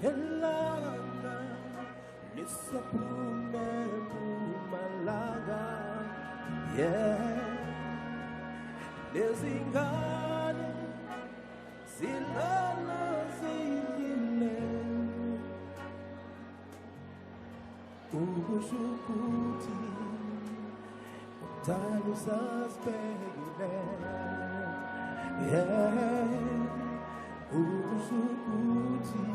Elanga Nisapume Malaga. Yeah, Lezingane Silana Zingine Ubushukuti Talu Saspegile. Yeah, Ubushukuti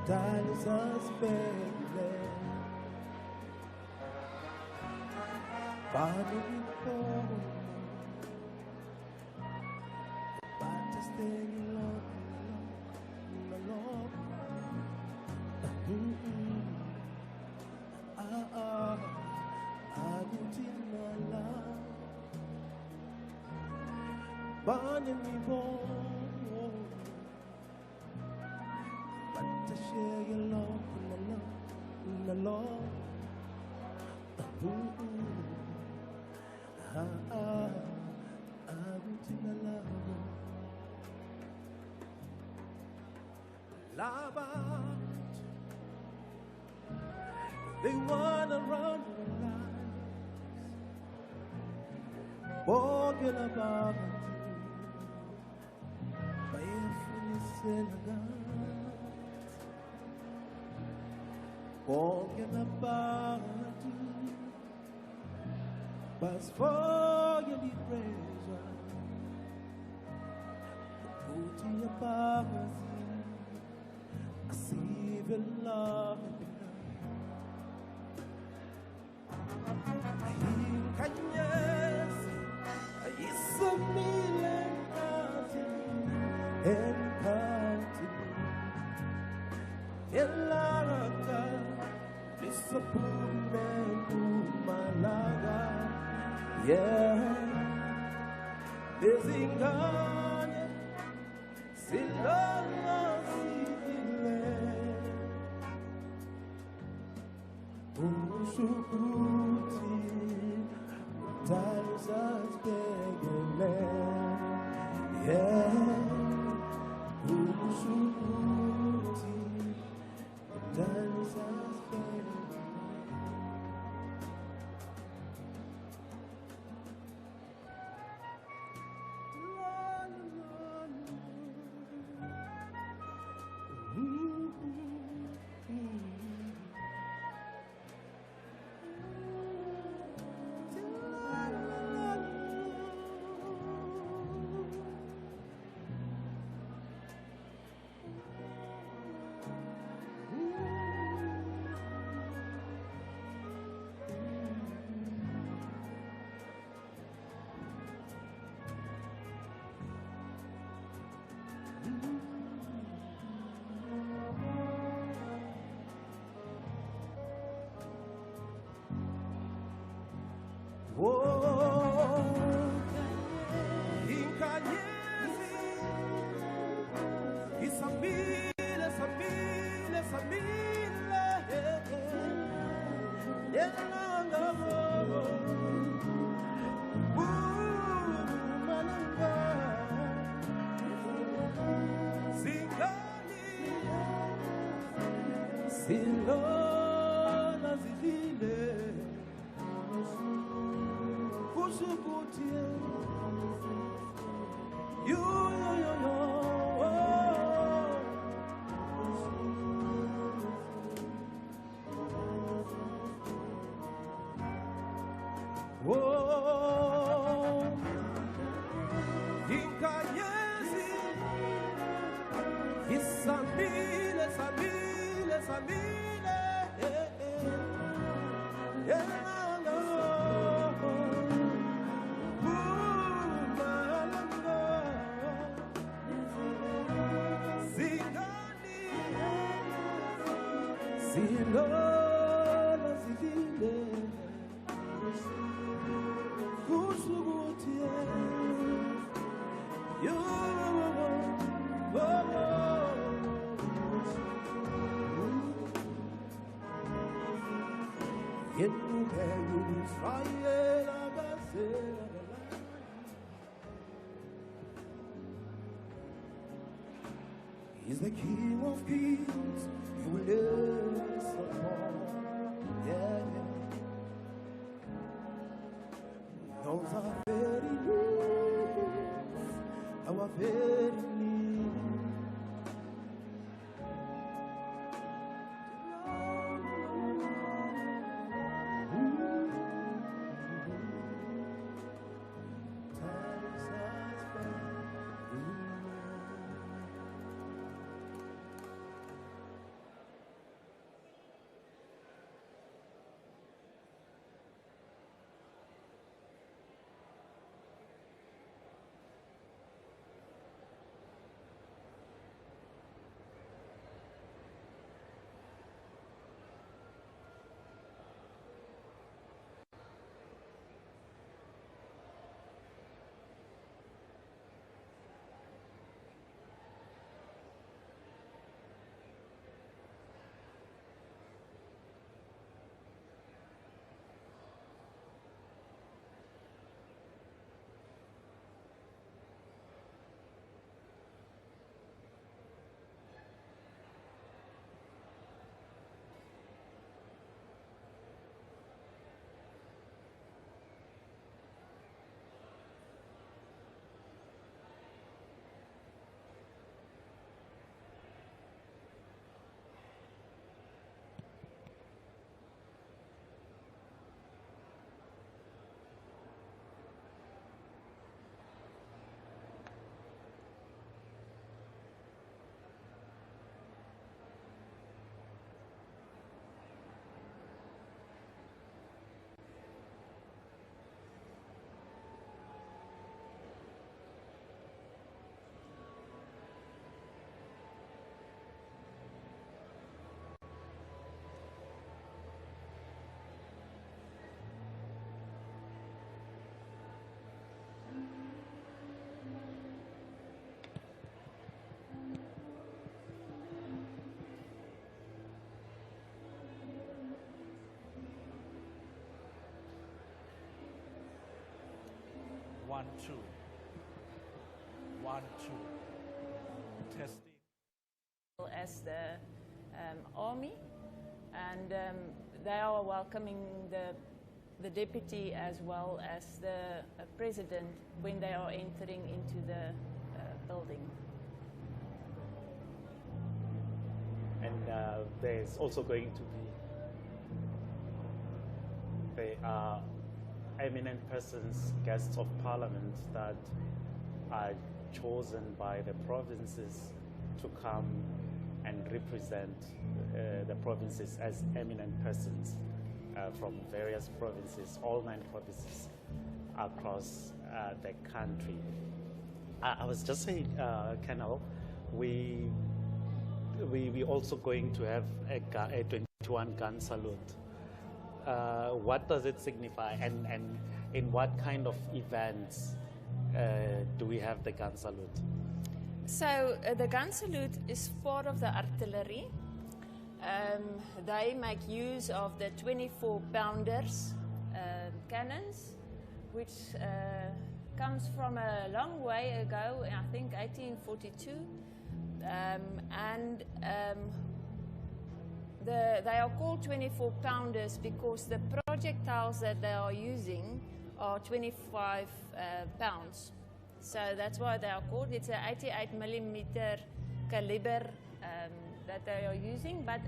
Talu Saspegile. Father, we pour, but to stay alone, alone. I would in my love, but me born, but to share your love, alone. I would in my love out. They wanna run your lives, walking about by infinite elegance, walking about but for your treasure, put in your powers, I see the love. Kanyes, isomile kati, enkati, elaraka, lisapume kumalaga. Yeah, Lezingane Silana Zingine Ubushukuti Talu Saspegile. Yeah, Ubushukuti Talu Saspegile. Silona zilile kushukutie yo Inkanyezi Isamile Samile Samile Silona zilile kushukutie yo He's the King of kings, you will never support. Yeah, yeah. Those are very needs, our very needs. One, two. 1, 2. Testing. As the army, and they are welcoming the deputy as well as the president when they are entering into the building. And there's also going to be eminent persons, guests of parliament that are chosen by the provinces to come and represent the provinces as eminent persons from various provinces, all 9 provinces across the country. I was just saying, Colonel, we also going to have a 21 gun salute. What does it signify, and in what kind of events do we have the gun salute? So the gun salute is part of the artillery. They make use of the 24-pounders cannons, which comes from a long way ago, I think 1842. They are called 24-pounders because the projectiles that they are using are 25 pounds. So that's why they are called. It's an 88mm caliber that they are using, but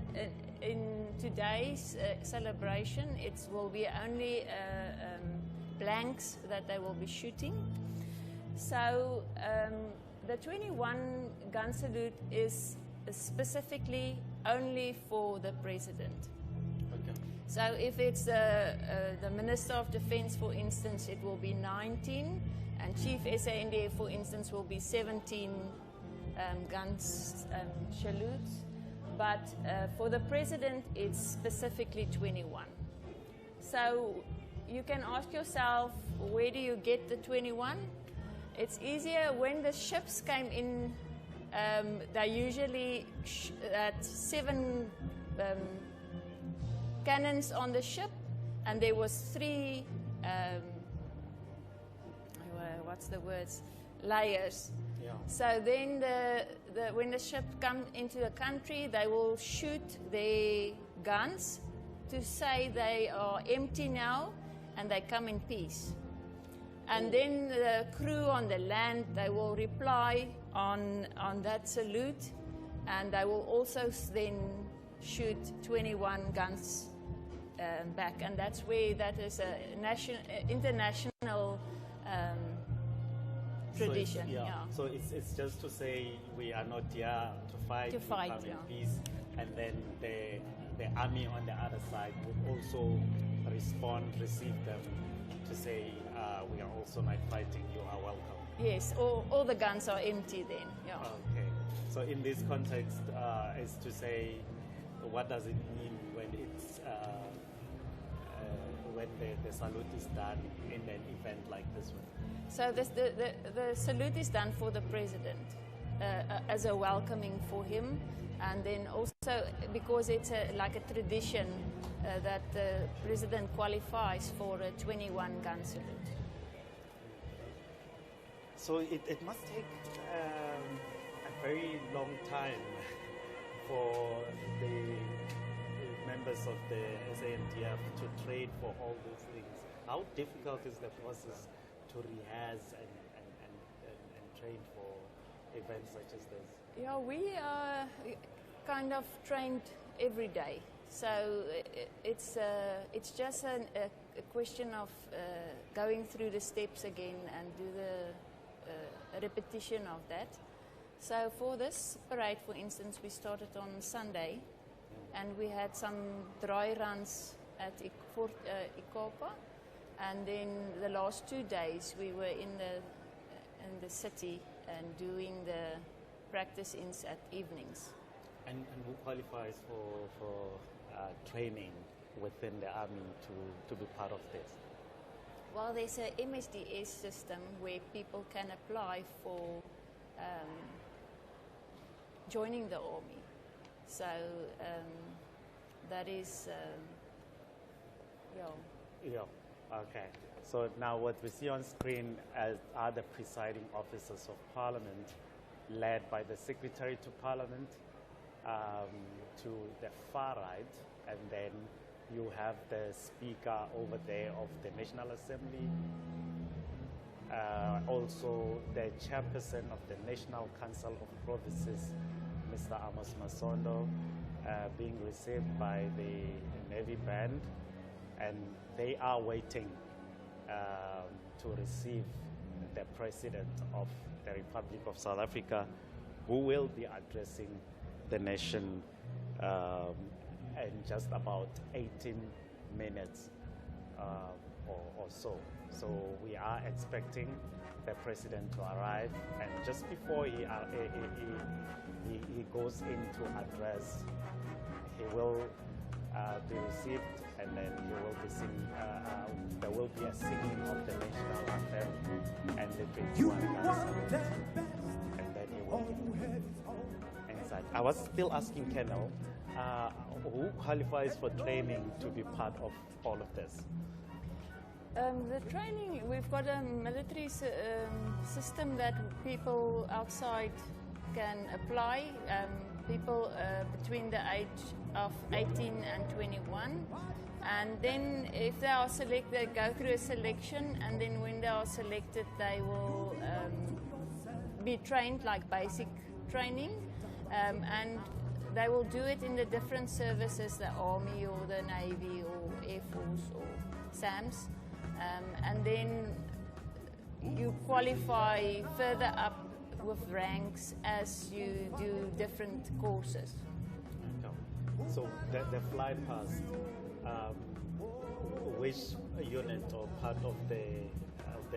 in today's celebration it will be only blanks that they will be shooting. So the 21 gun salute is specifically only for the president. Okay. So if it's the Minister of Defense, for instance, it will be 19, and Chief SANDF, for instance, will be 17 guns salutes. But for the president, it's specifically 21. So you can ask yourself, where do you get the 21? It's easier when the ships came in. They usually had 7 cannons on the ship, and there was 3. What's the words? layers. Yeah. So then when the ship comes into the country, they will shoot their guns to say they are empty now and they come in peace. And then the crew on the land, they will reply on that salute, and they will also then shoot 21 guns back. And that's where that is a international tradition. So it's just to say we are not here to fight, we come in peace, and then the army on the other side will also respond, receive them to say we are also not fighting, you are welcome. Yes, all the guns are empty then. Yeah. Okay. So in this context, is to say, what does it mean when it's when the salute is done in an event like this one? So the salute is done for the president as a welcoming for him, and then also because it's like a tradition that the president qualifies for a 21-gun salute. So it must take a very long time for the members of the SANDF to train for all those things. How difficult is the process to rehearse and train for events such as this? Yeah, we are kind of trained every day. So it's just a question of going through the steps again and do the repetition of that. So for this parade, for instance, we started on Sunday, and we had some dry runs at Ikapa, and then the last 2 days we were in the city and doing the practice-ins at evenings. And who qualifies for training within the army to be part of this? Well, there's a MSDS system where people can apply for joining the army. So that is, Yeah, okay. So now what we see on screen are the presiding officers of Parliament, led by the Secretary to Parliament to the far right, and then you have the Speaker over there of the National Assembly, also the Chairperson of the National Council of Provinces, Mr. Amos Masondo, being received by the Navy Band, and they are waiting to receive the President of the Republic of South Africa, who will be addressing the nation in just about 18 minutes or so. So we are expecting the President to arrive, and just before he goes in to address, he will be received, and then he will be singing, there will be a singing of the national anthem and the 21 guns, and then he will be inside. I was still asking Colonel, who qualifies for training to be part of all of this? The training, we've got a military system that people outside can apply, people between the age of 18 and 21. And then if they are selected, they go through a selection, and then when they are selected, they will be trained like basic training, and they will do it in the different services, the Army or the Navy or Air Force or SAMS. And then you qualify further up with ranks as you do different courses. So the flight past, which unit or part of the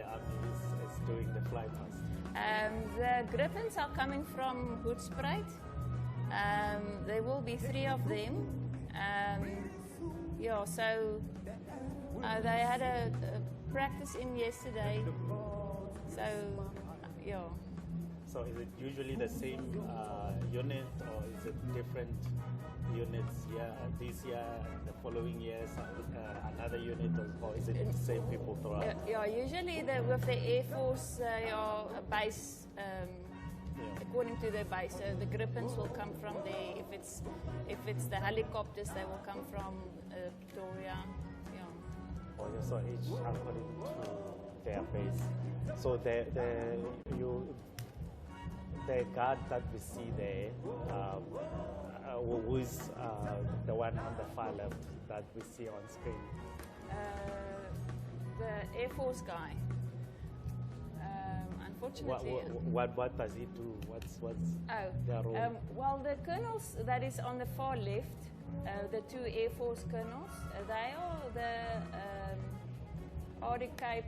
army is doing the flight past? The Griffins are coming from Hoedspruit. There will be 3 of them. So they had a practice in yesterday. So, So is it usually the same unit, or is it different units this year, the following years, another unit, or is it the same people throughout? Yeah, usually with the Air Force, they are a base, according to their base. So the Gripens will come from there. If it's the helicopters, they will come from Pretoria. Yeah. Oh, yeah, so each according to their base. So the guard that we see there, who is the one on the far left that we see on screen? The Air Force guy. Unfortunately. What does he do? What's their role? Well, the colonels that is on the far left, the two Air Force colonels, they are the RDK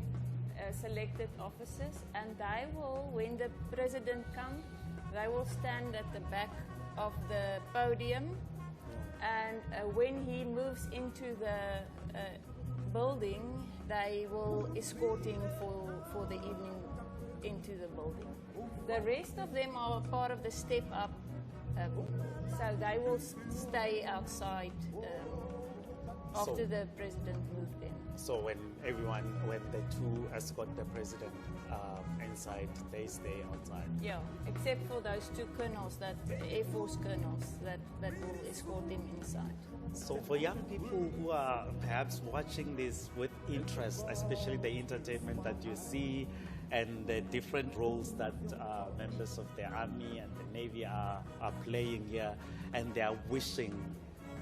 selected officers, and they will, when the president comes, they will stand at the back of the podium, and when he moves into the building, they will escort him for the evening into the building. The rest of them are part of the step up, so they will stay outside after the president moved in. So when the two escort the president inside, they stay outside? Yeah, except for those two colonels, Air Force colonels, that will escort him inside. So for young people who are perhaps watching this with interest, especially the entertainment that you see and the different roles that members of the Army and the Navy are playing here, and they are wishing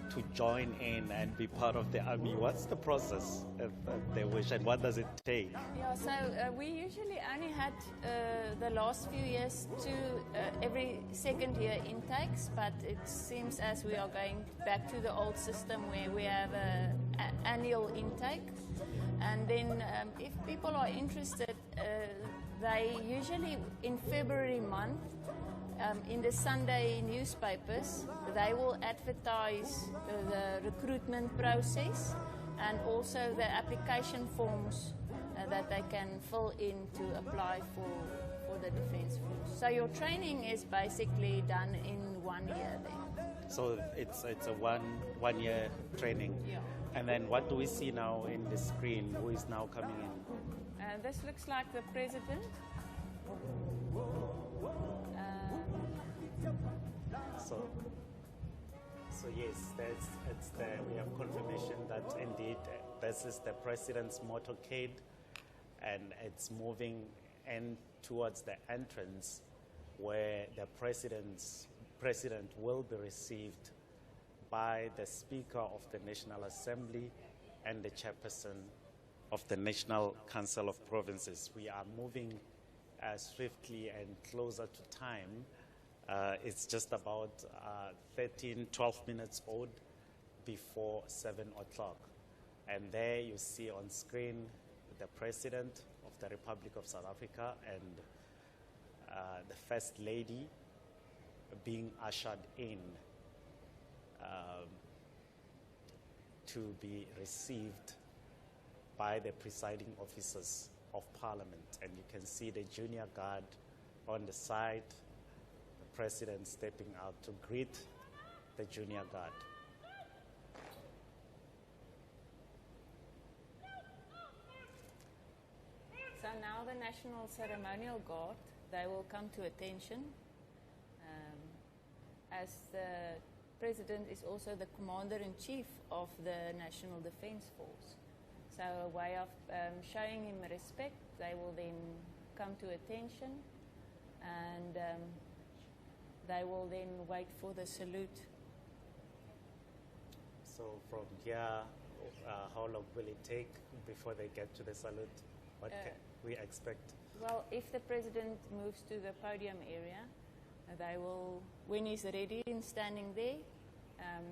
to join in and be part of the Army, what's the process if they wish, and what does it take? Yeah, so we usually only had the last few years every second year intakes, but it seems as we are going back to the old system where we have an annual intake. And then if people are interested, they usually in February month, in the Sunday newspapers, they will advertise the recruitment process and also the application forms that they can fill in to apply for the Defence Force. So your training is basically done in 1 year then. So it's a one year training. Yeah. And then what do we see now in the screen? Who is now coming in? This looks like the president. So yes, we have confirmation that indeed this is the president's motorcade, and it's moving in towards the entrance where the president will be received by the Speaker of the National Assembly and the chairperson of the National Council of Provinces. We are moving swiftly and closer to time. It's just about 12 minutes old before 7 o'clock. And there you see on screen the President of the Republic of South Africa and the First Lady being ushered in to be received by the presiding officers of Parliament. And you can see the junior guard on the side, the President stepping out to greet the junior guard. So now the National Ceremonial Guard, they will come to attention as the President is also the Commander-in-Chief of the National Defence Force. So a way of showing him respect, they will then come to attention and they will then wait for the salute. So from here, how long will it take before they get to the salute? What can we expect? Well, if the President moves to the podium area, they will, when he's ready and standing there,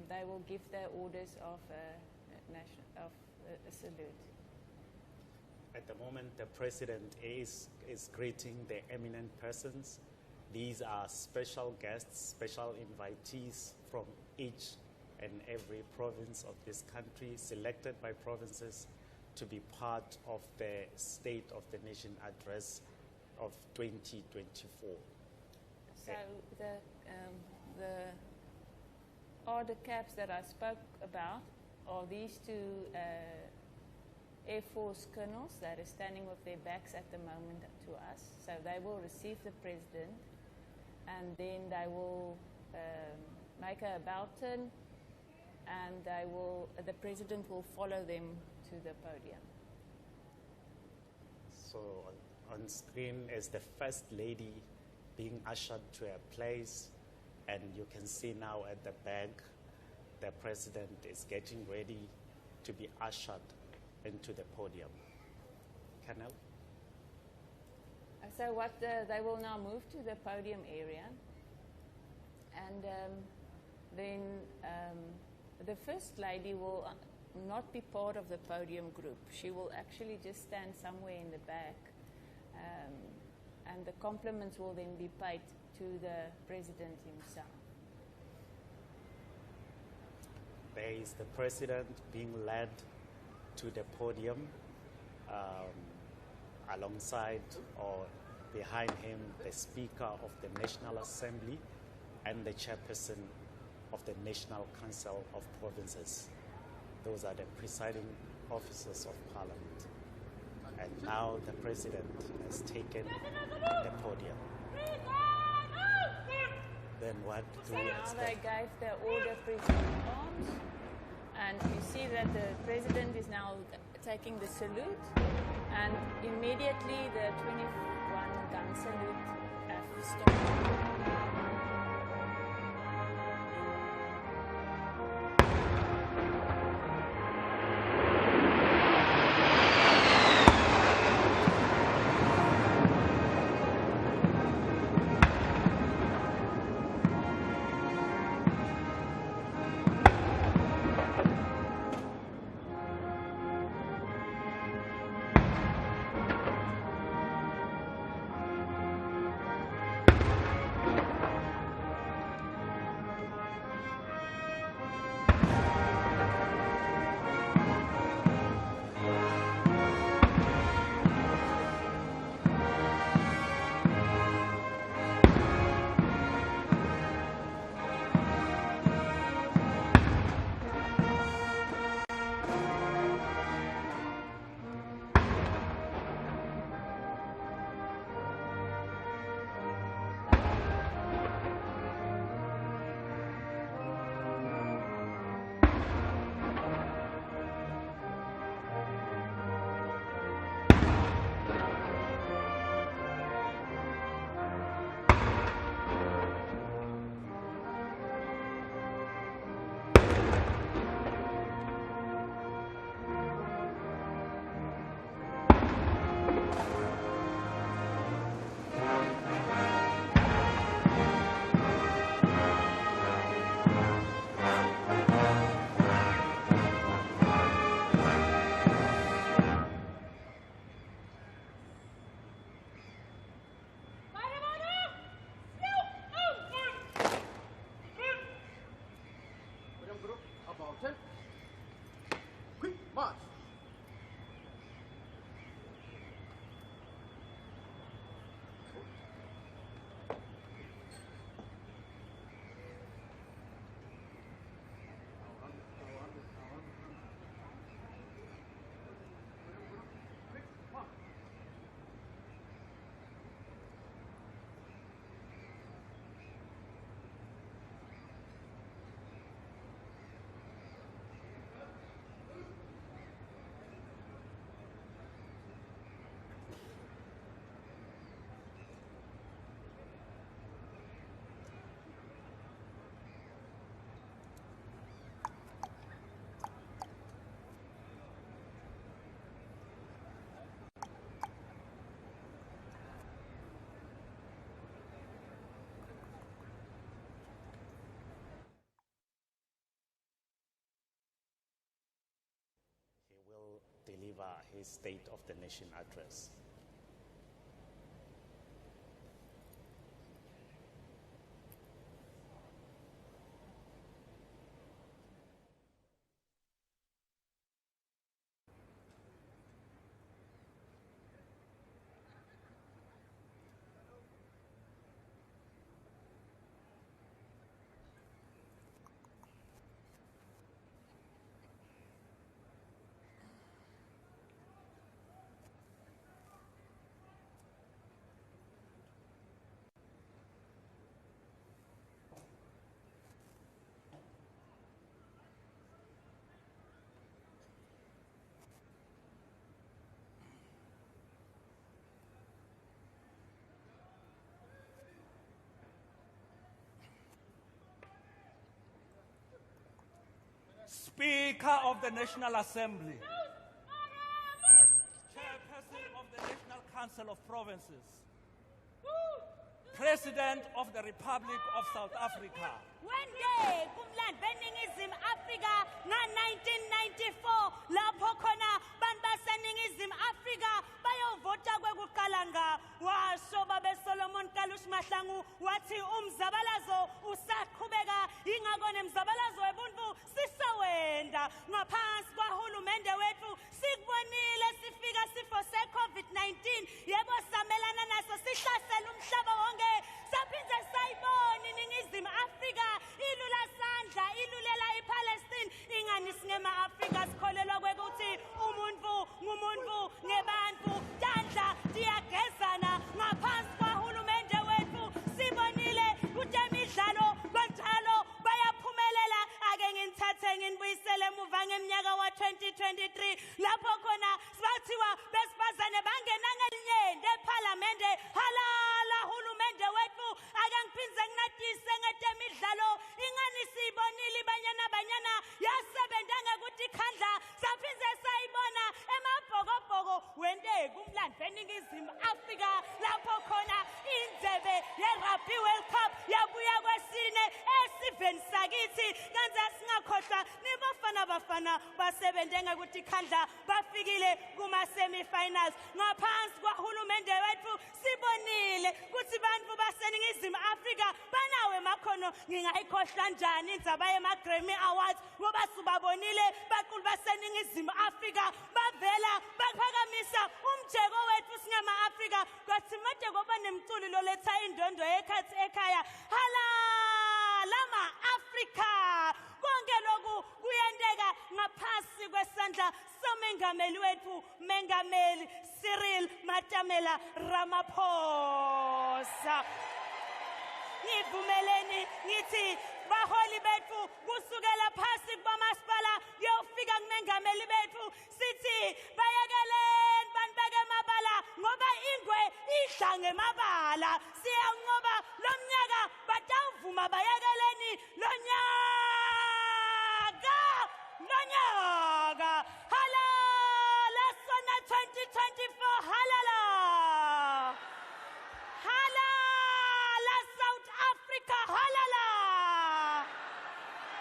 they will give the orders of a salute. At the moment, the President is greeting the eminent persons. These are special guests, special invitees from each and every province of this country, selected by provinces to be part of the State of the Nation Address of 2024. So the order caps that I spoke about are these two Air Force colonels that are standing with their backs at the moment to us. So they will receive the president, and then they will make a about turn, and the president will follow them to the podium. So on screen is the First Lady being ushered to a place, and you can see now at the back the president is getting ready to be ushered into the podium. Colonel? So they will now move to the podium area, and then the First Lady will not be part of the podium group. She will actually just stand somewhere in the back, and the compliments will then be paid to the president himself. There is the president being led to the podium, alongside or behind him the Speaker of the National Assembly and the Chairperson of the National Council of Provinces. Those are the presiding officers of Parliament. And now the president has taken the podium. Then what do we Now they expect? gave the order president arms, and you see that the president is now taking the salute, and immediately the 21 gun salute have stopped. Deliver his State of the Nation address. Speaker of the National Assembly, Chairperson of the National Council of Provinces, President of the Republic of South Africa, Wende kumlando beningizimu Afrika nga-1994 lapho khona bantu baseningizimu Afrika bayovota kwekuqala nga washo babeSolomon Kalushi Mahlangu wathi umzabalazo usaqhubeka ingakho nemzabalazo webuntu sisawenda ngaphansi kwahulumende wethu sikubonile sifika sifo se-COVID-19 yebo samelana naso sihlasela umhlaba wonke saphinde sayibona iningizimu Afrika ilula sandla ilulela iPalestine ingani singema-Afrika sikholelwa kwekuthi umuntu ngumuntu ngebantu tandla diyagezana ngaphansi kwahulumende wethu sibonile ukuthi emidlalo banjalo bayaphumelela ake nginithathe nginibuyisele emuva ngeminyaka wa-2023 lapho khona bathiwa besifazane bangena ngenyende ephalamende halala hulumende wethu ake ngiphindze nginatise ngetemidlalo ingani siyibonile ibanyana yasebenza ngekuthi khandla saphindze sayibona emabhokobhoko wende kumlando beningizimu Afrika lapho khona indebe ye-Rugby World Cup yabuya kwesine esiveni sakithi kanti singakhohlwa nibafana basebenze ngekuthi khandla bafikile kuma-semi-finals ngaphansi kwahulumende wethu sibonile ukuthi bantu baseningizimu Afrika banawo emakhono ngingayikhohlwa njani indzaba yema-Grammy Awards ngoba sibabonile baqulu baseningizimu Afrika bavela baphakamisa umjeko wethu singama-Afrika kwathi made ngoba nemculo loletha indondo yekhathi ekhaya halala ma-Afrika konke lokhu kuyenteka ngaphansi kwesandla somengameli wethu mengameli Cyril Matamela Ramaphosa ngivumeleni ngithi baholi bethu kusukela phasi kwamasipala kuyofika kumengameli bethu sithi bayekeleni banibeke emabala ngoba ingwe idla ngemabala siyanqoba lo mnyaka batawuvuma bayekeleni lo nyaka halala sona 2024 halala halala South Africa halala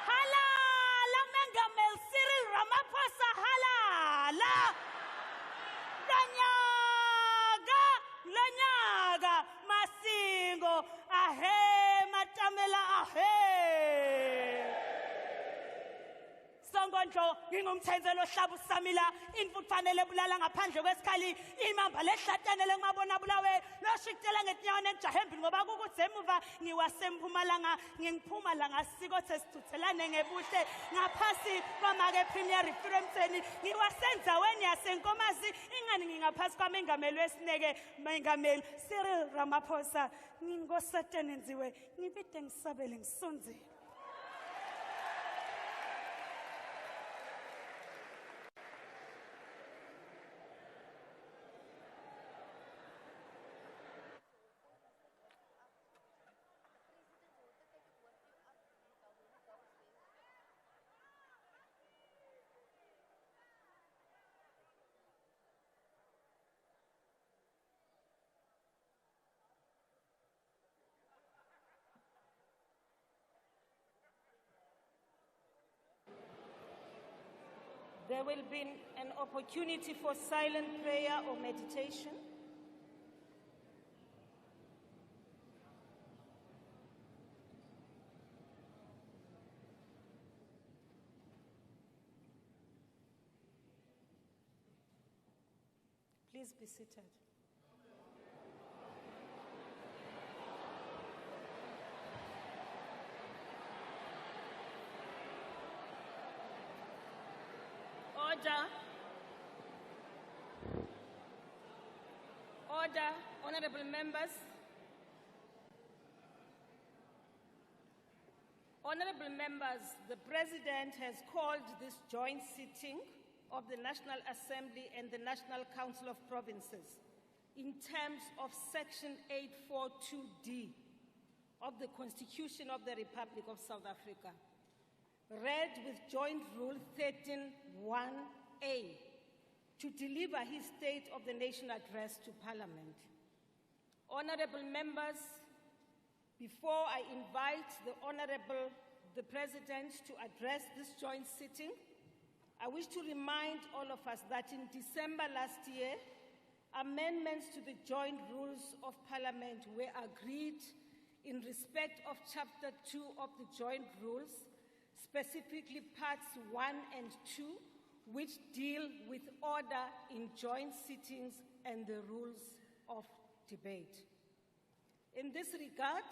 halala mengameli Cyril Ramaphosa halala lonyaka masingo ahe Matamela ahe Songondlo ngingumthenzelo ohlaba usamila imfuthane lebulala ngaphandle kwesikhali imamba lehlatane ngibabona bulawe loshikitela ngetinyawo nejahembi ngoba kukuthi emuva ngiwasempumalanga ngingiphumalanga sikothe sithuthelane ngebuhle ngaphasi kwamake Premier Referendum ngiwasenzaweni yasenkomazi ingani ngingaphasi kwamengameli wesineke mengameli Cyril Ramaphosa ngingosatene nziwe ngibide ngisabele ngisonzile There will be an opportunity for silent prayer or meditation. Please be seated. Order, honorable members. Honorable members, the President has called this joint sitting of the National Assembly and the National Council of Provinces in terms of Section 842D of the Constitution of the Republic of South Africa. read with Joint Rule 13(1)(a) to deliver his State of the Nation address to Parliament. Honorable members, before I invite the President to address this joint sitting, I wish to remind all of us that in December last year, amendments to the Joint Rules of Parliament were agreed in respect of Chapter 2 of the Joint Rules, specifically Parts 1 and 2, which deal with order in joint sittings and the rules of debate. In this regard,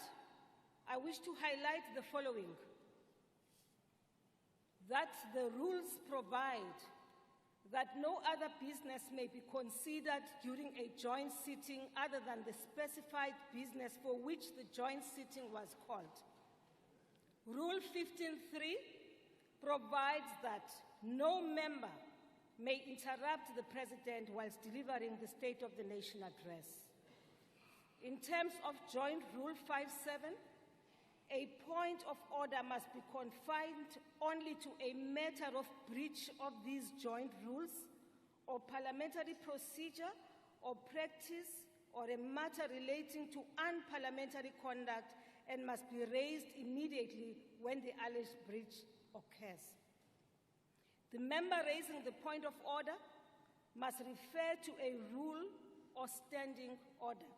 I wish to highlight the following: that the rules provide that no other business may be considered during a joint sitting other than the specified business for which the joint sitting was called. Rule 15(3) provides that no member may interrupt the President whilst delivering the State of the Nation address. In terms of Joint Rule 5(7), a point of order must be confined only to a matter of breach of these joint rules or parliamentary procedure or practice or a matter relating to unparliamentary conduct and must be raised immediately when the alleged breach occurs. The member raising the point of order must refer to a rule or standing order,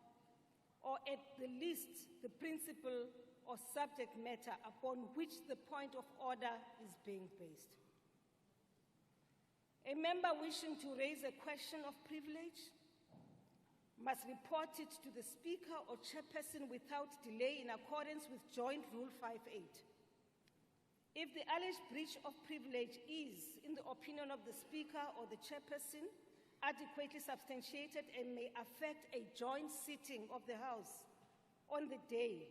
or at the least the principle or subject matter upon which the point of order is being based. A member wishing to raise a question of privilege must report it to the Speaker or Chairperson without delay in accordance with Joint Rule 5(8). If the alleged breach of privilege is, in the opinion of the Speaker or the Chairperson, adequately substantiated and may affect a joint sitting of the House on the day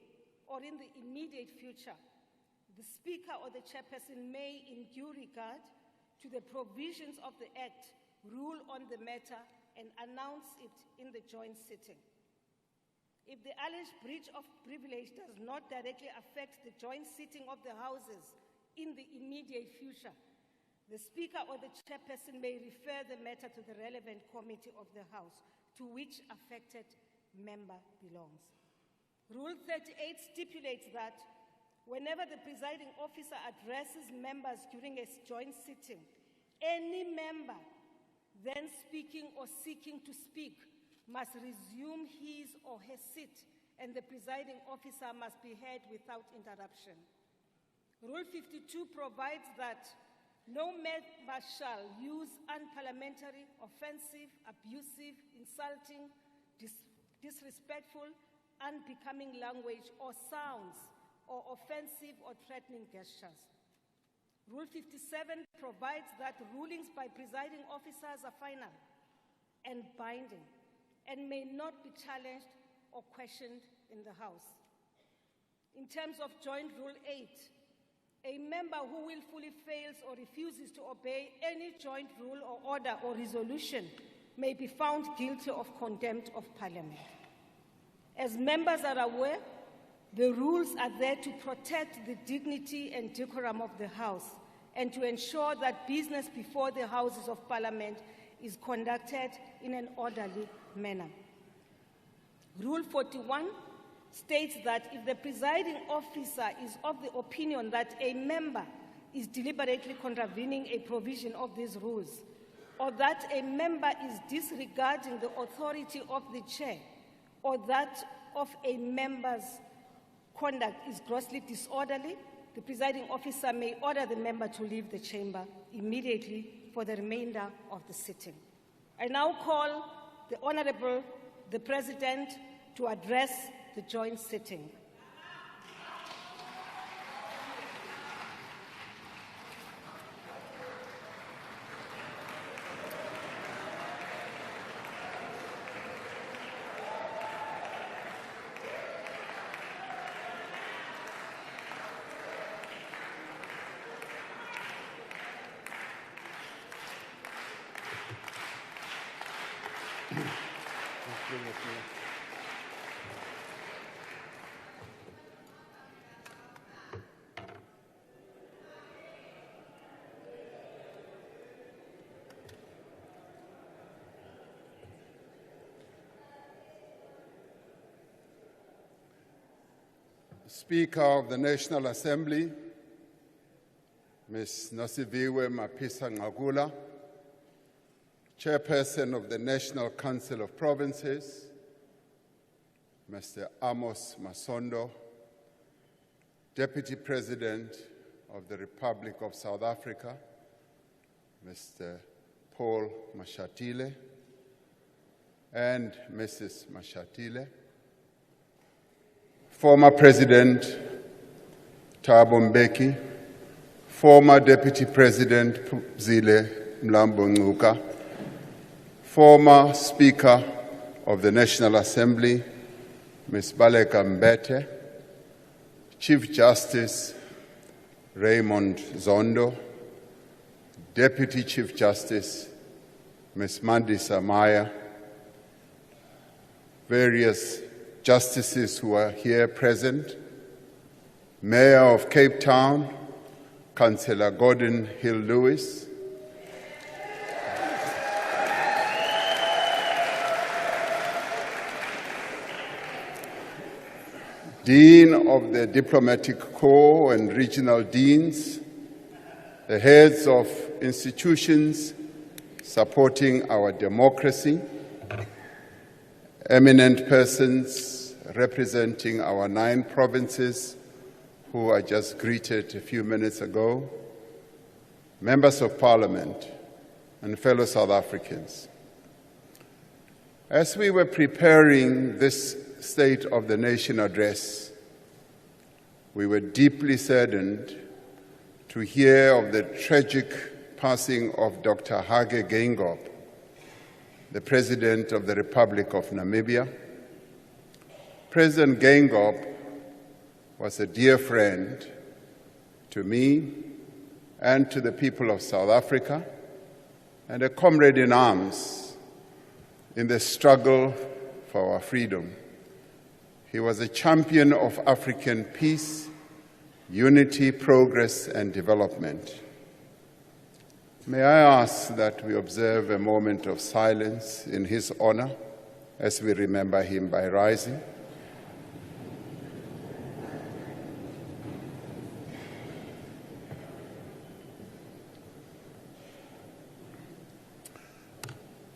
or in the immediate future, the Speaker or the Chairperson may, in due regard to the provisions of the Act, rule on the matter and announce it in the joint sitting. If the alleged breach of privilege does not directly affect the joint sitting of the Houses in the immediate future, the Speaker or the Chairperson may refer the matter to the relevant committee of the House to which affected member belongs. Rule 38 stipulates that whenever the presiding officer addresses members during a joint sitting, any member then speaking or seeking to speak must resume his or her seat, and the presiding officer must be heard without interruption. Rule 52 provides that no member shall use unparliamentary, offensive, abusive, insulting, disrespectful, unbecoming language or sounds or offensive or threatening gestures. Rule 57 provides that rulings by presiding officers are final and binding and may not be challenged or questioned in the House. In terms of Joint Rule 8, a member who willfully fails or refuses to obey any joint rule or order or resolution may be found guilty of contempt of Parliament. As members are aware, the rules are there to protect the dignity and decorum of the House and to ensure that business before the Houses of Parliament is conducted in an orderly manner. Rule 41 states that if the presiding officer is of the opinion that a member is deliberately contravening a provision of these rules, or that a member is disregarding the authority of the chair, or that of a member's conduct is grossly disorderly, the presiding officer may order the member to leave the chamber immediately for the remainder of the sitting. I now call the President to address the joint sitting. Speaker of the National Assembly, Ms. Nosiviwe Mapisa Ngagula, Chairperson of the National Council of Provinces, Mr. Amos Masondo, Deputy President of the Republic of South Africa, Mr. Paul Mashatile, and Mrs. Mashatile, former President Thabo Mbeki, former Deputy President Zile Mlambo Ngcuka, former Speaker of the National Assembly, Ms. Baleka Mbete, Chief Justice Raymond Zondo, Deputy Chief Justice Ms. Mandisa Maya, various justices who are here present, Mayor of Cape Town, Councillor Gordon Hill-Lewis, Dean of the Diplomatic Corps and Regional Deans, the heads of institutions supporting our democracy, eminent persons representing our 9 provinces who I just greeted a few minutes ago, members of Parliament, and fellow South Africans. As we were preparing this State of the Nation address, we were deeply saddened to hear of the tragic passing of Dr. Hage Geingob, the President of the Republic of Namibia. President Geingob was a dear friend to me and to the people of South Africa, and a comrade in arms in the struggle for our freedom. He was a champion of African peace, unity, progress, and development. May I ask that we observe a moment of silence in his honor as we remember him by rising.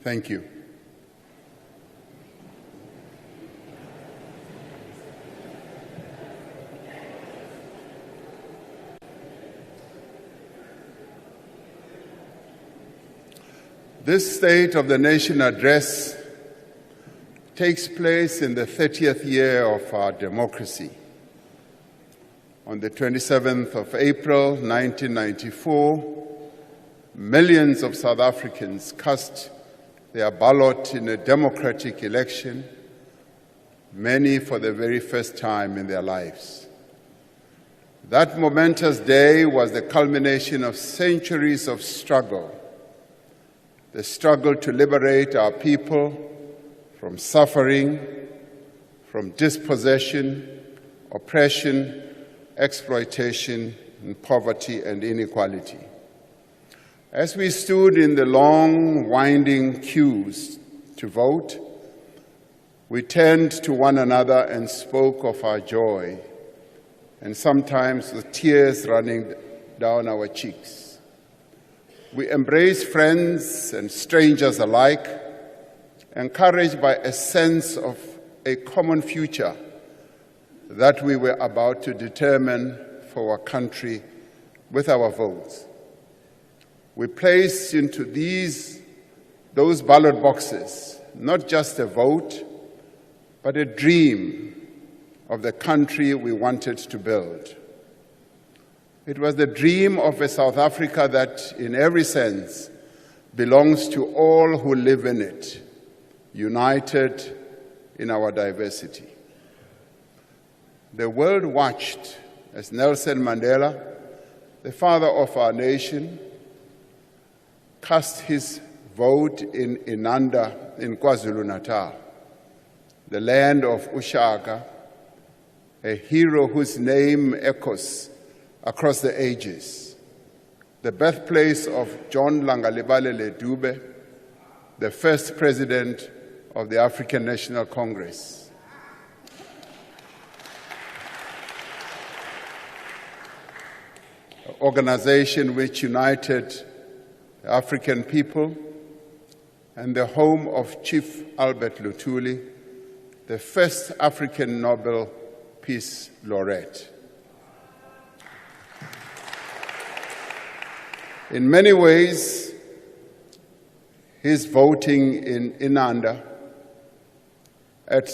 Thank you. This State of the Nation address takes place in the 30th year of our democracy. On the 27th of April, 1994, millions of South Africans cast their ballot in a democratic election, many for the very first time in their lives. That momentous day was the culmination of centuries of struggle, the struggle to liberate our people from suffering, from dispossession, oppression, exploitation, and poverty and inequality. As we stood in the long, winding queues to vote, we turned to one another and spoke of our joy, and sometimes with tears running down our cheeks. We embraced friends and strangers alike, encouraged by a sense of a common future that we were about to determine for our country with our votes. We placed into those ballot boxes not just a vote, but a dream of the country we wanted to build. It was the dream of a South Africa that, in every sense, belongs to all who live in it, united in our diversity. The world watched as Nelson Mandela, the father of our nation, cast his vote in Inanda in KwaZulu-Natal, the land of Ushaka, a hero whose name echoes across the ages, the birthplace of John Langalibalele Dube, the first president of the African National Congress. organization which united the African people, and the home of Chief Albert Luthuli, the first African Nobel Peace Laureate. In many ways, his voting in Inanda, at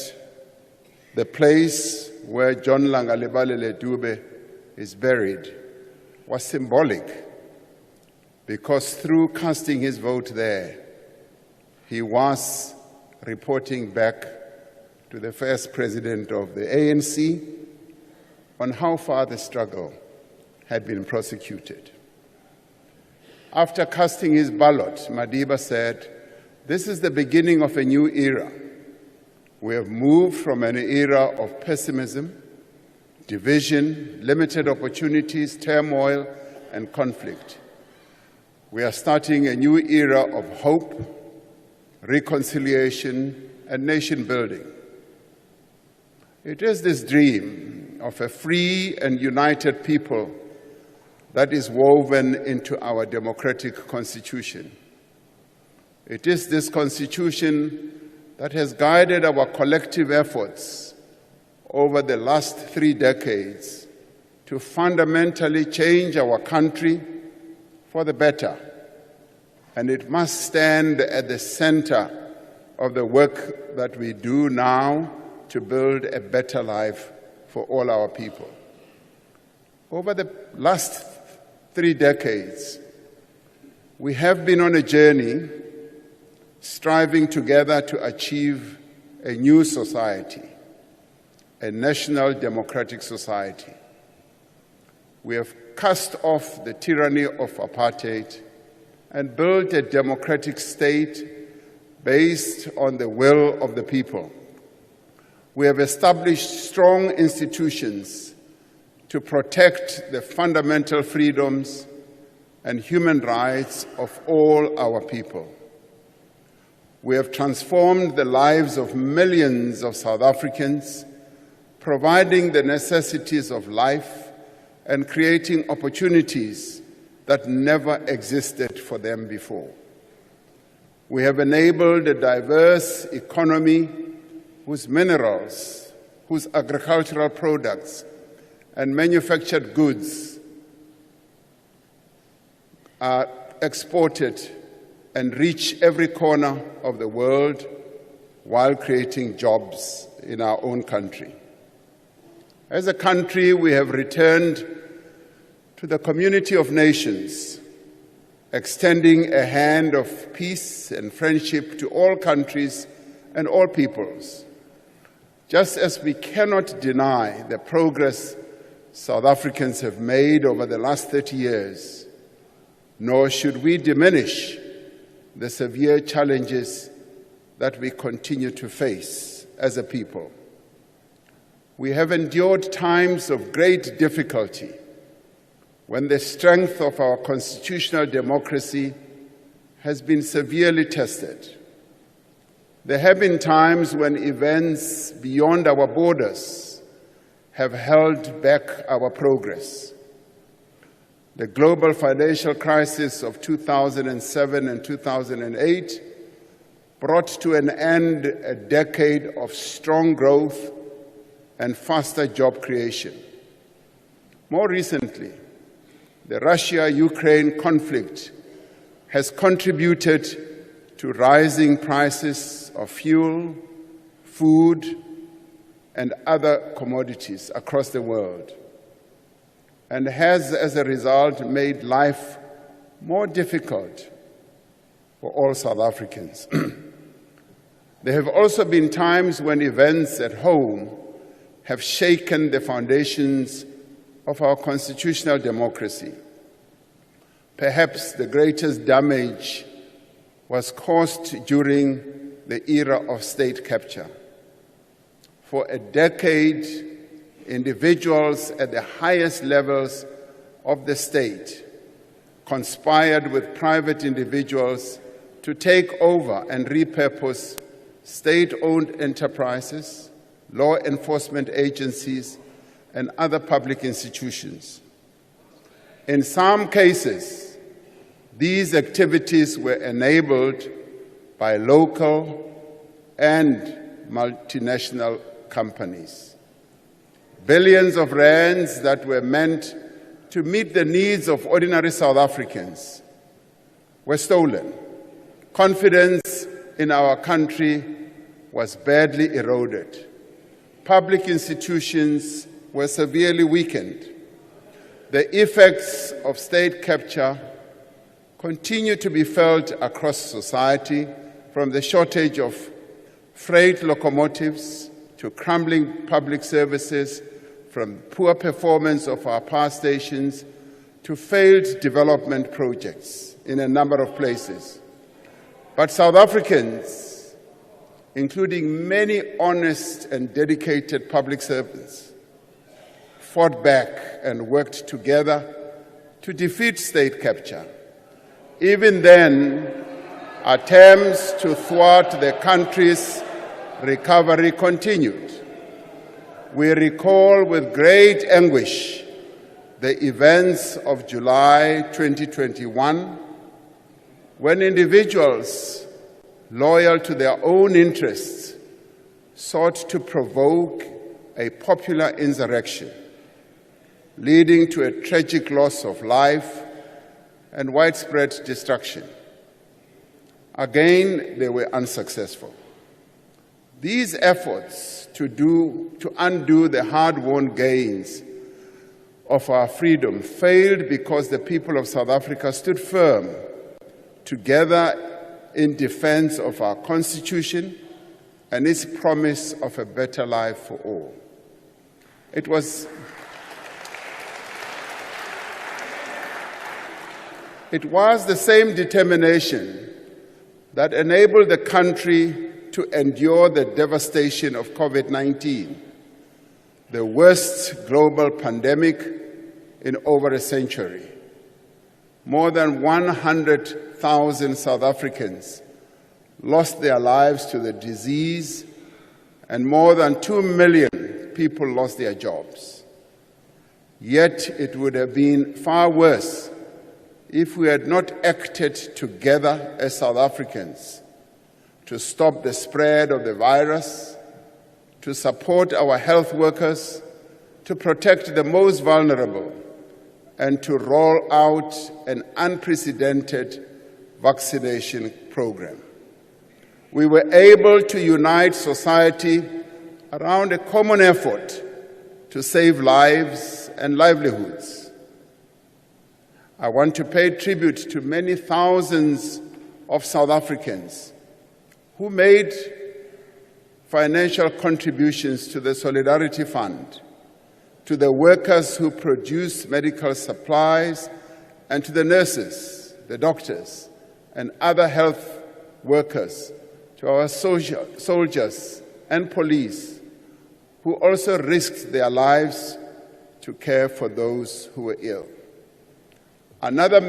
the place where John Langalibalele Dube is buried, was symbolic, because through casting his vote there, he was reporting back to the first president of the ANC on how far the struggle had been prosecuted. After casting his ballot, Madiba said, "This is the beginning of a new era. We have moved from an era of pessimism, division, limited opportunities, turmoil, and conflict. We are starting a new era of hope, reconciliation, and nation building. It is this dream of a free and united people that is woven into our democratic constitution. It is this constitution that has guided our collective efforts over the last 3 decades to fundamentally change our country for the better, and it must stand at the center of the work that we do now to build a better life for all our people. Over the last 3 decades, we have been on a journey striving together to achieve a new society, a national democratic society. We have cast off the tyranny of apartheid and built a democratic state based on the will of the people. We have established strong institutions to protect the fundamental freedoms and human rights of all our people. We have transformed the lives of millions of South Africans, providing the necessities of life and creating opportunities that never existed for them before. We have enabled a diverse economy whose minerals, whose agricultural products, and manufactured goods are exported and reach every corner of the world while creating jobs in our own country. As a country, we have returned to the community of nations, extending a hand of peace and friendship to all countries and all peoples. Just as we cannot deny the progress South Africans have made over the last 30 years, nor should we diminish the severe challenges that we continue to face as a people. We have endured times of great difficulty when the strength of our constitutional democracy has been severely tested. There have been times when events beyond our borders have held back our progress. The global financial crisis of 2007 and 2008 brought to an end a decade of strong growth and faster job creation. More recently, the Russia-Ukraine conflict has contributed to rising prices of fuel, food, and other commodities across the world, and has, as a result, made life more difficult for all South Africans. There have also been times when events at home have shaken the foundations of our constitutional democracy. Perhaps the greatest damage was caused during the era of state capture. For a decade, individuals at the highest levels of the state conspired with private individuals to take over and repurpose state-owned enterprises, law enforcement agencies, and other public institutions. In some cases, these activities were enabled by local and multinational companies. Billions of rands that were meant to meet the needs of ordinary South Africans were stolen. Confidence in our country was badly eroded. Public institutions were severely weakened. The effects of state capture continue to be felt across society, from the shortage of freight locomotives to crumbling public services, from poor performance of our power stations to failed development projects in a number of places. But South Africans, including many honest and dedicated public servants, fought back and worked together to defeat state capture. Even then, attempts to thwart the country's recovery continued. We recall with great anguish the events of July 2021, when individuals loyal to their own interests sought to provoke a popular insurrection, leading to a tragic loss of life and widespread destruction. Again, they were unsuccessful. These efforts to undo the hard-won gains of our freedom failed because the people of South Africa stood firm together in defense of our Constitution and its promise of a better life for all. It was the same determination that enabled the country to endure the devastation of COVID-19, the worst global pandemic in over a century. More than 100,000 South Africans lost their lives to the disease, and more than 2 million people lost their jobs. Yet it would have been far worse if we had not acted together as South Africans to stop the spread of the virus, to support our health workers, to protect the most vulnerable, and to roll out an unprecedented vaccination program. We were able to unite society around a common effort to save lives and livelihoods. I want to pay tribute to many thousands of South Africans who made financial contributions to the Solidarity Fund, to the workers who produce medical supplies, and to the nurses, the doctors, and other health workers, to our soldiers and police, who also risked their lives to care for those who were ill. Another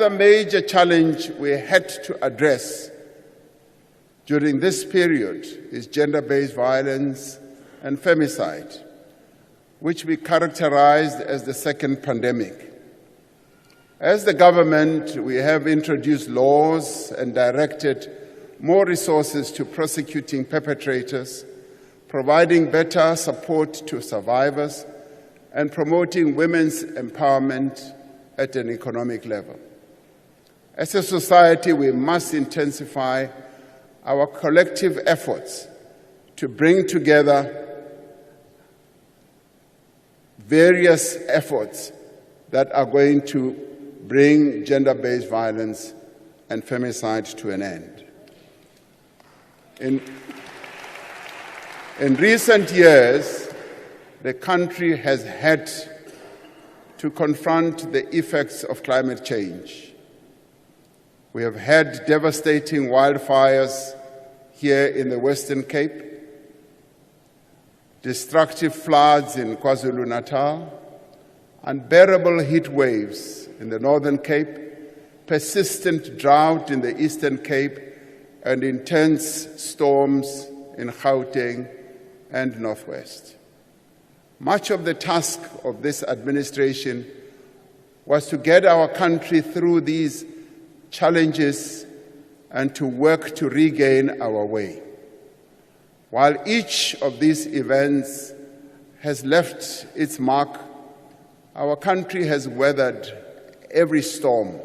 major challenge we had to address during this period is gender-based violence and femicide, which we characterized as the second pandemic. As the government, we have introduced laws and directed more resources to prosecuting perpetrators, providing better support to survivors, and promoting women's empowerment at an economic level. As a society, we must intensify our collective efforts to bring together various efforts that are going to bring gender-based violence and femicide to an end. In recent years, the country has had to confront the effects of climate change. We have had devastating wildfires here in the Western Cape, destructive floods in KwaZulu-Natal, unbearable heat waves in the Northern Cape, persistent drought in the Eastern Cape, and intense storms in Gauteng and Northwest. Much of the task of this administration was to get our country through these challenges and to work to regain our way. While each of these events has left its mark, our country has weathered every storm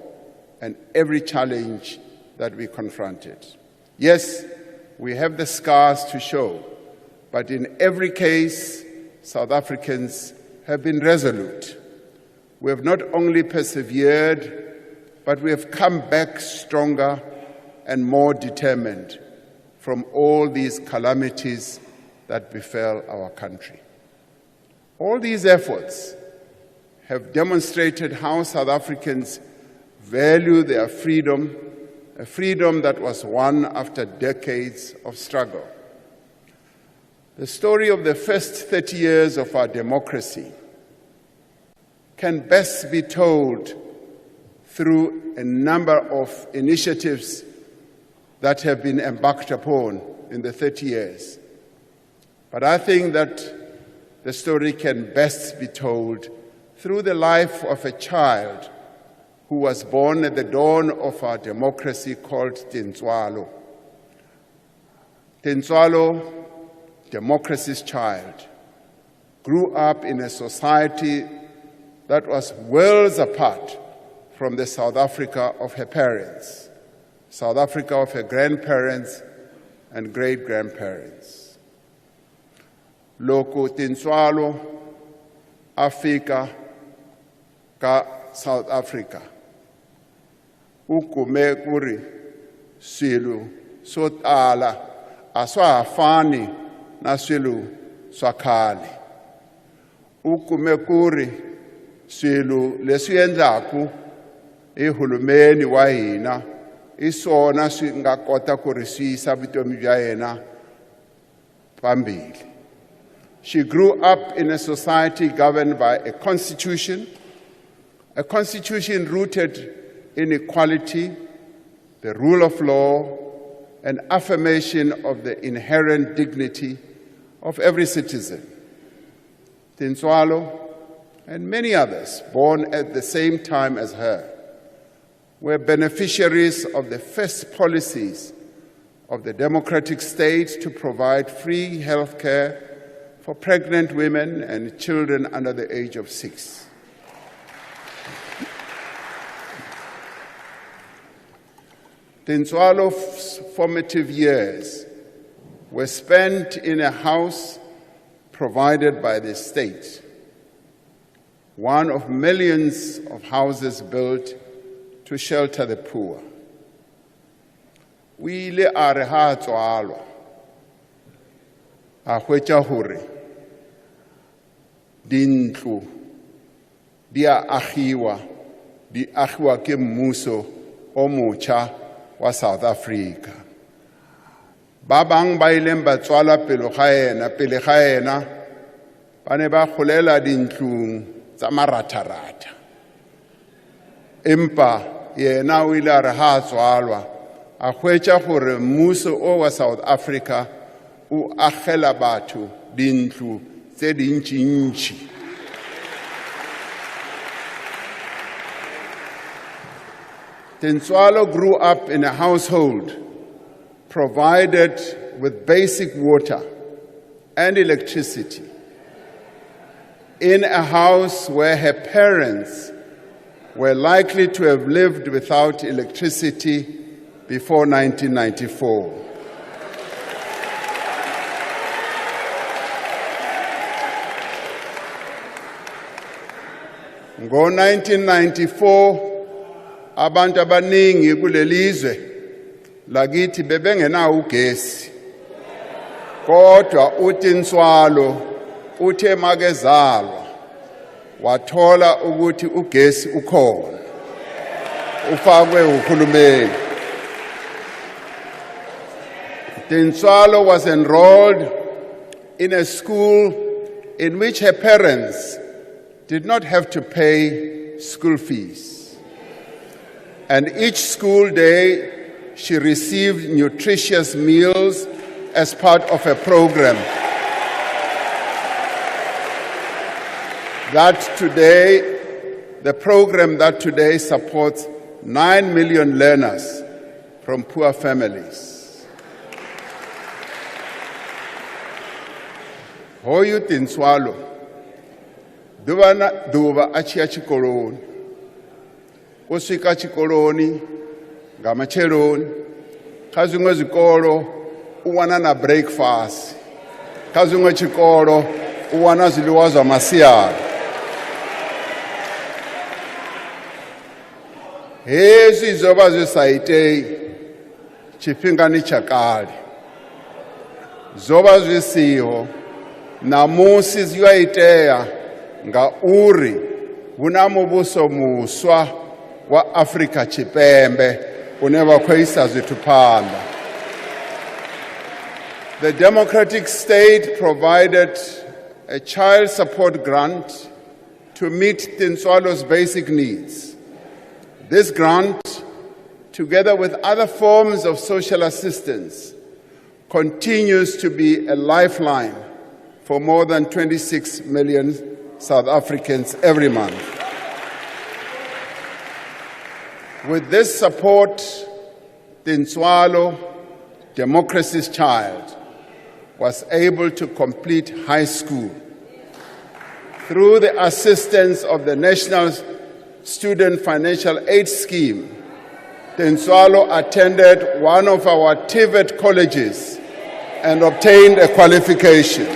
and every challenge that we confronted. Yes, we have the scars to show, but in every case, South Africans have been resolute. We have not only persevered, but we have come back stronger and more determined from all these calamities that befell our country. All these efforts have demonstrated how South Africans value their freedom, a freedom that was won after decades of struggle. The story of the first 30 years of our democracy can best be told through a number of initiatives that have been embarked upon in the 30 years. But I think that the story can best be told through the life of a child who was born at the dawn of our democracy called Tintswalo. Tintswalo, democracy's child, grew up in a society that was worlds apart from the South Africa of her parents, South Africa of her grandparents and great-grandparents. Loko Tintswalo afika ka South Africa, ukume kuri swilo swo tala a swa ha fani na swilo swa khale. Ukume kuri swilo leswi endlaku hi hulumeni wa hina i swona swi nga kota ku ri swi yisa vutomi bya yena pambili. She grew up in a society governed by a constitution rooted in equality, the rule of law, and affirmation of the inherent dignity of every citizen. Tintswalo and many others born at the same time as her were beneficiaries of the first policies of the democratic state to provide free health care for pregnant women and children under the age of 6. Tintswalo's formative years were spent in a house provided by the state, one of millions of houses built to shelter the poor. O ile a re ha a tswalwa a hwetša hore dintlo di a agiwa ke mmuso o motjha wa South Africa. Ba bang ba ileng ba tswala pele ga ena ba ne ba kgolela dintlong tsa maratharata. Empa yena o ile a re ha a tswalwa a hwetša gore mmuso o wa South Africa o agela batho dintlo tse dintši-ntši. Tintswalo grew up in a household provided with basic water and electricity, in a house where her parents were likely to have lived without electricity before 1994. Ngo-1994, abantu abaningi kulelizwe lakithi bebengenawo ugesi. Kodwa uTintswalo uthe makezalwa wathola ukuthi ugesi ukhona. Ufakwe uhulumeni. Tintswalo was enrolled in a school in which her parents did not have to pay school fees. And each school day, she received nutritious meals as part of a program. the program that today supports 9 million learners from poor families. Hoyu Tinswalo, duva achia chikoloni. Usika chikoloni, gamacheloni, kazunga zikolo, uwana na breakfast, kazunga chikolo, uwana ziliwaza masiara. Hezi zoba zisaite chifingani chakali. Zoba zisiho namusi ziwaitea nga uri unamubuso muswa wa Afrika chipembe uneva kweisa zitupanda. The democratic state provided a child support grant to meet Tinswalo's basic needs. This grant, together with other forms of social assistance, continues to be a lifeline for more than 26 million South Africans every month. With this support, Tinswalo, democracy's child, was able to complete high school. Through the assistance of the National Student Financial Aid Scheme, Tinswalo attended one of our TVET colleges and obtained a qualification.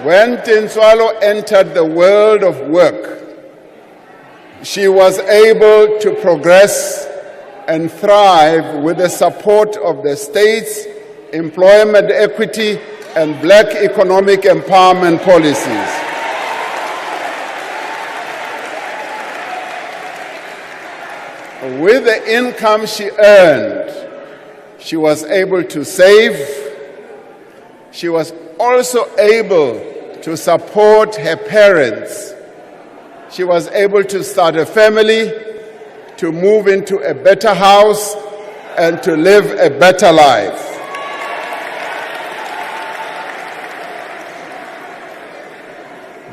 When Tinswalo entered the world of work, she was able to progress and thrive with the support of the state's employment equity and black economic empowerment policies. With the income she earned, she was able to save. She was also able to support her parents. She was able to start a family, to move into a better house, and to live a better life.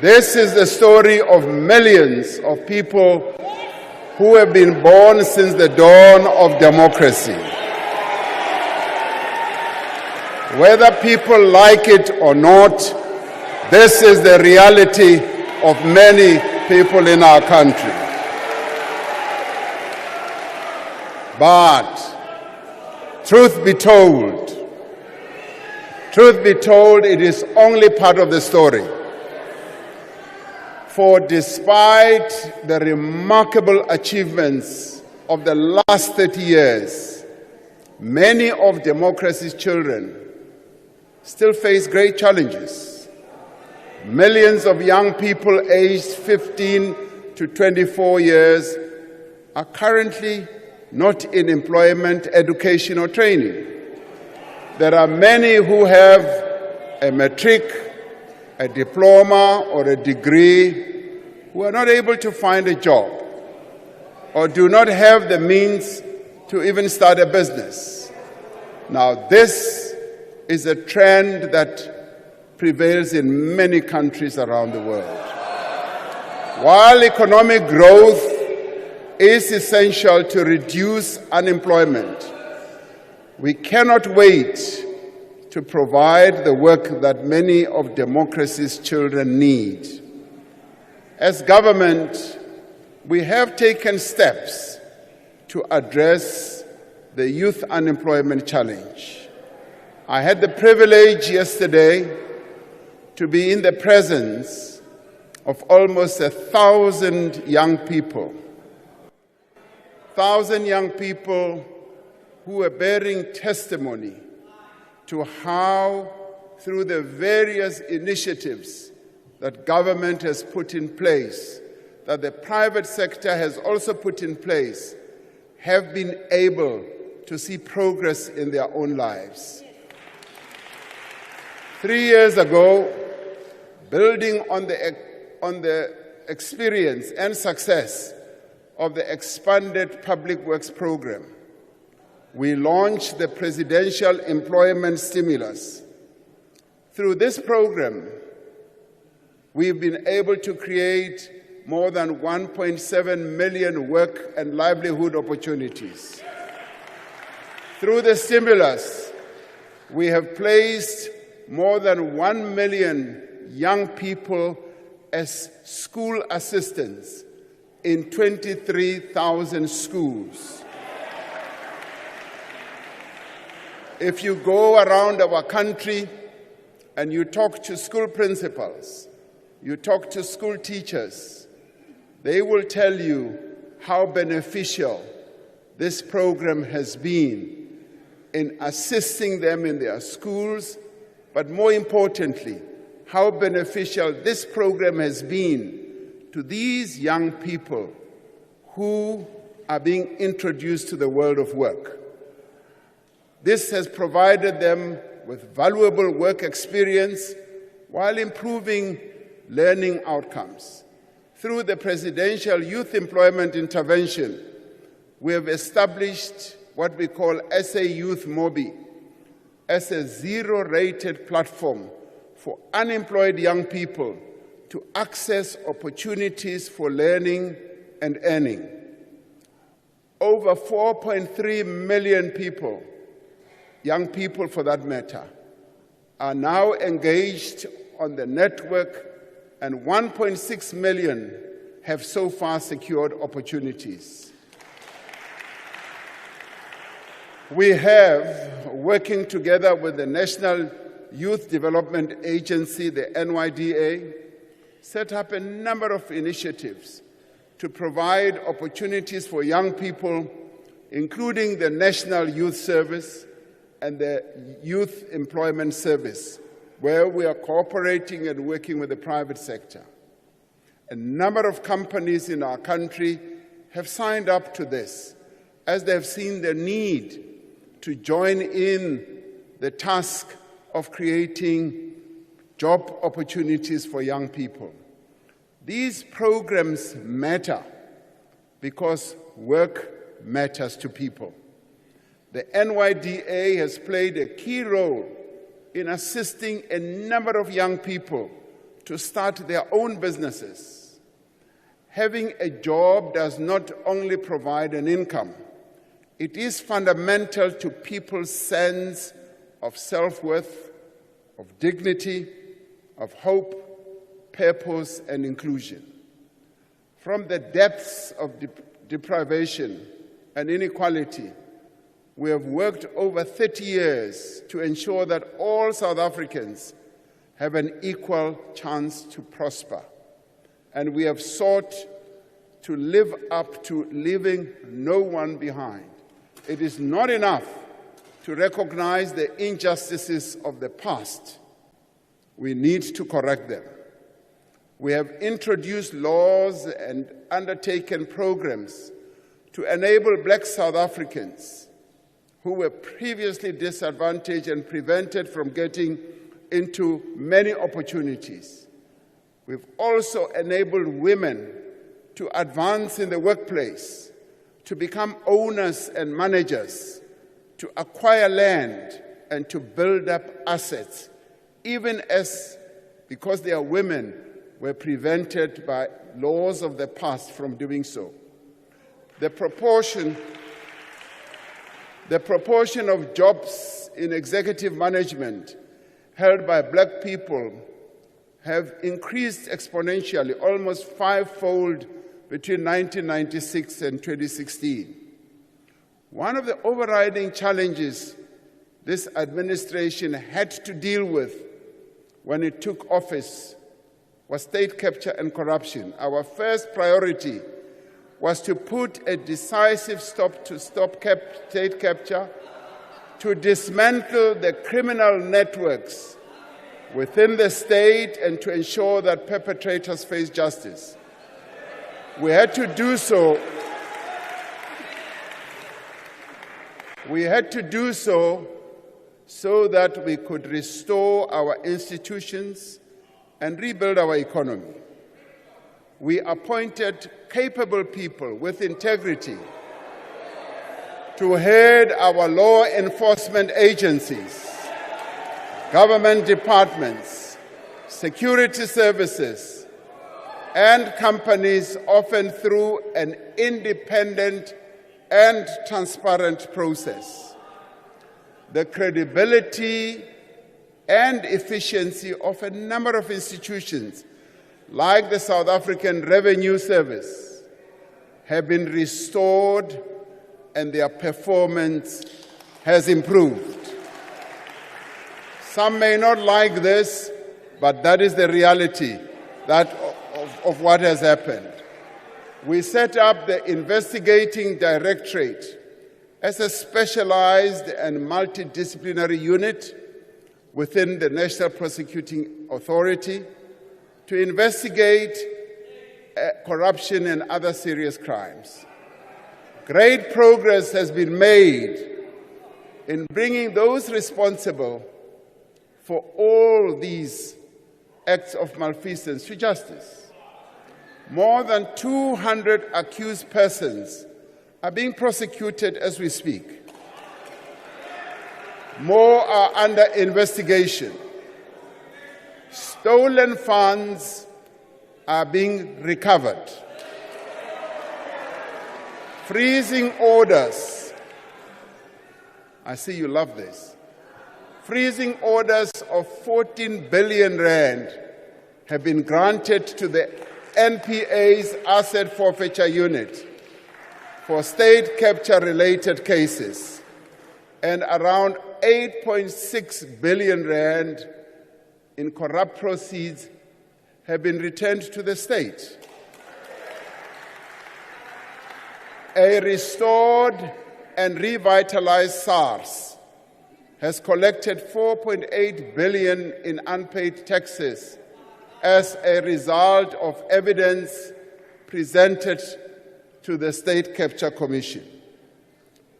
This is the story of millions of people who have been born since the dawn of democracy. Whether people like it or not, this is the reality of many people in our country. But truth be told, it is only part of the story. For despite the remarkable achievements of the last 30 years, many of democracy's children still face great challenges. Millions of young people aged 15 to 24 years are currently not in employment, education, or training. There are many who have a matric, a diploma, or a degree who are not able to find a job or do not have the means to even start a business. Now, this is a trend that prevails in many countries around the world. While economic growth is essential to reduce unemployment, we cannot wait to provide the work that many of democracy's children need. As government, we have taken steps to address the youth unemployment challenge. I had the privilege yesterday to be in the presence of almost 1,000 young people. 1,000 young people who are bearing testimony to how, through the various initiatives that government has put in place, that the private sector has also put in place, have been able to see progress in their own lives. 3 years ago, building on the experience and success of the expanded public works program, we launched the Presidential Employment Stimulus, Through this program, we've been able to create more than 1.7 million work and livelihood opportunities. Through the stimulus, we have placed more than 1 million young people as school assistants in 23,000 schools. If you go around our country and you talk to school principals, you talk to school teachers, they will tell you how beneficial this program has been in assisting them in their schools, but more importantly, how beneficial this program has been to these young people who are being introduced to the world of work. This has provided them with valuable work experience while improving learning outcomes. Through the Presidential Youth Employment Intervention, we have established what we call SA Youth Mobi as a zero-rated platform for unemployed young people to access opportunities for learning and earning. Over 4.3 million people, young people for that matter, are now engaged on the network, and 1.6 million have so far secured opportunities. We have, working together with the National Youth Development Agency, the NYDA, set up a number of initiatives to provide opportunities for young people, including the National Youth Service and the Youth Employment Service, where we are cooperating and working with the private sector. A number of companies in our country have signed up to this, as they have seen the need to join in the task of creating job opportunities for young people. These programs matter because work matters to people. The NYDA has played a key role in assisting a number of young people to start their own businesses. Having a job does not only provide an income, it is fundamental to people's sense of self-worth, of dignity, of hope, purpose, and inclusion. From the depths of deprivation and inequality, we have worked over 30 years to ensure that all South Africans have an equal chance to prosper. And we have sought to live up to leaving no one behind. It is not enough to recognize the injustices of the past. We need to correct them. We have introduced laws and undertaken programs to enable Black South Africans who were previously disadvantaged and prevented from getting into many opportunities. We've also enabled women to advance in the workplace, to become owners and managers, to acquire land and to build up assets, even as, because they are women, were prevented by laws of the past from doing so. The proportion of jobs in executive management held by Black people have increased exponentially, almost fivefold between 1996 and 2016. One of the overriding challenges this administration had to deal with when it took office was state capture and corruption. Our first priority was to put a decisive stop to state capture, to dismantle the criminal networks within the state and to ensure that perpetrators face justice. We had to do so. So that we could restore our institutions and rebuild our economy. We appointed capable people with integrity to head our law enforcement agencies. government departments, security services, and companies, often through an independent and transparent process. The credibility and efficiency of a number of institutions, like the South African Revenue Service, have been restored and their performance has improved. Some may not like this, but that is the reality of what has happened. We set up the Investigating Directorate as a specialized and multidisciplinary unit within the National Prosecuting Authority to investigate corruption and other serious crimes. Great progress has been made in bringing those responsible for all these acts of malfeasance to justice. More than 200 accused persons are being prosecuted as we speak. More are under investigation. Stolen funds are being recovered. Freezing orders, I see you love this. Freezing orders of 14 billion rand have been granted to the NPA's Asset Forfeiture Unit for state capture-related cases, and around 8.6 billion rand in corrupt proceeds have been returned to the state. A restored and revitalized SARS has collected 4.8 billion in unpaid taxes as a result of evidence presented to the State Capture Commission,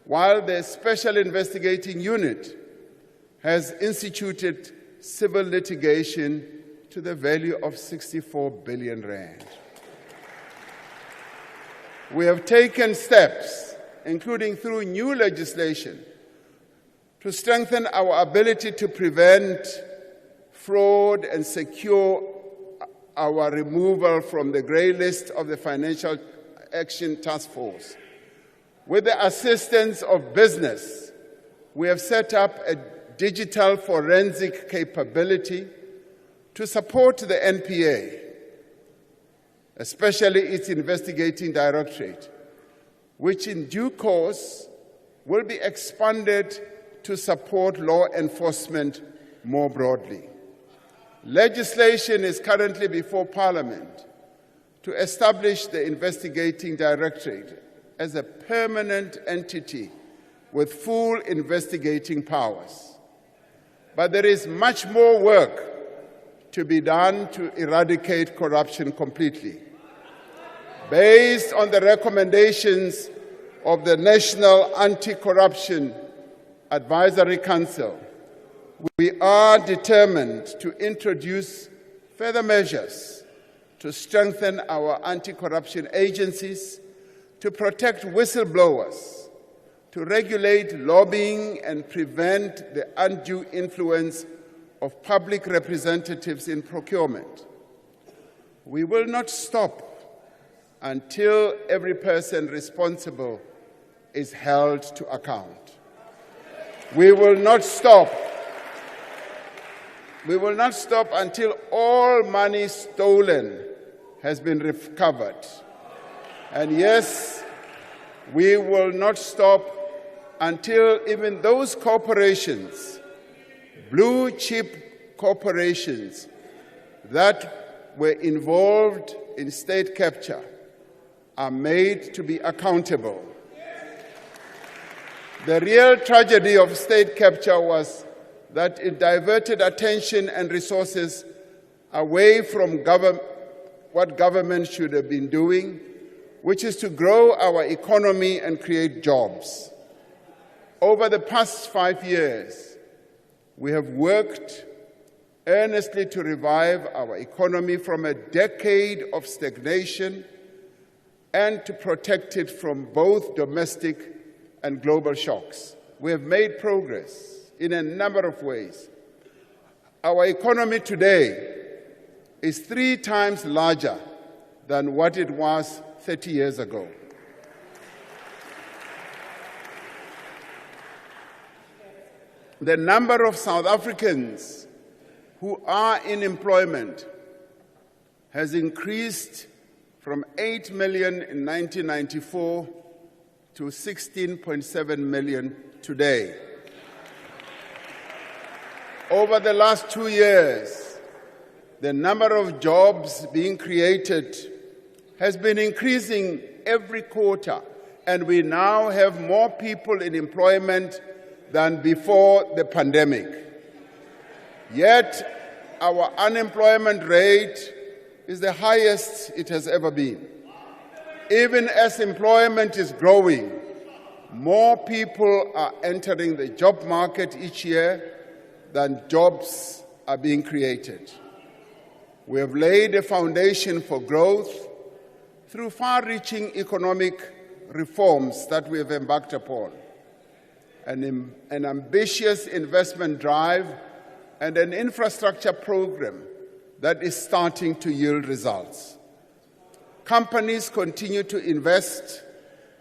while the Special Investigating Unit has instituted civil litigation to the value of 64 billion rand. We have taken steps, including through new legislation, to strengthen our ability to prevent fraud and secure our removal from the grey list of the Financial Action Task Force. With the assistance of business, we have set up a digital forensic capability to support the NPA, especially its Investigating Directorate, which in due course will be expanded to support law enforcement more broadly. Legislation is currently before Parliament to establish the Investigating Directorate as a permanent entity with full investigating powers. But there is much more work to be done to eradicate corruption completely. Based on the recommendations of the National Anti-Corruption Advisory Council, we are determined to introduce further measures to strengthen our anti-corruption agencies, to protect whistleblowers, to regulate lobbying and prevent the undue influence of public representatives in procurement. We will not stop until every person responsible is held to account. We will not stop. We will not stop until all money stolen has been recovered. And yes, we will not stop until even those corporations, blue chip corporations that were involved in state capture, are made to be accountable. The real tragedy of state capture was that it diverted attention and resources away from what government should have been doing, which is to grow our economy and create jobs. Over the past 5 years, we have worked earnestly to revive our economy from a decade of stagnation and to protect it from both domestic and global shocks. We have made progress in a number of ways. Our economy today is 3 times larger than what it was 30 years ago. The number of South Africans who are in employment has increased from 8 million in 1994 to 16.7 million today. Over the last 2 years, the number of jobs being created has been increasing every quarter, and we now have more people in employment than before the pandemic. Yet, our unemployment rate is the highest it has ever been. Even as employment is growing, more people are entering the job market each year than jobs are being created. We have laid a foundation for growth through far-reaching economic reforms that we have embarked upon, an ambitious investment drive, and an infrastructure program that is starting to yield results. Companies continue to invest.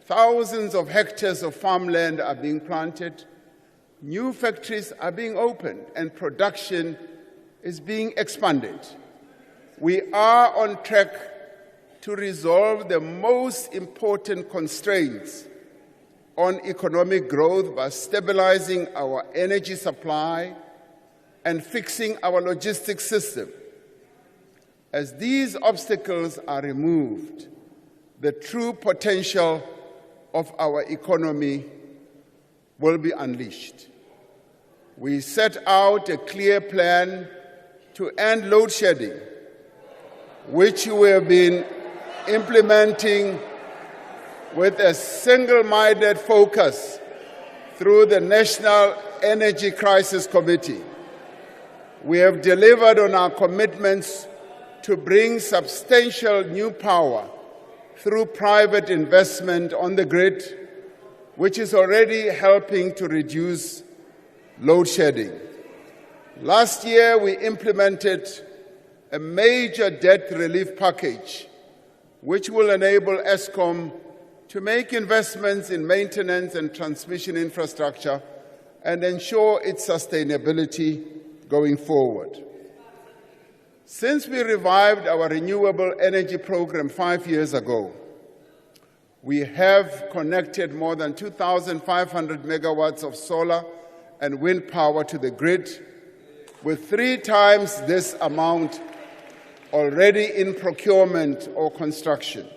Thousands of hectares of farmland are being planted. New factories are being opened, and production is being expanded. We are on track to resolve the most important constraints on economic growth by stabilizing our energy supply and fixing our logistics system. As these obstacles are removed, the true potential of our economy will be unleashed. We set out a clear plan to end load shedding, which we have been implementing with a single-minded focus through the National Energy Crisis Committee. We have delivered on our commitments to bring substantial new power through private investment on the grid, which is already helping to reduce load shedding. Last year, we implemented a major debt relief package, which will enable Eskom to make investments in maintenance and transmission infrastructure and ensure its sustainability going forward. Since we revived our renewable energy program 5 years ago, we have connected more than 2,500 megawatts of solar and wind power to the grid, with 3 times this amount already in procurement or construction.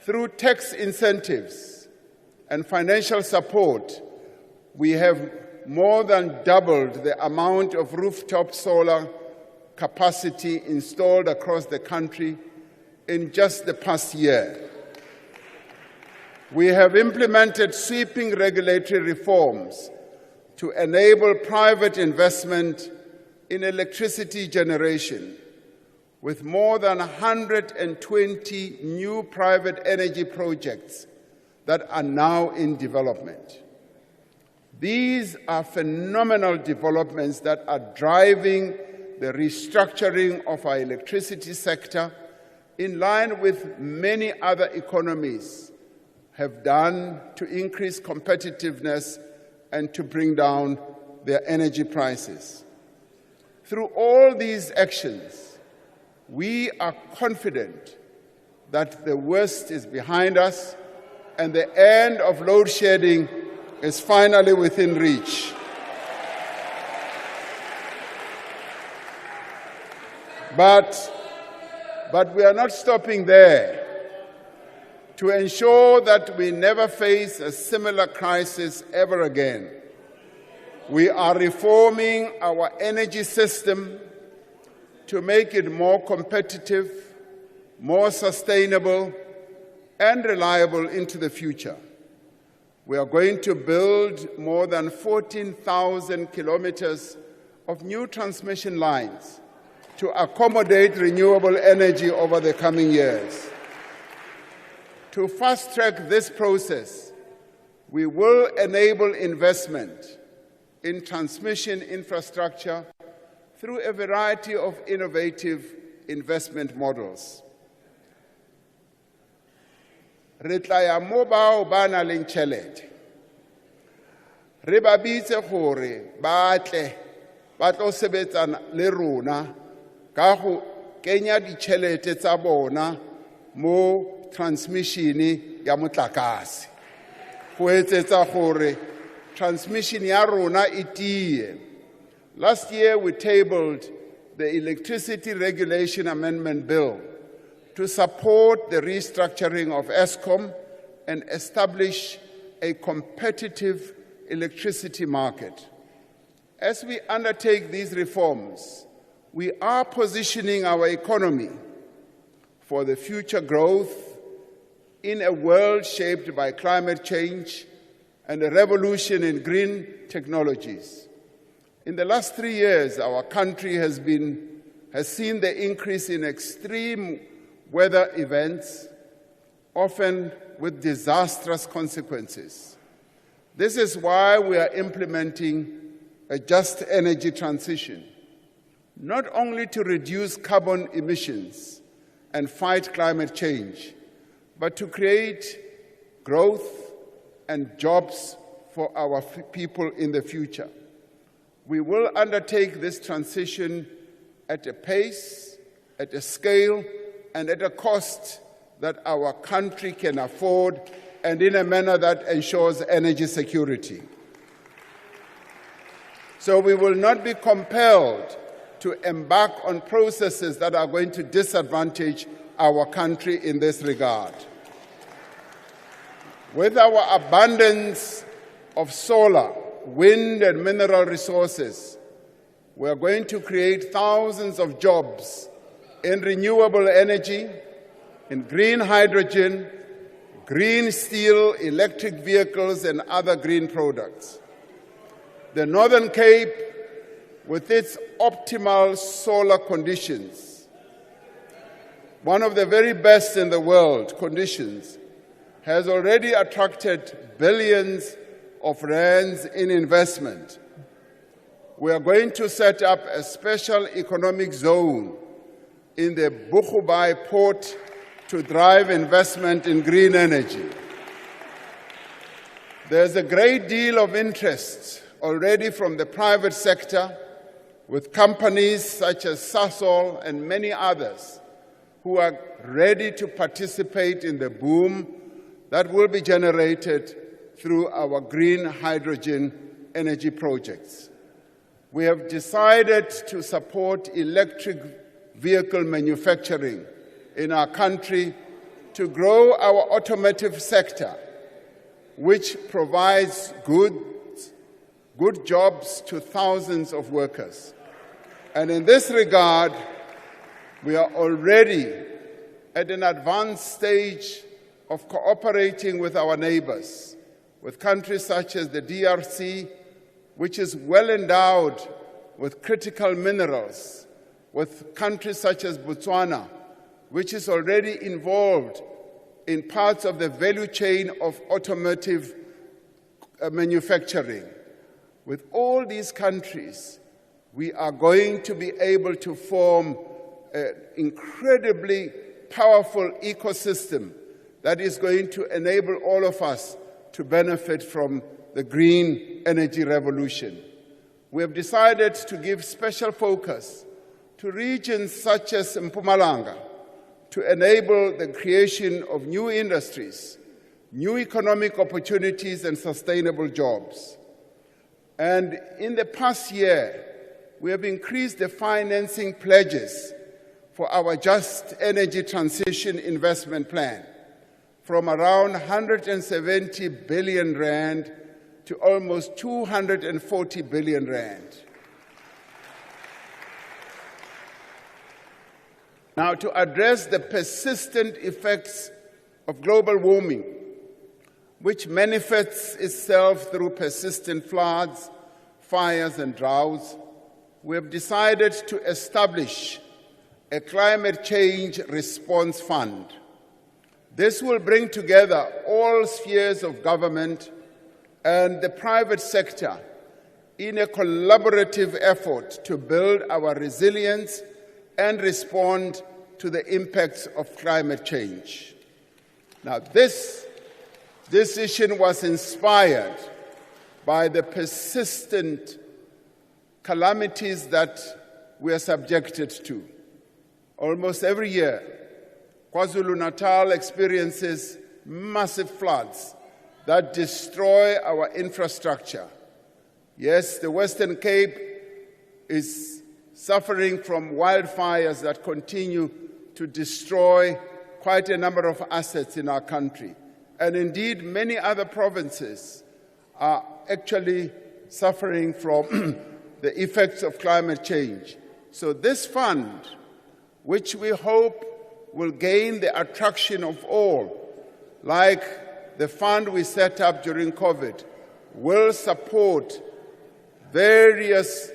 Through tax incentives and financial support, we have more than doubled the amount of rooftop solar capacity installed across the country in just the past year. We have implemented sweeping regulatory reforms to enable private investment in electricity generation, with more than 120 new private energy projects that are now in development. These are phenomenal developments that are driving the restructuring of our electricity sector in line with many other economies have done to increase competitiveness and to bring down their energy prices. Through all these actions, we are confident that the worst is behind us and the end of load shedding is finally within reach. But we are not stopping there. To ensure that we never face a similar crisis ever again, we are reforming our energy system to make it more competitive, more sustainable, and reliable into the future. We are going to build more than 14,000 kilometers of new transmission lines to accommodate renewable energy over the coming years. To fast-track this process, we will enable investment in transmission infrastructure through a variety of innovative investment models. Re tla ya mo bao ba nang le tjhelete. Re ba bitse gore ba tle ba tlo sebetsana le rona ka go kenya ditjhelete tsa bona mo transmissione ya motlakase. Go etsetsa gore transmission ya rona e tie. Last year we tabled the Electricity Regulation Amendment Bill to support the restructuring of Eskom and establish a competitive electricity market. As we undertake these reforms, we are positioning our economy for the future growth in a world shaped by climate change and a revolution in green technologies. In the last 3 years, our country has seen the increase in extreme weather events, often with disastrous consequences. This is why we are implementing a just energy transition, not only to reduce carbon emissions and fight climate change, but to create growth and jobs for our people in the future. We will undertake this transition at a pace, at a scale, and at a cost that our country can afford, and in a manner that ensures energy security. So we will not be compelled to embark on processes that are going to disadvantage our country in this regard. With our abundance of solar, wind, and mineral resources, we are going to create thousands of jobs in renewable energy, in green hydrogen, green steel, electric vehicles, and other green products. The Northern Cape, with its optimal solar conditions, one of the very best in the world conditions, has already attracted billions of rands in investment. We are going to set up a special economic zone in the Boegoebaai port to drive investment in green energy. There's a great deal of interest already from the private sector, with companies such as Sasol and many others who are ready to participate in the boom that will be generated through our green hydrogen energy projects. We have decided to support electric vehicle manufacturing in our country to grow our automotive sector, which provides good jobs to thousands of workers. And in this regard, we are already at an advanced stage of cooperating with our neighbors, with countries such as the DRC, which is well endowed with critical minerals, with countries such as Botswana, which is already involved in parts of the value chain of automotive manufacturing. With all these countries, we are going to be able to form an incredibly powerful ecosystem that is going to enable all of us to benefit from the green energy revolution. We have decided to give special focus to regions such as Mpumalanga to enable the creation of new industries, new economic opportunities, and sustainable jobs. And in the past year, we have increased the financing pledges for our Just Energy Transition Investment Plan from around 170 billion rand to almost 240 billion rand. Now, to address the persistent effects of global warming, which manifests itself through persistent floods, fires, and droughts, we have decided to establish a climate change response fund. This will bring together all spheres of government and the private sector in a collaborative effort to build our resilience and respond to the impacts of climate change. Now, this decision was inspired by the persistent calamities that we are subjected to. Almost every year, KwaZulu-Natal experiences massive floods that destroy our infrastructure. Yes, the Western Cape is suffering from wildfires that continue to destroy quite a number of assets in our country. And indeed, many other provinces are actually suffering from the effects of climate change. So this fund, which we hope will gain the attraction of all, like the fund we set up during COVID, will support various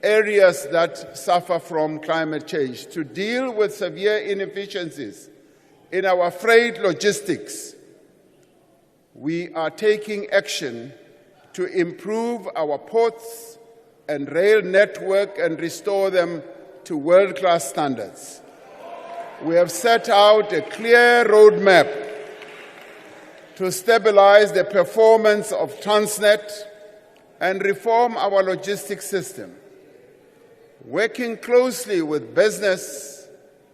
areas that suffer from climate change to deal with severe inefficiencies in our freight logistics. We are taking action to improve our ports and rail network and restore them to world-class standards. We have set out a clear roadmap to stabilize the performance of Transnet and reform our logistics system. Working closely with business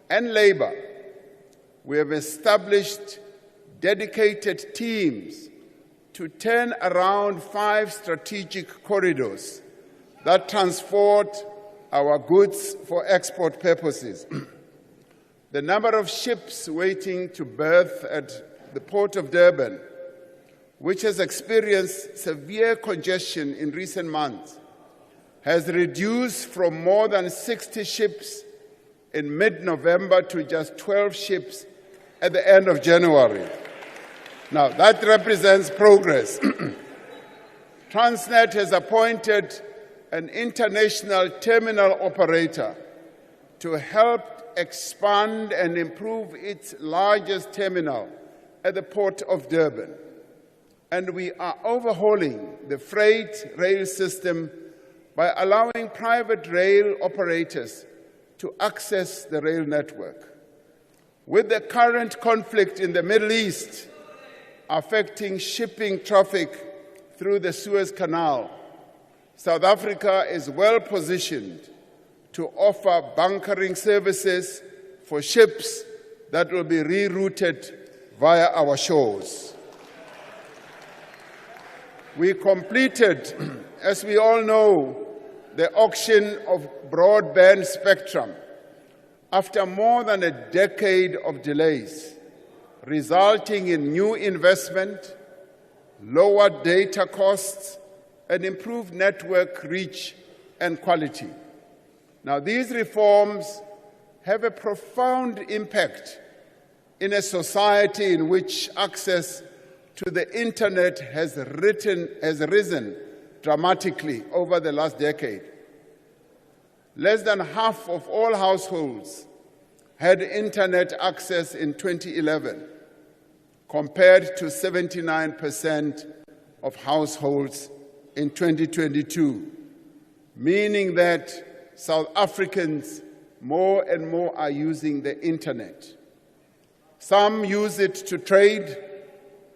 and labor, we have established dedicated teams to turn around 5 strategic corridors that transport our goods for export purposes. The number of ships waiting to berth at the Port of Durban, which has experienced severe congestion in recent months, has reduced from more than 60 ships in mid-November to just 12 ships at the end of January. Now, that represents progress. Transnet has appointed an international terminal operator to help expand and improve its largest terminal at the Port of Durban. And we are overhauling the freight rail system by allowing private rail operators to access the rail network. With the current conflict in the Middle East affecting shipping traffic through the Suez Canal, South Africa is well positioned to offer bunkering services for ships that will be rerouted via our shores. We completed, as we all know, the auction of broadband spectrum after more than a decade of delays, resulting in new investment, lower data costs, and improved network reach and quality. Now, these reforms have a profound impact in a society in which access to the internet has risen dramatically over the last decade. Less than half of all households had internet access in 2011, compared to 79% of households in 2022, meaning that South Africans more and more are using the internet. Some use it to trade,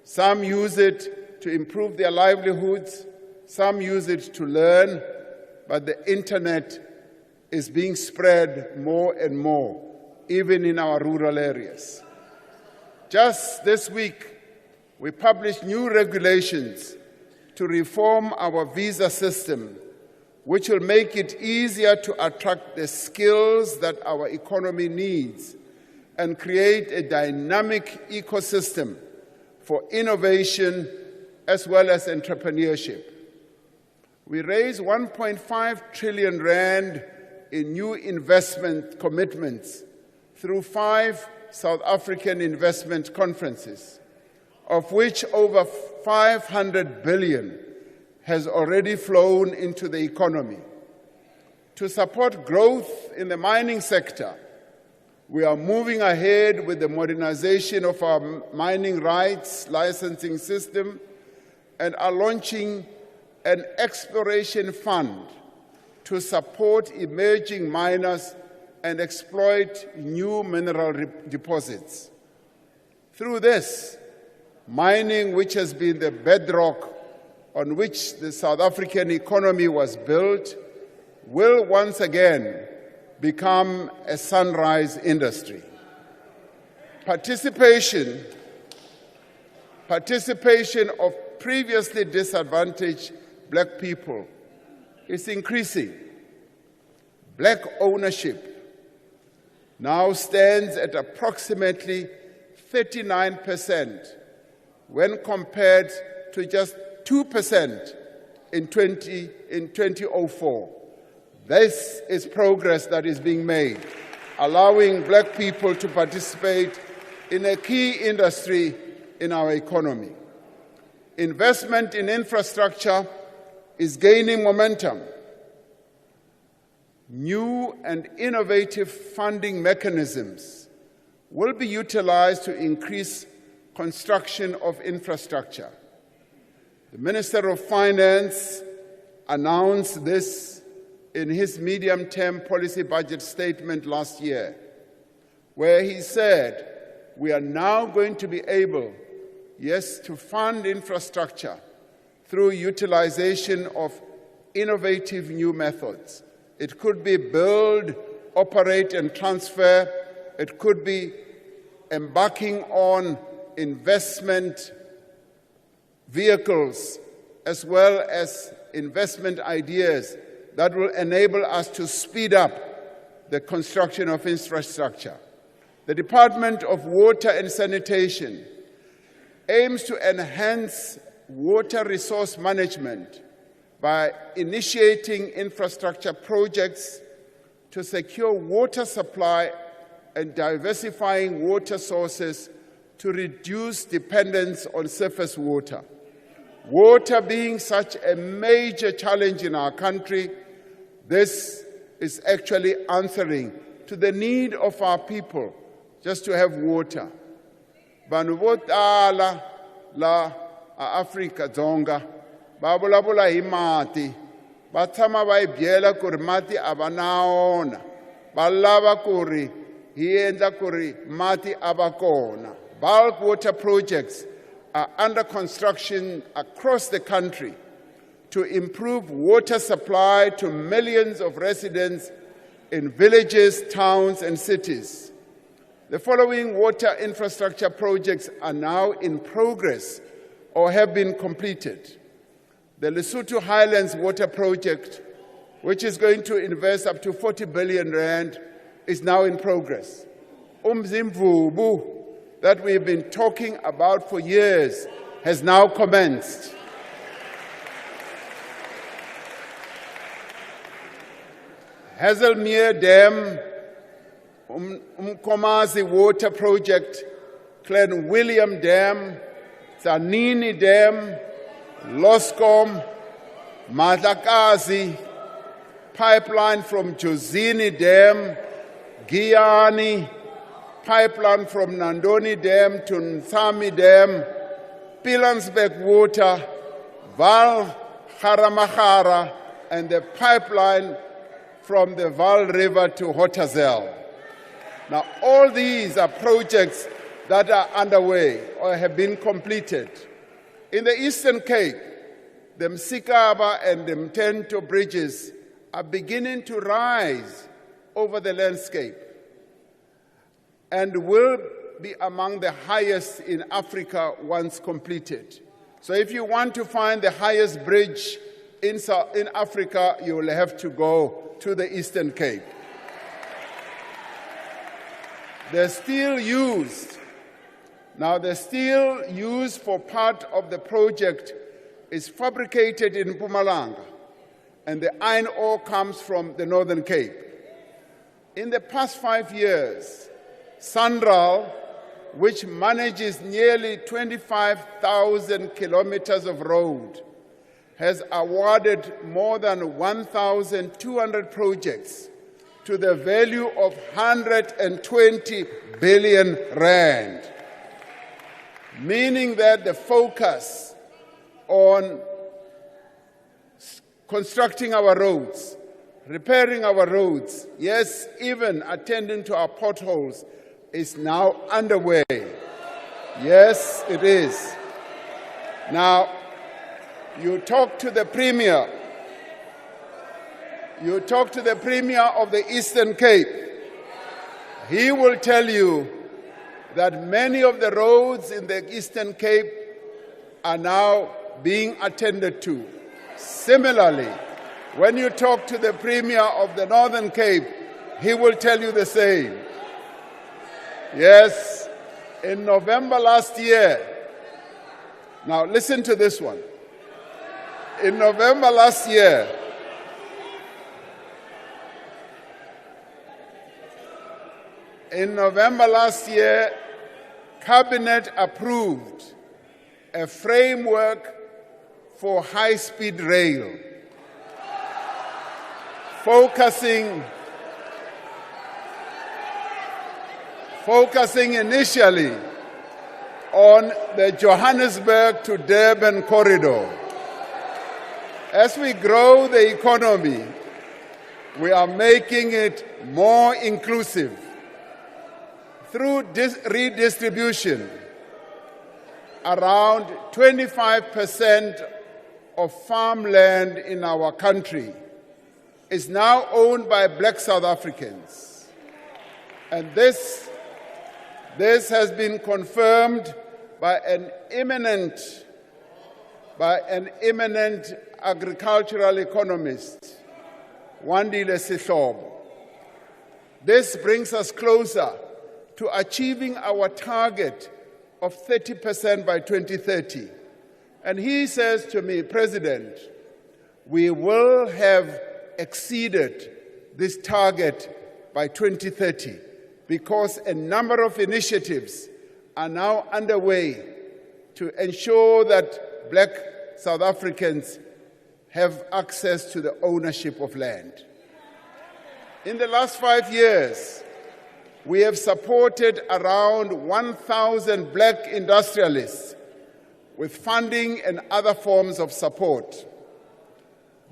some use it to improve their livelihoods, some use it to learn, but the internet is being spread more and more, even in our rural areas. Just this week, we published new regulations to reform our visa system, which will make it easier to attract the skills that our economy needs and create a dynamic ecosystem for innovation as well as entrepreneurship. We raised 1.5 trillion rand in new investment commitments through 5 South African investment conferences, of which over 500 billion has already flown into the economy. To support growth in the mining sector, we are moving ahead with the modernization of our mining rights licensing system and are launching an exploration fund to support emerging miners and exploit new mineral deposits. Through this, mining, which has been the bedrock on which the South African economy was built, will once again become a sunrise industry. Participation of previously disadvantaged black people is increasing. Black ownership now stands at approximately 39% when compared to just 2% in 2004. This is progress that is being made, allowing black people to participate in a key industry in our economy. Investment in infrastructure is gaining momentum. New and innovative funding mechanisms will be utilized to increase construction of infrastructure. The Minister of Finance announced this in his medium-term policy budget statement last year, where he said, we are now going to be able, yes, to fund infrastructure through utilization of innovative new methods. It could be build, operate, and transfer. It could be embarking on investment vehicles as well as investment ideas that will enable us to speed up the construction of infrastructure. The Department of Water and Sanitation aims to enhance water resource management by initiating infrastructure projects to secure water supply and diversifying water sources to reduce dependence on surface water. Water being such a major challenge in our country, this is actually answering to the need of our people just to have water. Vanhu vo tala la Afrika Dzonga va vulavula hi mati, va tshama va hi byela ku ri mati a va na wona, va lava ku ri hi endla ku ri mati a va kona. Bulk water projects are under construction across the country to improve water supply to millions of residents in villages, towns, and cities. The following water infrastructure projects are now in progress or have been completed. The Lesotho Highlands Water Project, which is going to invest up to 40 billion rand, is now in progress. Umzimvubu, that we've been talking about for years, has now commenced. Hazelmere Dam, Umkomazi Water Project, Clan William Dam, Tzanini Dam, Loscom, Madlakazi, pipeline from Jozini Dam, Giyani, pipeline from Nandoni Dam to Nsami Dam, Pilansberg Water, Val Haramahara, and the pipeline from the Val River to Hotazel. Now, all these are projects that are underway or have been completed. In the Eastern Cape, the Msikaba and the Mtento bridges are beginning to rise over the landscape and will be among the highest in Africa once completed. So if you want to find the highest bridge in Africa, you will have to go to the Eastern Cape. The steel used, now the steel used for part of the project is fabricated in Mpumalanga, and the iron ore comes from the Northern Cape. In the past 5 years, Sanral, which manages nearly 25,000 kilometers of road, has awarded more than 1,200 projects to the value of 120 billion rand, meaning that the focus on constructing our roads, repairing our roads, yes, even attending to our potholes is now underway. Yes, it is. Now, you talk to the Premier. You talk to the Premier of the Eastern Cape. He will tell you that many of the roads in the Eastern Cape are now being attended to. Similarly, when you talk to the Premier of the Northern Cape, he will tell you the same. Yes, in November last year, now listen to this one. In November last year, Cabinet approved a framework for high-speed rail, focusing initially on the Johannesburg to Durban corridor. As we grow the economy, we are making it more inclusive through redistribution. Around 25% of farmland in our country is now owned by Black South Africans. And this has been confirmed by an eminent agricultural economist, Wandile Sihlobo. This brings us closer to achieving our target of 30% by 2030. And he says to me, President, we will have exceeded this target by 2030 because a number of initiatives are now underway to ensure that Black South Africans have access to the ownership of land. In the last 5 years, we have supported around 1,000 Black industrialists with funding and other forms of support.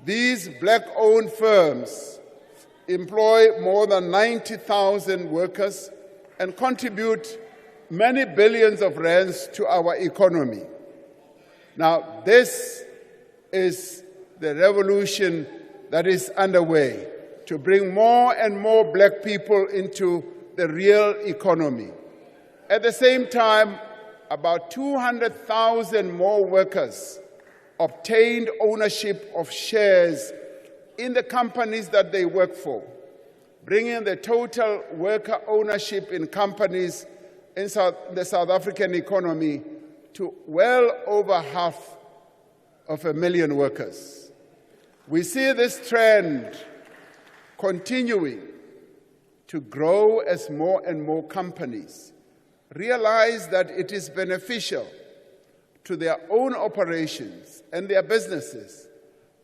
These Black-owned firms employ more than 90,000 workers and contribute many billions of rands to our economy. Now, this is the revolution that is underway to bring more and more Black people into the real economy. At the same time, about 200,000 more workers obtained ownership of shares in the companies that they work for, bringing the total worker ownership in companies in the South African economy to well over 500,000 workers. We see this trend continuing to grow as more and more companies realize that it is beneficial to their own operations and their businesses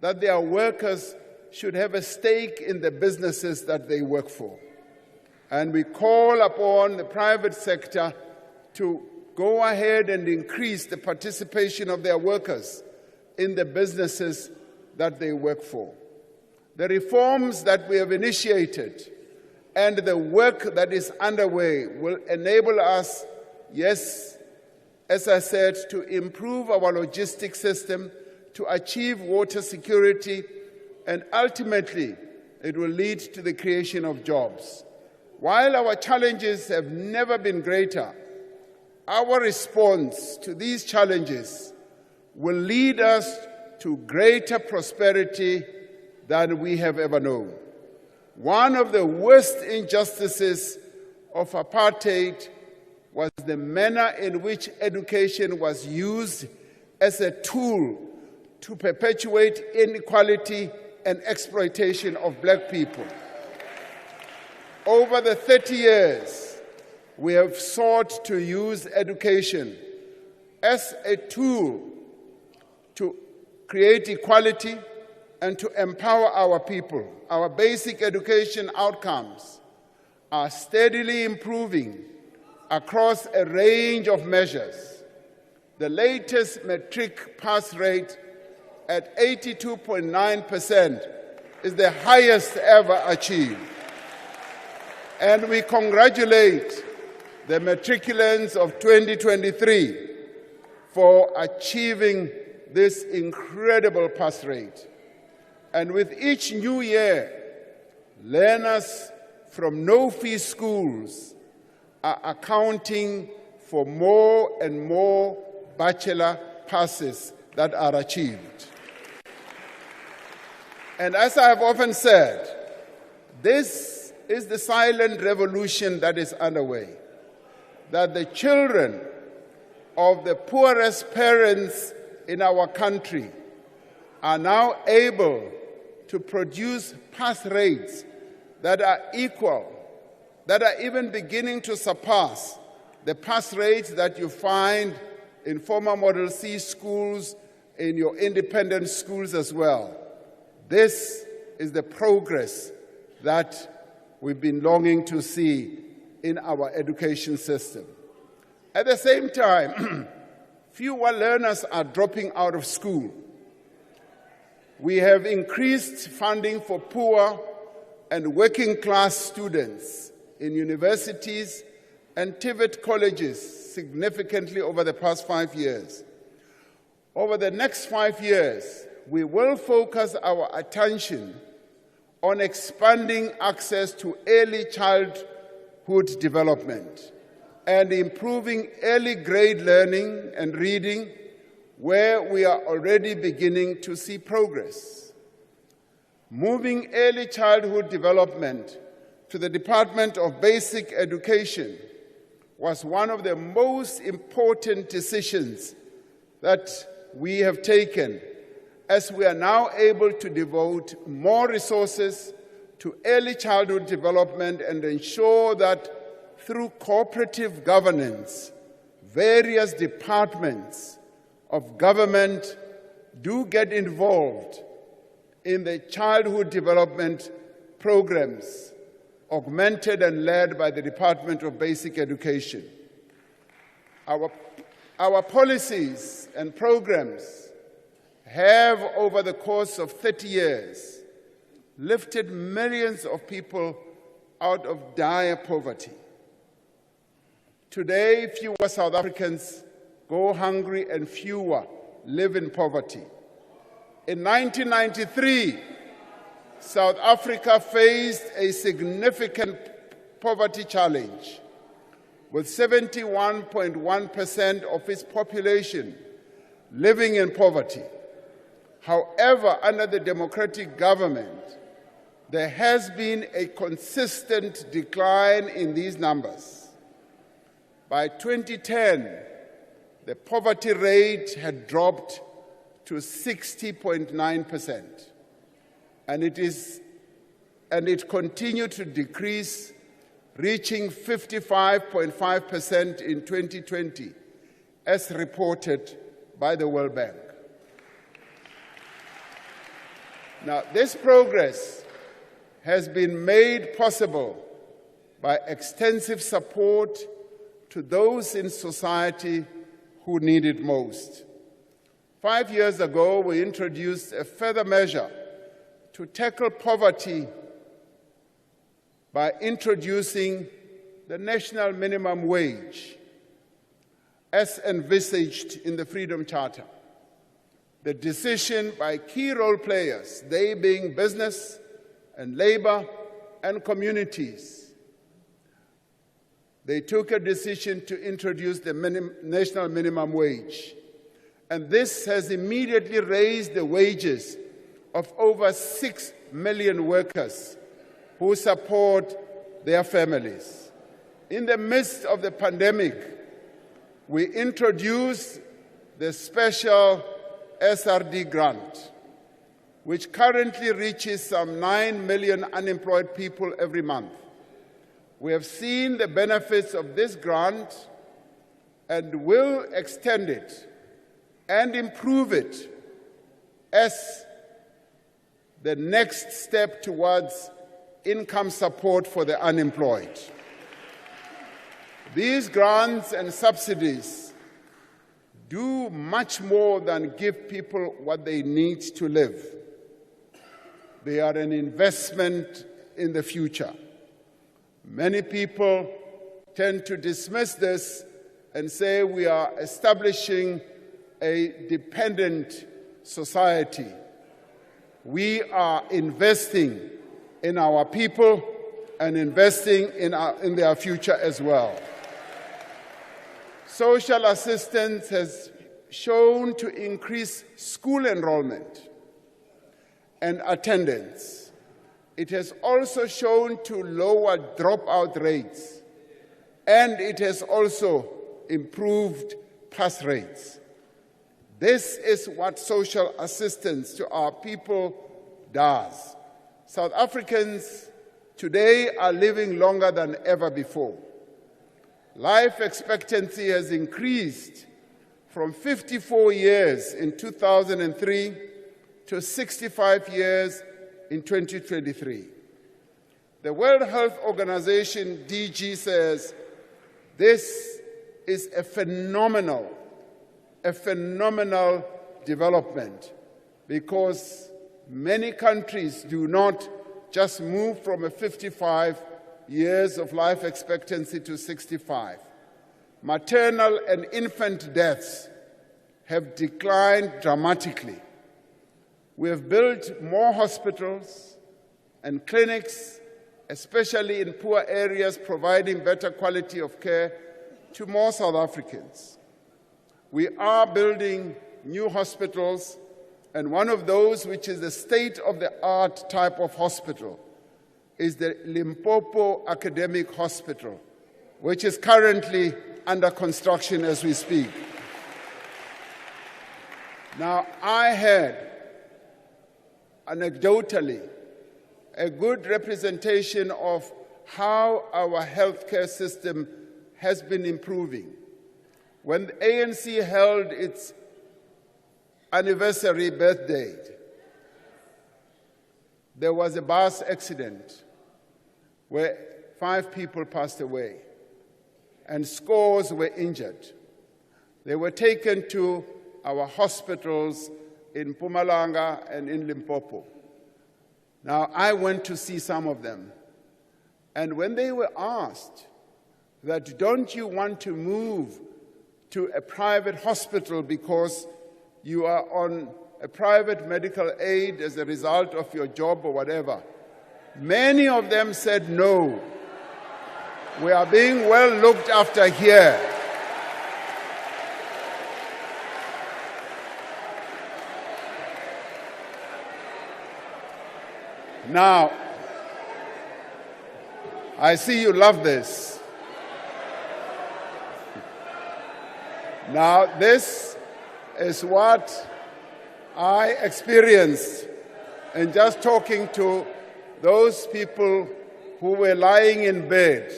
that their workers should have a stake in the businesses that they work for. And we call upon the private sector to go ahead and increase the participation of their workers in the businesses that they work for. The reforms that we have initiated and the work that is underway will enable us, yes, as I said, to improve our logistics system, to achieve water security, and ultimately it will lead to the creation of jobs. While our challenges have never been greater, our response to these challenges will lead us to greater prosperity than we have ever known. One of the worst injustices of apartheid was the manner in which education was used as a tool to perpetuate inequality and exploitation of Black people. Over the 30 years, we have sought to use education as a tool to create equality and to empower our people. Our basic education outcomes are steadily improving across a range of measures. The latest matric pass rate at 82.9% is the highest ever achieved. And we congratulate the matriculants of 2023 for achieving this incredible pass rate. And with each new year, learners from no-fee schools are accounting for more and more bachelor passes that are achieved. And as I have often said, this is the silent revolution that is underway, that the children of the poorest parents in our country are now able to produce pass rates that are equal, that are even beginning to surpass the pass rates that you find in former Model C schools, in your independent schools as well. This is the progress that we've been longing to see in our education system. At the same time, fewer learners are dropping out of school. We have increased funding for poor and working-class students in universities and TVET colleges significantly over the past 5 years. Over the next 5 years, we will focus our attention on expanding access to early childhood development and improving early grade learning and reading, where we are already beginning to see progress. Moving early childhood development to the Department of Basic Education was one of the most important decisions that we have taken, as we are now able to devote more resources to early childhood development and ensure that through cooperative governance, various departments of government do get involved in the childhood development programs, augmented and led by the Department of Basic Education. Our policies and programs have, over the course of 30 years, lifted millions of people out of dire poverty. Today, fewer South Africans go hungry and fewer live in poverty. In 1993, South Africa faced a significant poverty challenge, with 71.1% of its population living in poverty. However, under the democratic government, there has been a consistent decline in these numbers. By 2010, the poverty rate had dropped to 60.9%, and it continued to decrease, reaching 55.5% in 2020, as reported by the World Bank. Now, this progress has been made possible by extensive support to those in society who need it most. 5 years ago, we introduced a further measure to tackle poverty by introducing the national minimum wage as envisaged in the Freedom Charter. The decision by key role players, they being business and labor and communities, they took a decision to introduce the national minimum wage. And this has immediately raised the wages of over 6 million workers who support their families. In the midst of the pandemic, we introduced the special SRD grant, which currently reaches some 9 million unemployed people every month. We have seen the benefits of this grant and will extend it and improve it as the next step towards income support for the unemployed. These grants and subsidies do much more than give people what they need to live. They are an investment in the future. Many people tend to dismiss this and say we are establishing a dependent society. We are investing in our people and investing in their future as well. Social assistance has shown to increase school enrollment and attendance. It has also shown to lower dropout rates, and it has also improved pass rates. This is what social assistance to our people does. South Africans today are living longer than ever before. Life expectancy has increased from 54 years in 2003 to 65 years in 2023. The World Health Organization, DG, says this is a phenomenal development because many countries do not just move from a 55 years of life expectancy to 65. Maternal and infant deaths have declined dramatically. We have built more hospitals and clinics, especially in poor areas, providing better quality of care to more South Africans. We are building new hospitals, and one of those, which is the state-of-the-art type of hospital, is the Limpopo Academic Hospital, which is currently under construction as we speak. Now, I had, anecdotally, a good representation of how our healthcare system has been improving. When the ANC held its anniversary birthday, there was a bus accident where 5 people passed away and scores were injured. They were taken to our hospitals in Mpumalanga and in Limpopo. Now, I went to see some of them, and when they were asked that, don't you want to move to a private hospital because you are on a private medical aid as a result of your job or whatever, many of them said no. We are being well looked after here. Now, I see you love this. Now, this is what I experienced in just talking to those people who were lying in bed,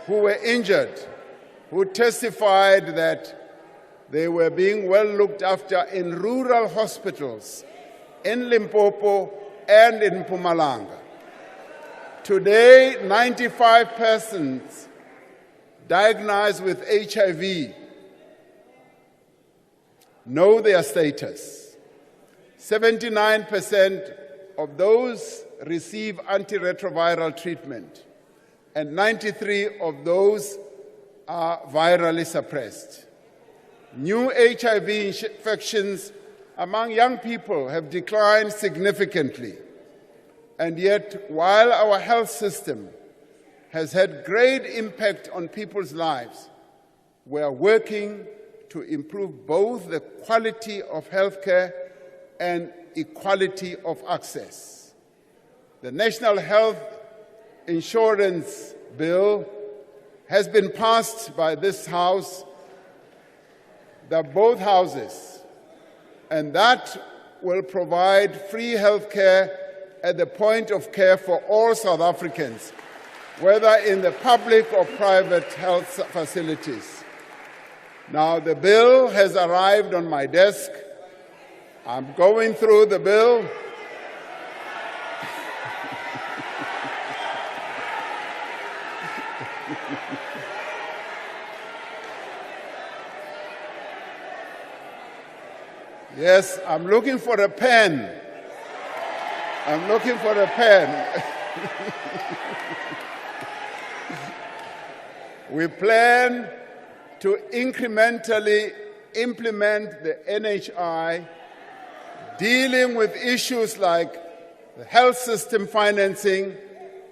who were injured, who testified that they were being well looked after in rural hospitals in Limpopo and in Mpumalanga. Today, 95 persons diagnosed with HIV know their status. 79% of those receive antiretroviral treatment, and 93% of those are virally suppressed. New HIV infections among young people have declined significantly. And yet, while our health system has had great impact on people's lives, we are working to improve both the quality of healthcare and equality of access. The National Health Insurance Bill has been passed by this House, both houses, and that will provide free health care at the point of care for all South Africans, whether in the public or private health facilities. Now, the bill has arrived on my desk. I'm going through the bill. Yes, I'm looking for a pen. I'm looking for a pen. We plan to incrementally implement the NHI, dealing with issues like the health system financing,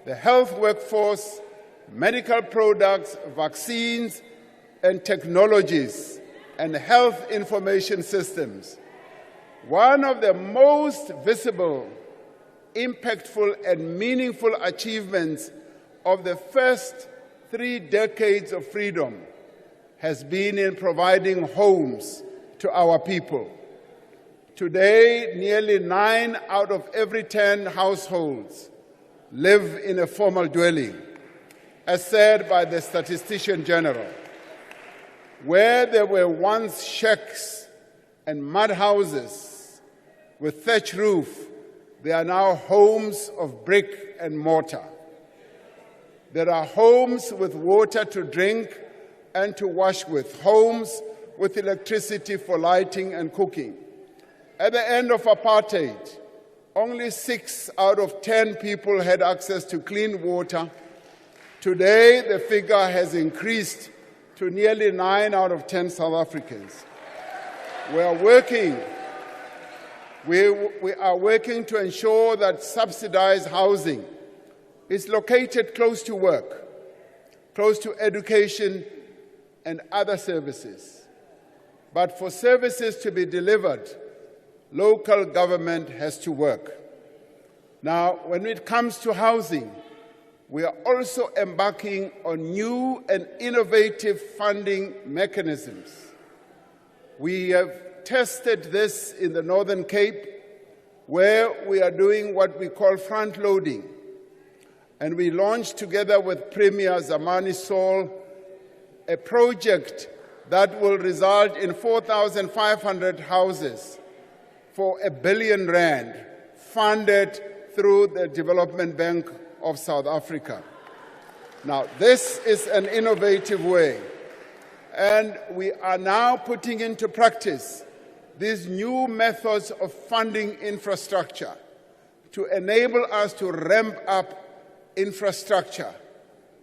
the health workforce, medical products, vaccines, and technologies, and health information systems. One of the most visible, impactful, and meaningful achievements of the first 3 decades of freedom has been in providing homes to our people. Today, nearly 9 out of every 10 households live in a formal dwelling, as said by the Statistician General. Where there were once shacks and mud houses with thatch roof, there are now homes of brick and mortar. There are homes with water to drink and to wash with, homes with electricity for lighting and cooking. At the end of apartheid, only 6 out of 10 people had access to clean water. Today, the figure has increased to nearly 9 out of 10 South Africans. We are working to ensure that subsidized housing is located close to work, close to education and other services. But for services to be delivered, local government has to work. Now, when it comes to housing, we are also embarking on new and innovative funding mechanisms. We have tested this in the Northern Cape, where we are doing what we call front-loading. And we launched together with Premier Zamani Sol a project that will result in 4,500 houses for R1 billion, funded through the Development Bank of South Africa. Now, this is an innovative way, and we are now putting into practice these new methods of funding infrastructure to enable us to ramp up infrastructure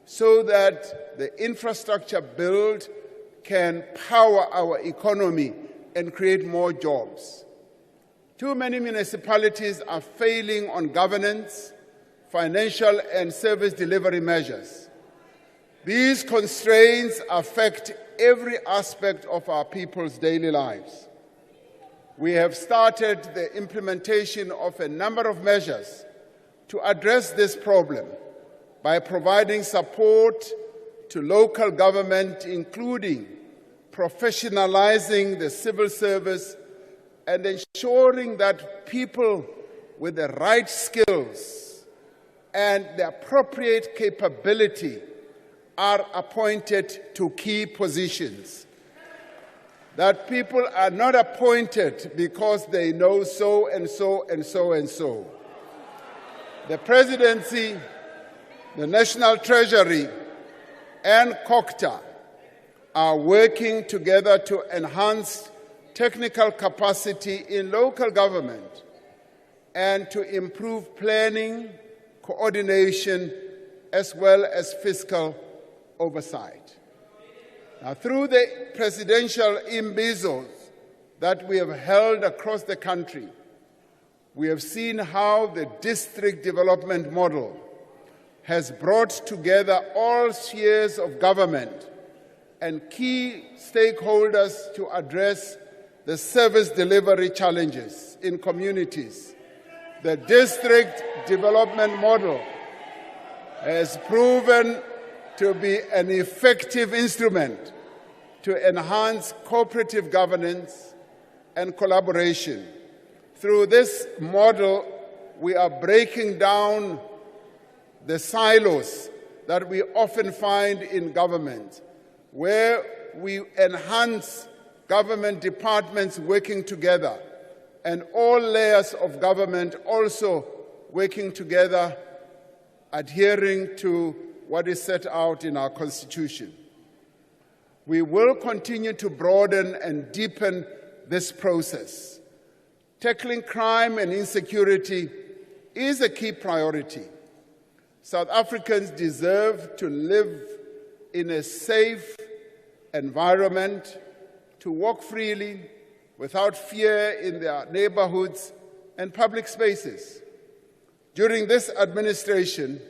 so that the infrastructure build can power our economy and create more jobs. Too many municipalities are failing on governance, financial and service delivery measures. These constraints affect every aspect of our people's daily lives. We have started the implementation of a number of measures to address this problem by providing support to local government, including professionalizing the civil service and ensuring that people with the right skills and the appropriate capability are appointed to key positions. That people are not appointed because they know so and so and so and so. The Presidency, the National Treasury, and COCTA are working together to enhance technical capacity in local government and to improve planning, coordination, as well as fiscal oversight. Now, through the presidential imbizos that we have held across the country, we have seen how the district development model has brought together all spheres of government and key stakeholders to address the service delivery challenges in communities. The district development model has proven to be an effective instrument to enhance cooperative governance and collaboration. Through this model, we are breaking down the silos that we often find in government, where we enhance government departments working together and all layers of government also working together, adhering to what is set out in our Constitution. We will continue to broaden and deepen this process Tackling crime and insecurity is a key priority. South Africans deserve to live in a safe environment, to walk freely without fear in their neighborhoods and public spaces. During this administration,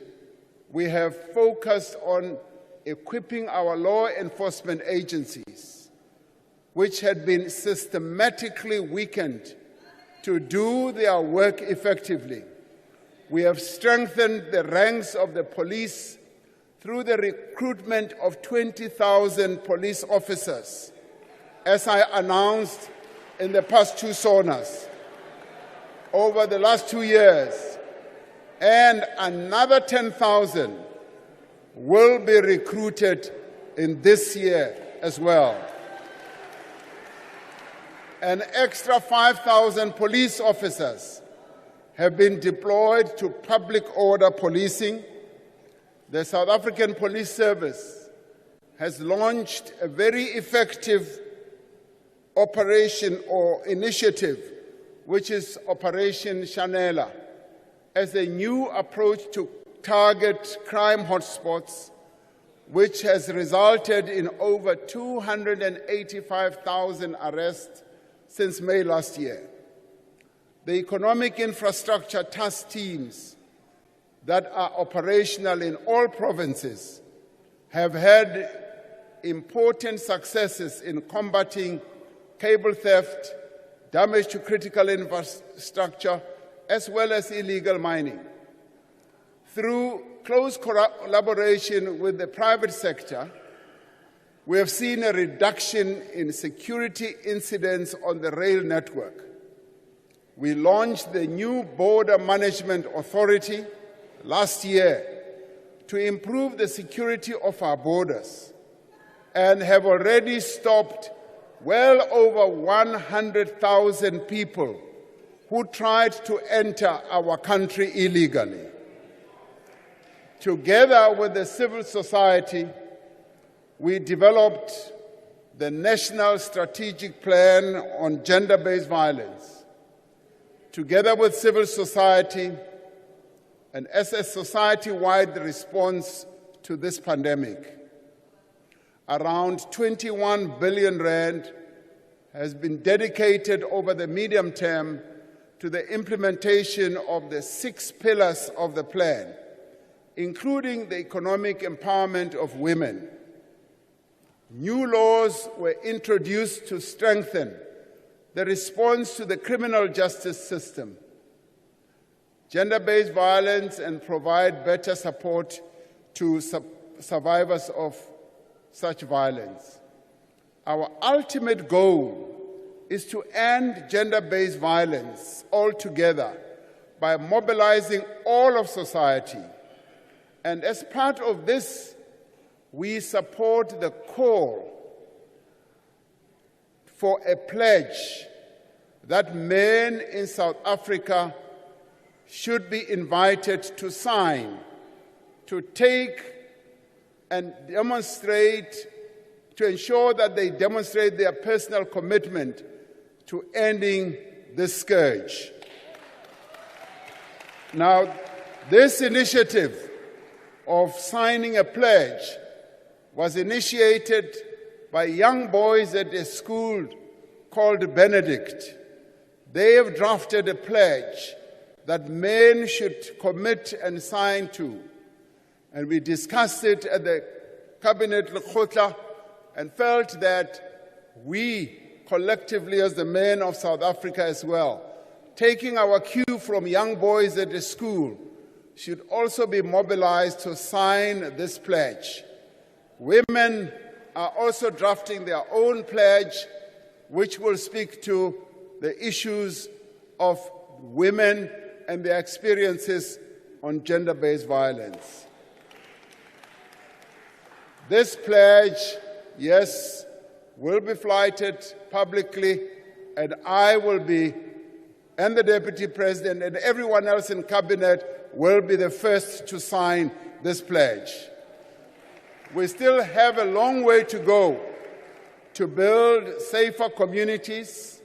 we have focused on equipping our law enforcement agencies, which had been systematically weakened, to do their work effectively. We have strengthened the ranks of the police through the recruitment of 20,000 police officers, as I announced in the past two SONAs over the last 2 years, and another 10,000 will be recruited in this year as well. An extra 5,000 police officers have been deployed to public order policing. The South African Police Service has launched a very effective operation or initiative, which is Operation Chanela, as a new approach to target crime hotspots, which has resulted in over 285,000 arrests since May last year. The economic infrastructure task teams that are operational in all provinces have had important successes in combating cable theft, damage to critical infrastructure, as well as illegal mining. Through close collaboration with the private sector, we have seen a reduction in security incidents on the rail network. We launched the new Border Management Authority last year to improve the security of our borders and have already stopped well over 100,000 people who tried to enter our country illegally. Together with the civil society, we developed the National Strategic Plan on Gender-Based Violence. Together with civil society, and as a society-wide response to this pandemic, around 21 billion rand has been dedicated over the medium term to the implementation of the 6 pillars of the plan, including the economic empowerment of women. New laws were introduced to strengthen the response to the criminal justice system, gender-based violence, and provide better support to survivors of such violence. Our ultimate goal is to end gender-based violence altogether by mobilizing all of society. And as part of this, we support the call for a pledge that men in South Africa should be invited to sign, to take and demonstrate, to ensure that they demonstrate their personal commitment to ending this scourge. Now, this initiative of signing a pledge was initiated by young boys at a school called Benedict. They have drafted a pledge that men should commit and sign to. And we discussed it at the Cabinet Lekgotla and felt that we, collectively as the men of South Africa as well, taking our cue from young boys at the school, should also be mobilized to sign this pledge. Women are also drafting their own pledge, which will speak to the issues of women and their experiences on gender-based violence. This pledge, yes, will be flighted publicly, and I will be, and the Deputy President and everyone else in Cabinet will be the first to sign this pledge. We still have a long way to go to build safer communities,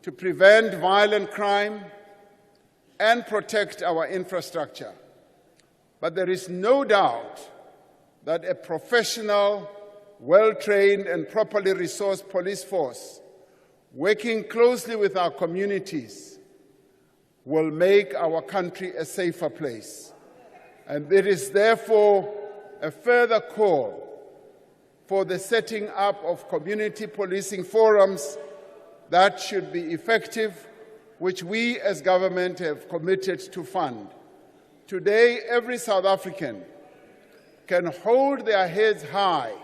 to prevent violent crime and protect our infrastructure. But there is no doubt that a professional, well-trained and properly resourced police force working closely with our communities will make our country a safer place. And it is therefore a further call for the setting up of community policing forums that should be effective, which we as government have committed to fund. Today, every South African can hold their heads high,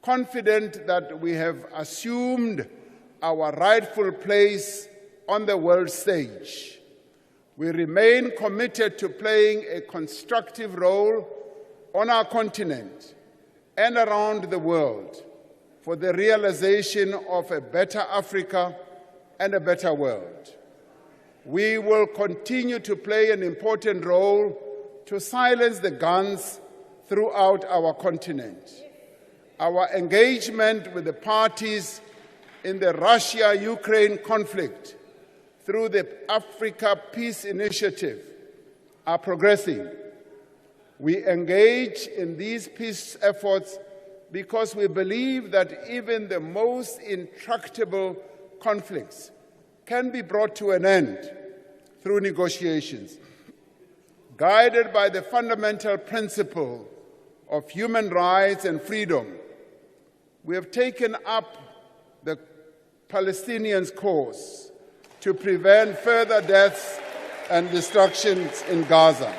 confident that we have assumed our rightful place on the world stage. We remain committed to playing a constructive role on our continent and around the world for the realization of a better Africa and a better world. We will continue to play an important role to silence the guns throughout our continent. Our engagement with the parties in the Russia-Ukraine conflict through the Africa Peace Initiative are progressing. We engage in these peace efforts because we believe that even the most intractable conflicts can be brought to an end through negotiations, guided by the fundamental principle of human rights and freedom. We have taken up the Palestinians' cause to prevent further deaths and destructions in Gaza.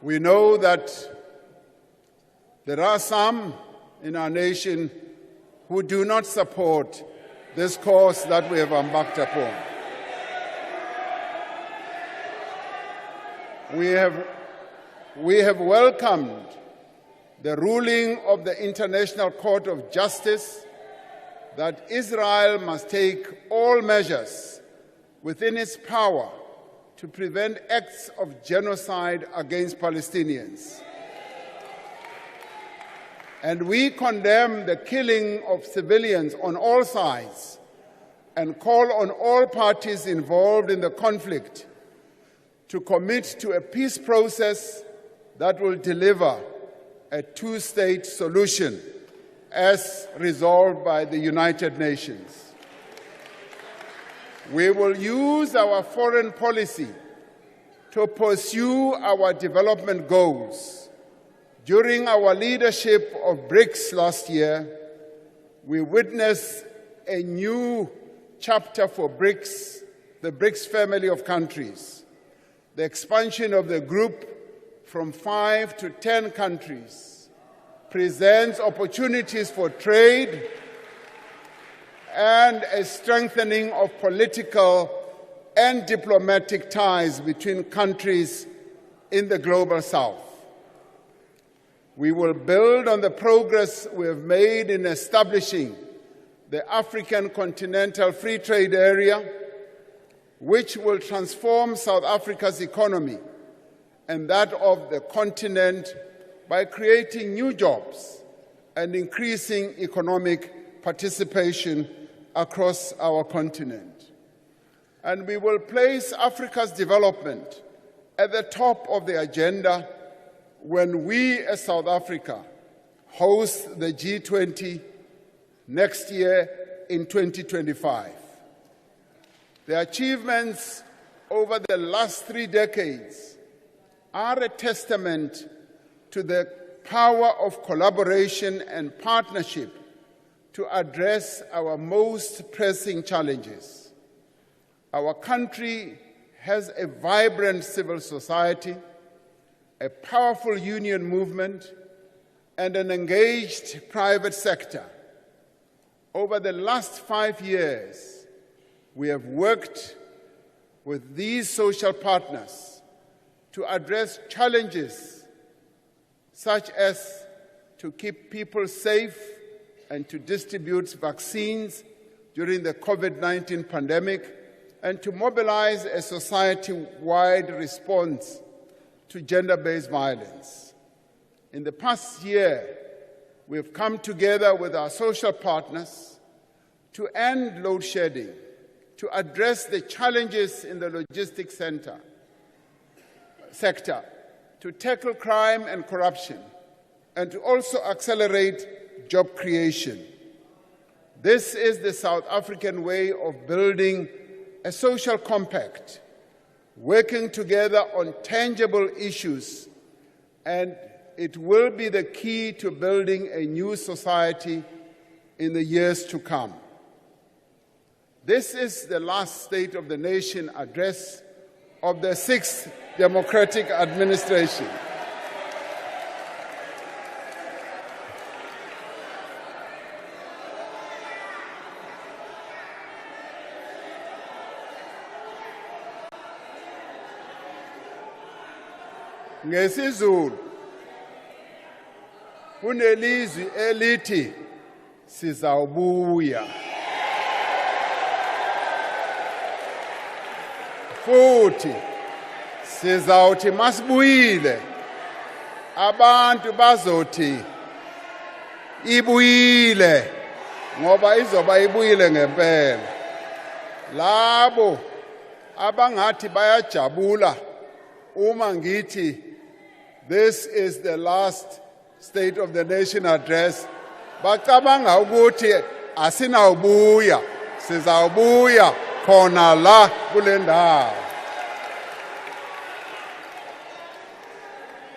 We know that there are some in our nation who do not support this course that we have embarked upon. We have welcomed the ruling of the International Court of Justice that Israel must take all measures within its power to prevent acts of genocide against Palestinians. And we condemn the killing of civilians on all sides and call on all parties involved in the conflict to commit to a peace process that will deliver a two-state solution as resolved by the United Nations. We will use our foreign policy to pursue our development goals. During our leadership of BRICS last year, we witnessed a new chapter for BRICS, the BRICS family of countries. The expansion of the group from 5 to 10 countries presents opportunities for trade and a strengthening of political and diplomatic ties between countries in the global south. We will build on the progress we have made in establishing the African Continental Free Trade Area, which will transform South Africa's economy and that of the continent by creating new jobs and increasing economic participation across our continent. And we will place Africa's development at the top of the agenda when we, as South Africa, host the G20 next year in 2025. The achievements over the last 3 decades are a testament to the power of collaboration and partnership to address our most pressing challenges. Our country has a vibrant civil society, a powerful union movement, and an engaged private sector. Over the last 5 years, we have worked with these social partners to address challenges such as to keep people safe and to distribute vaccines during the COVID-19 pandemic, and to mobilize a society-wide response to gender-based violence. In the past year, we have come together with our social partners to end load shedding, to address the challenges in the logistics sector, to tackle crime and corruption, and to also accelerate job creation. This is the South African way of building a social compact, working together on tangible issues, and it will be the key to building a new society in the years to come. This is the last State of the Nation address of the 6th Democratic Administration. NgesiZulu kunelizwi elithi sizawubuya futhi sizawuthi masibuyile abantu bazothi ibuyile ngoba izoba ibuyile ngempela. Labo abangathi bayajabula uma ngithi this is the last State of the Nation address, bacabanga ukuthi asinawubuya, sizawubuya khona la kule ndawo.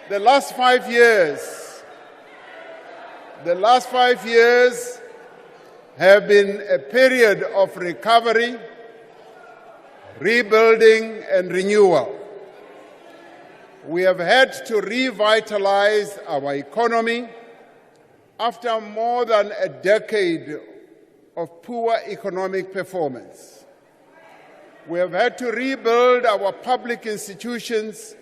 The last 5 years have been a period of recovery, rebuilding, and renewal. We have had to revitalize our economy after more than a decade of poor economic performance. We have had to rebuild our public institutions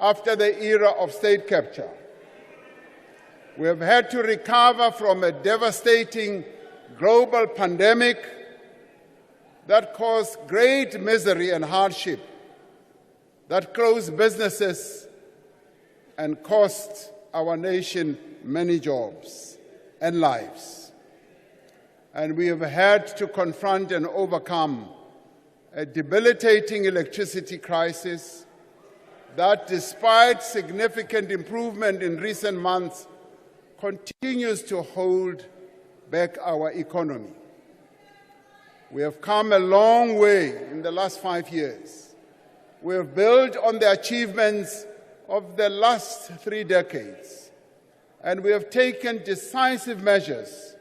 after the era of state capture. We have had to recover from a devastating global pandemic that caused great misery and hardship, that closed businesses and cost our nation many jobs and lives. And we have had to confront and overcome a debilitating electricity crisis that, despite significant improvement in recent months, continues to hold back our economy. We have come a long way in the last 5 years. We have built on the achievements of the last 3 decades, and we have taken decisive measures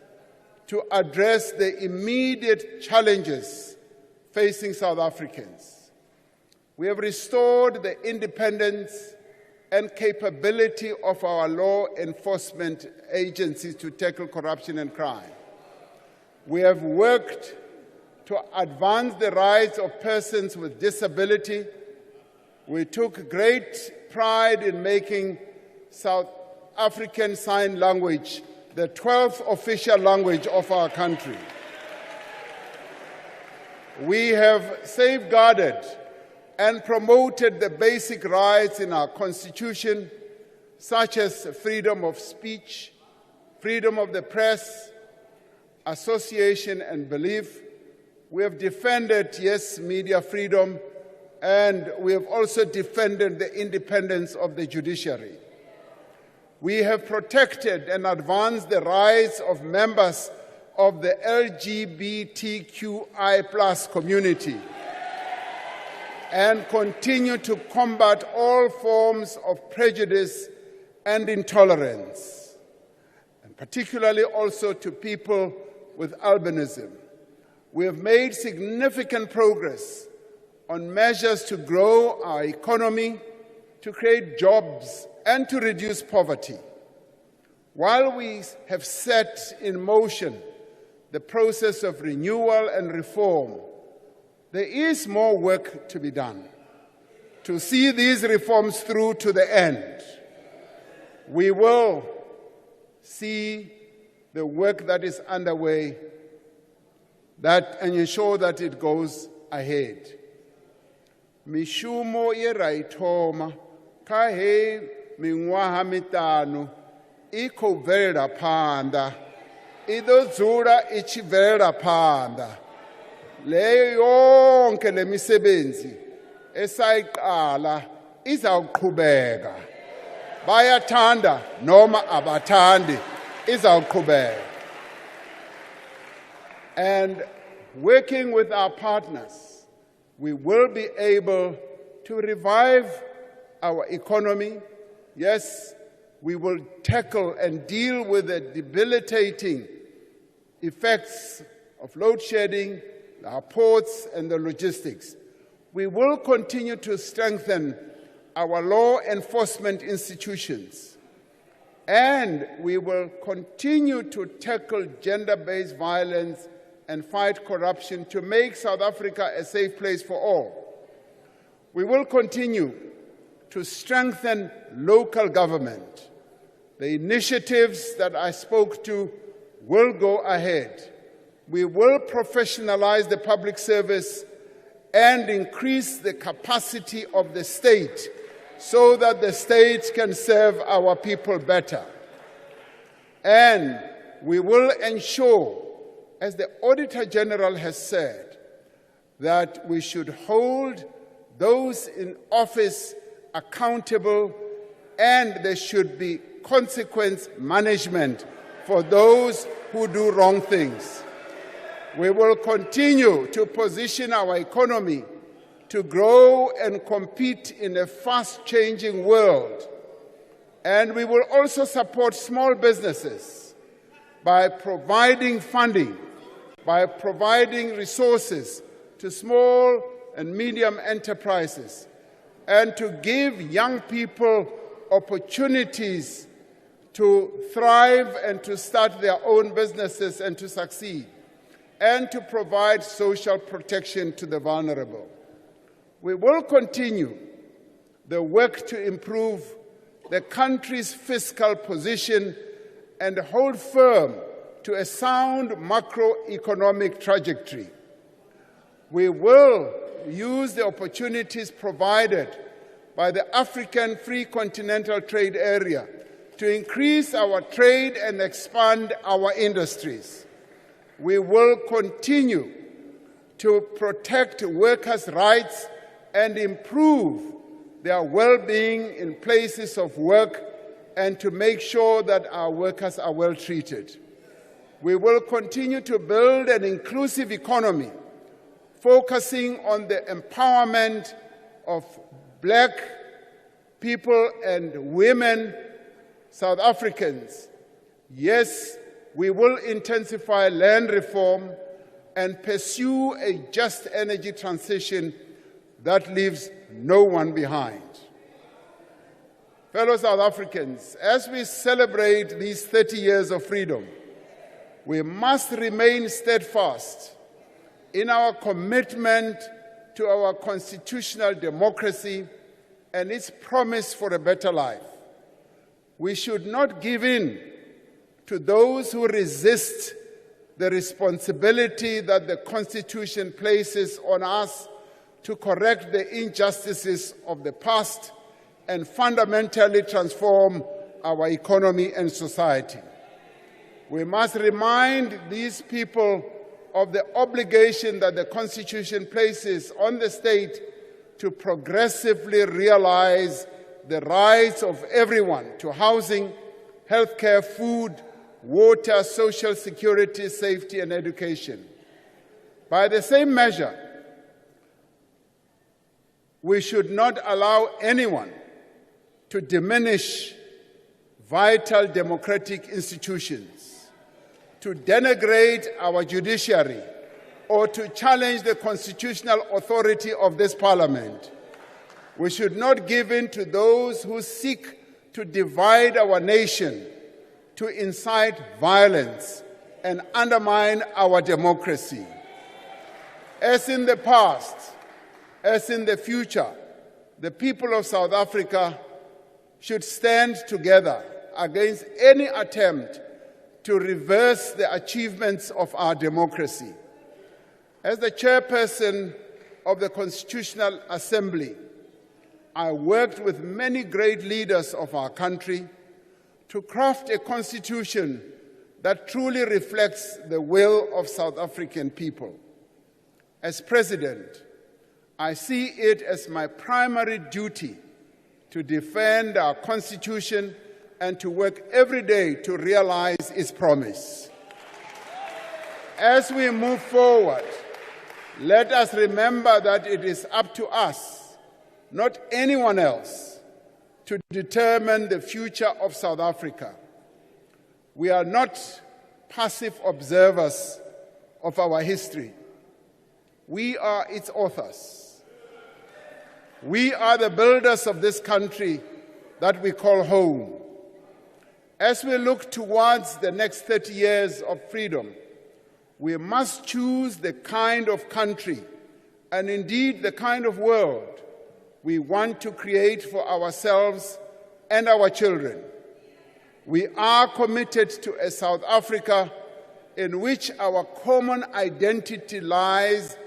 to address the immediate challenges facing South Africans. We have restored the independence and capability of our law enforcement agencies to tackle corruption and crime. We have worked to advance the rights of persons with disability. We took great pride in making South African Sign Language the 12th official language of our country. We have safeguarded and promoted the basic rights in our Constitution, such as freedom of speech, freedom of the press, association and belief. We have defended, yes, media freedom, and we have also defended the independence of the judiciary. We have protected and advanced the rights of members of the LGBTQI+ community and continue to combat all forms of prejudice and intolerance, and particularly also to people with albinism. We have made significant progress on measures to grow our economy, to create jobs, and to reduce poverty. While we have set in motion the process of renewal and reform, there is more work to be done to see these reforms through to the end. We will see the work that is underway and ensure that it goes ahead. Mishumo ye raithoma ka hei miṅwaha miṱanu I khou bvelela phanḓa, I ḓo dzula I tshi bvelela phanḓa. Leyo yonke le misebenzi esayiqala izawuqhubeka. Bayathanda noma abathandi izawuqhubeka. And working with our partners, we will be able to revive our economy. Yes, we will tackle and deal with the debilitating effects of load shedding, our ports and the logistics. We will continue to strengthen our law enforcement institutions, and we will continue to tackle gender-based violence and fight corruption to make South Africa a safe place for all. We will continue to strengthen local government. The initiatives that I spoke to will go ahead. We will professionalize the public service and increase the capacity of the state so that the state can serve our people better. And we will ensure, as the Auditor General has said, that we should hold those in office accountable, and there should be consequence management for those who do wrong things. We will continue to position our economy to grow and compete in a fast-changing world. And we will also support small businesses by providing funding, by providing resources to small and medium enterprises, and to give young people opportunities to thrive and to start their own businesses and to succeed, and to provide social protection to the vulnerable. We will continue the work to improve the country's fiscal position and hold firm to a sound macroeconomic trajectory. We will use the opportunities provided by the African Free Continental Trade Area to increase our trade and expand our industries. We will continue to protect workers' rights and improve their well-being in places of work and to make sure that our workers are well treated. We will continue to build an inclusive economy, focusing on the empowerment of black people and women, South Africans. Yes, we will intensify land reform and pursue a just energy transition that leaves no one behind. Fellow South Africans, as we celebrate these 30 years of freedom, we must remain steadfast in our commitment to our constitutional democracy and its promise for a better life. We should not give in to those who resist the responsibility that the Constitution places on us to correct the injustices of the past and fundamentally transform our economy and society. We must remind these people of the obligation that the Constitution places on the state to progressively realize the rights of everyone to housing, healthcare, food, water, social security, safety, and education. By the same measure, we should not allow anyone to diminish vital democratic institutions, to denigrate our judiciary, or to challenge the constitutional authority of this parliament. We should not give in to those who seek to divide our nation, to incite violence and undermine our democracy. As in the past, as in the future, the people of South Africa should stand together against any attempt to reverse the achievements of our democracy. As the chairperson of the Constitutional Assembly, I worked with many great leaders of our country to craft a constitution that truly reflects the will of South African people. As president, I see it as my primary duty to defend our constitution and to work every day to realize its promise. As we move forward, let us remember that it is up to us, not anyone else, to determine the future of South Africa. We are not passive observers of our history. We are its authors. We are the builders of this country that we call home. As we look towards the next 30 years of freedom, we must choose the kind of country and indeed the kind of world we want to create for ourselves and our children. We are committed to a South Africa in which our common identity lies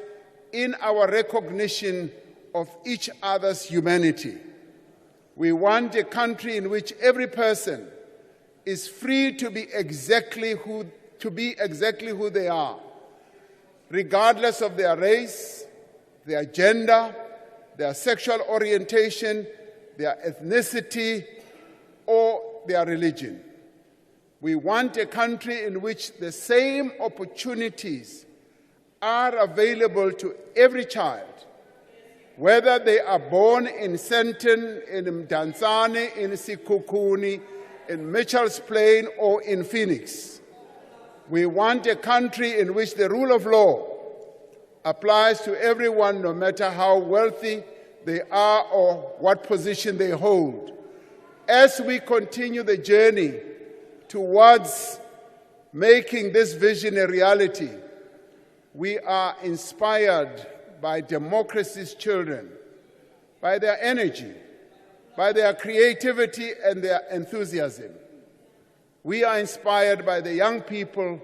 in our recognition of each other's humanity. We want a country in which every person is free to be exactly who they are, regardless of their race, their gender, their sexual orientation, their ethnicity, or their religion. We want a country in which the same opportunities are available to every child, whether they are born in Sandton, in Mdantsane, in Sekhukhune, in Mitchell's Plain, or in Phoenix. We want a country in which the rule of law applies to everyone, no matter how wealthy they are or what position they hold. As we continue the journey towards making this vision a reality, we are inspired by democracy's children, by their energy, by their creativity and their enthusiasm. We are inspired by the young people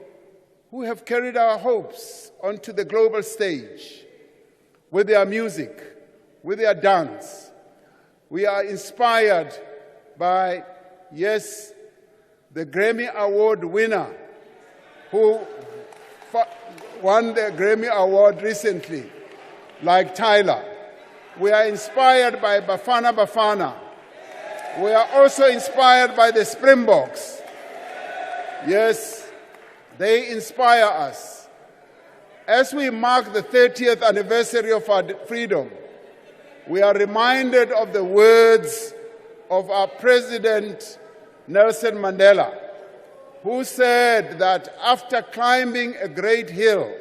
who have carried our hopes onto the global stage with their music, with their dance. We are inspired by, yes, the Grammy Award winner who won the Grammy Award recently, like Tyler. We are inspired by Bafana Bafana. We are also inspired by the Springboks. Yes, they inspire us. As we mark the 30th anniversary of our freedom, we are reminded of the words of our President Nelson Mandela, who said that after climbing a great hill,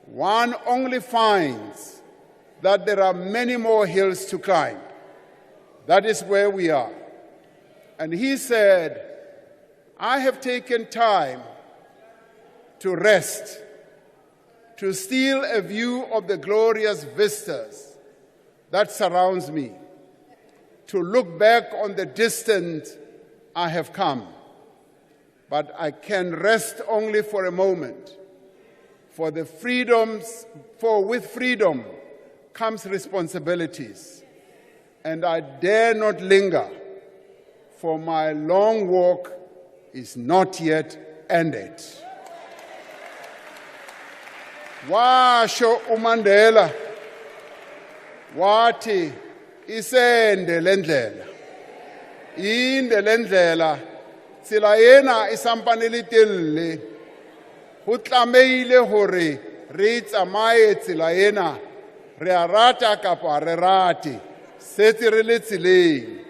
one only finds that there are many more hills to climb. That is where we are. And he said, I have taken time to rest, to steal a view of the glorious vistas that surrounds me, to look back on the distance I have come. But I can rest only for a moment, for with freedom comes responsibilities, and I dare not linger, for my long walk is not yet ended. Washo uMandela wathi isende lendlela inde lendlela tsela ena e sampane le telle go tlameile hore re tsamaye tsela ena re a rata kapa re rate setse re le tseleng.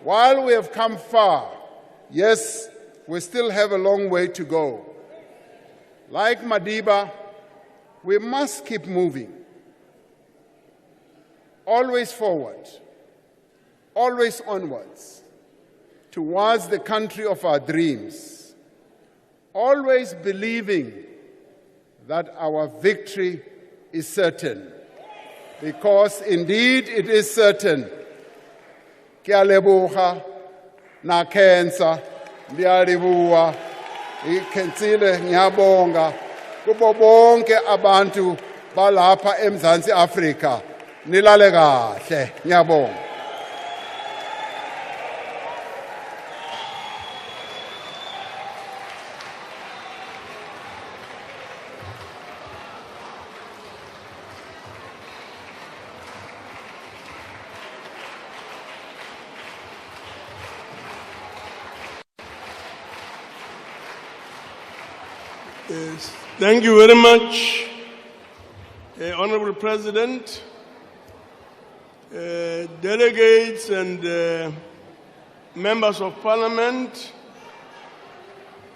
While we have come far, yes, we still have a long way to go. Like Madiba, we must keep moving, always forward, always onwards, towards the country of our dreams, always believing that our victory is certain, because indeed it is certain. Ke a leboga na cancer ndialibua ikhensile ngiyabonga kubo bonke abantu balapha eMzansi Afrika Nilale kahle, ngiyabonga. Yes, thank you very much, Honorable President, delegates and members of Parliament.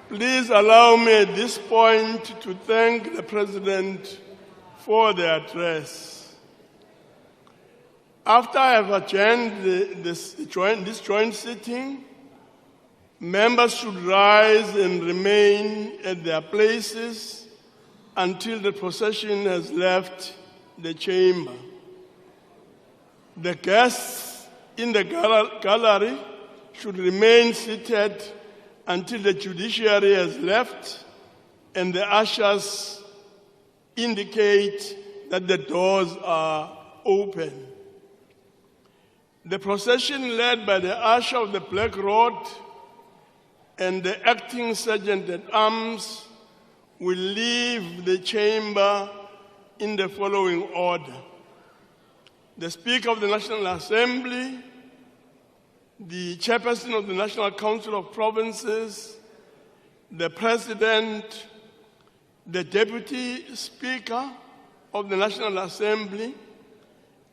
Please allow me at this point to thank the President for the address. After I have adjourned this joint sitting, members should rise and remain at their places until the procession has left the chamber. The guests in the gallery should remain seated until the judiciary has left and the ushers indicate that the doors are open. The procession led by the usher of the Black Rod and the acting sergeant-at-arms will leave the chamber in the following order: the Speaker of the National Assembly, the Chairperson of the National Council of Provinces, the President, the Deputy Speaker of the National Assembly,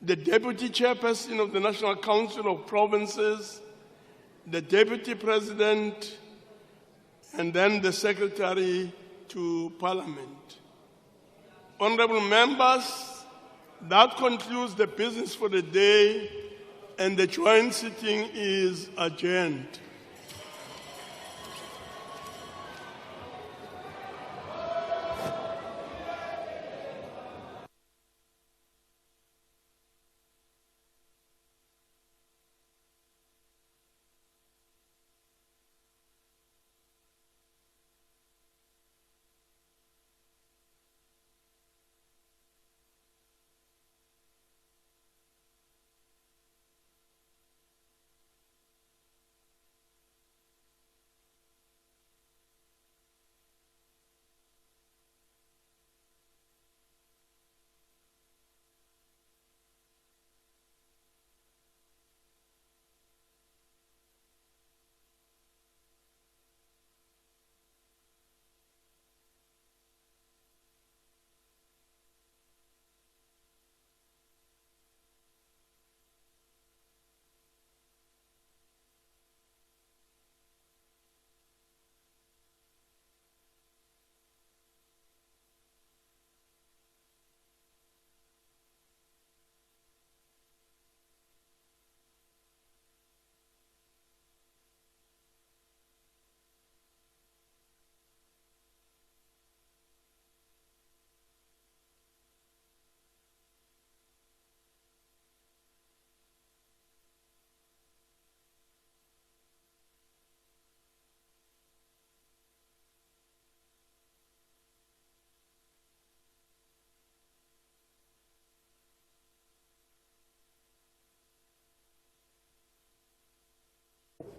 the Deputy Chairperson of the National Council of Provinces, the Deputy President, and then the Secretary to Parliament. Honorable members, that concludes the business for the day, and the joint sitting is adjourned.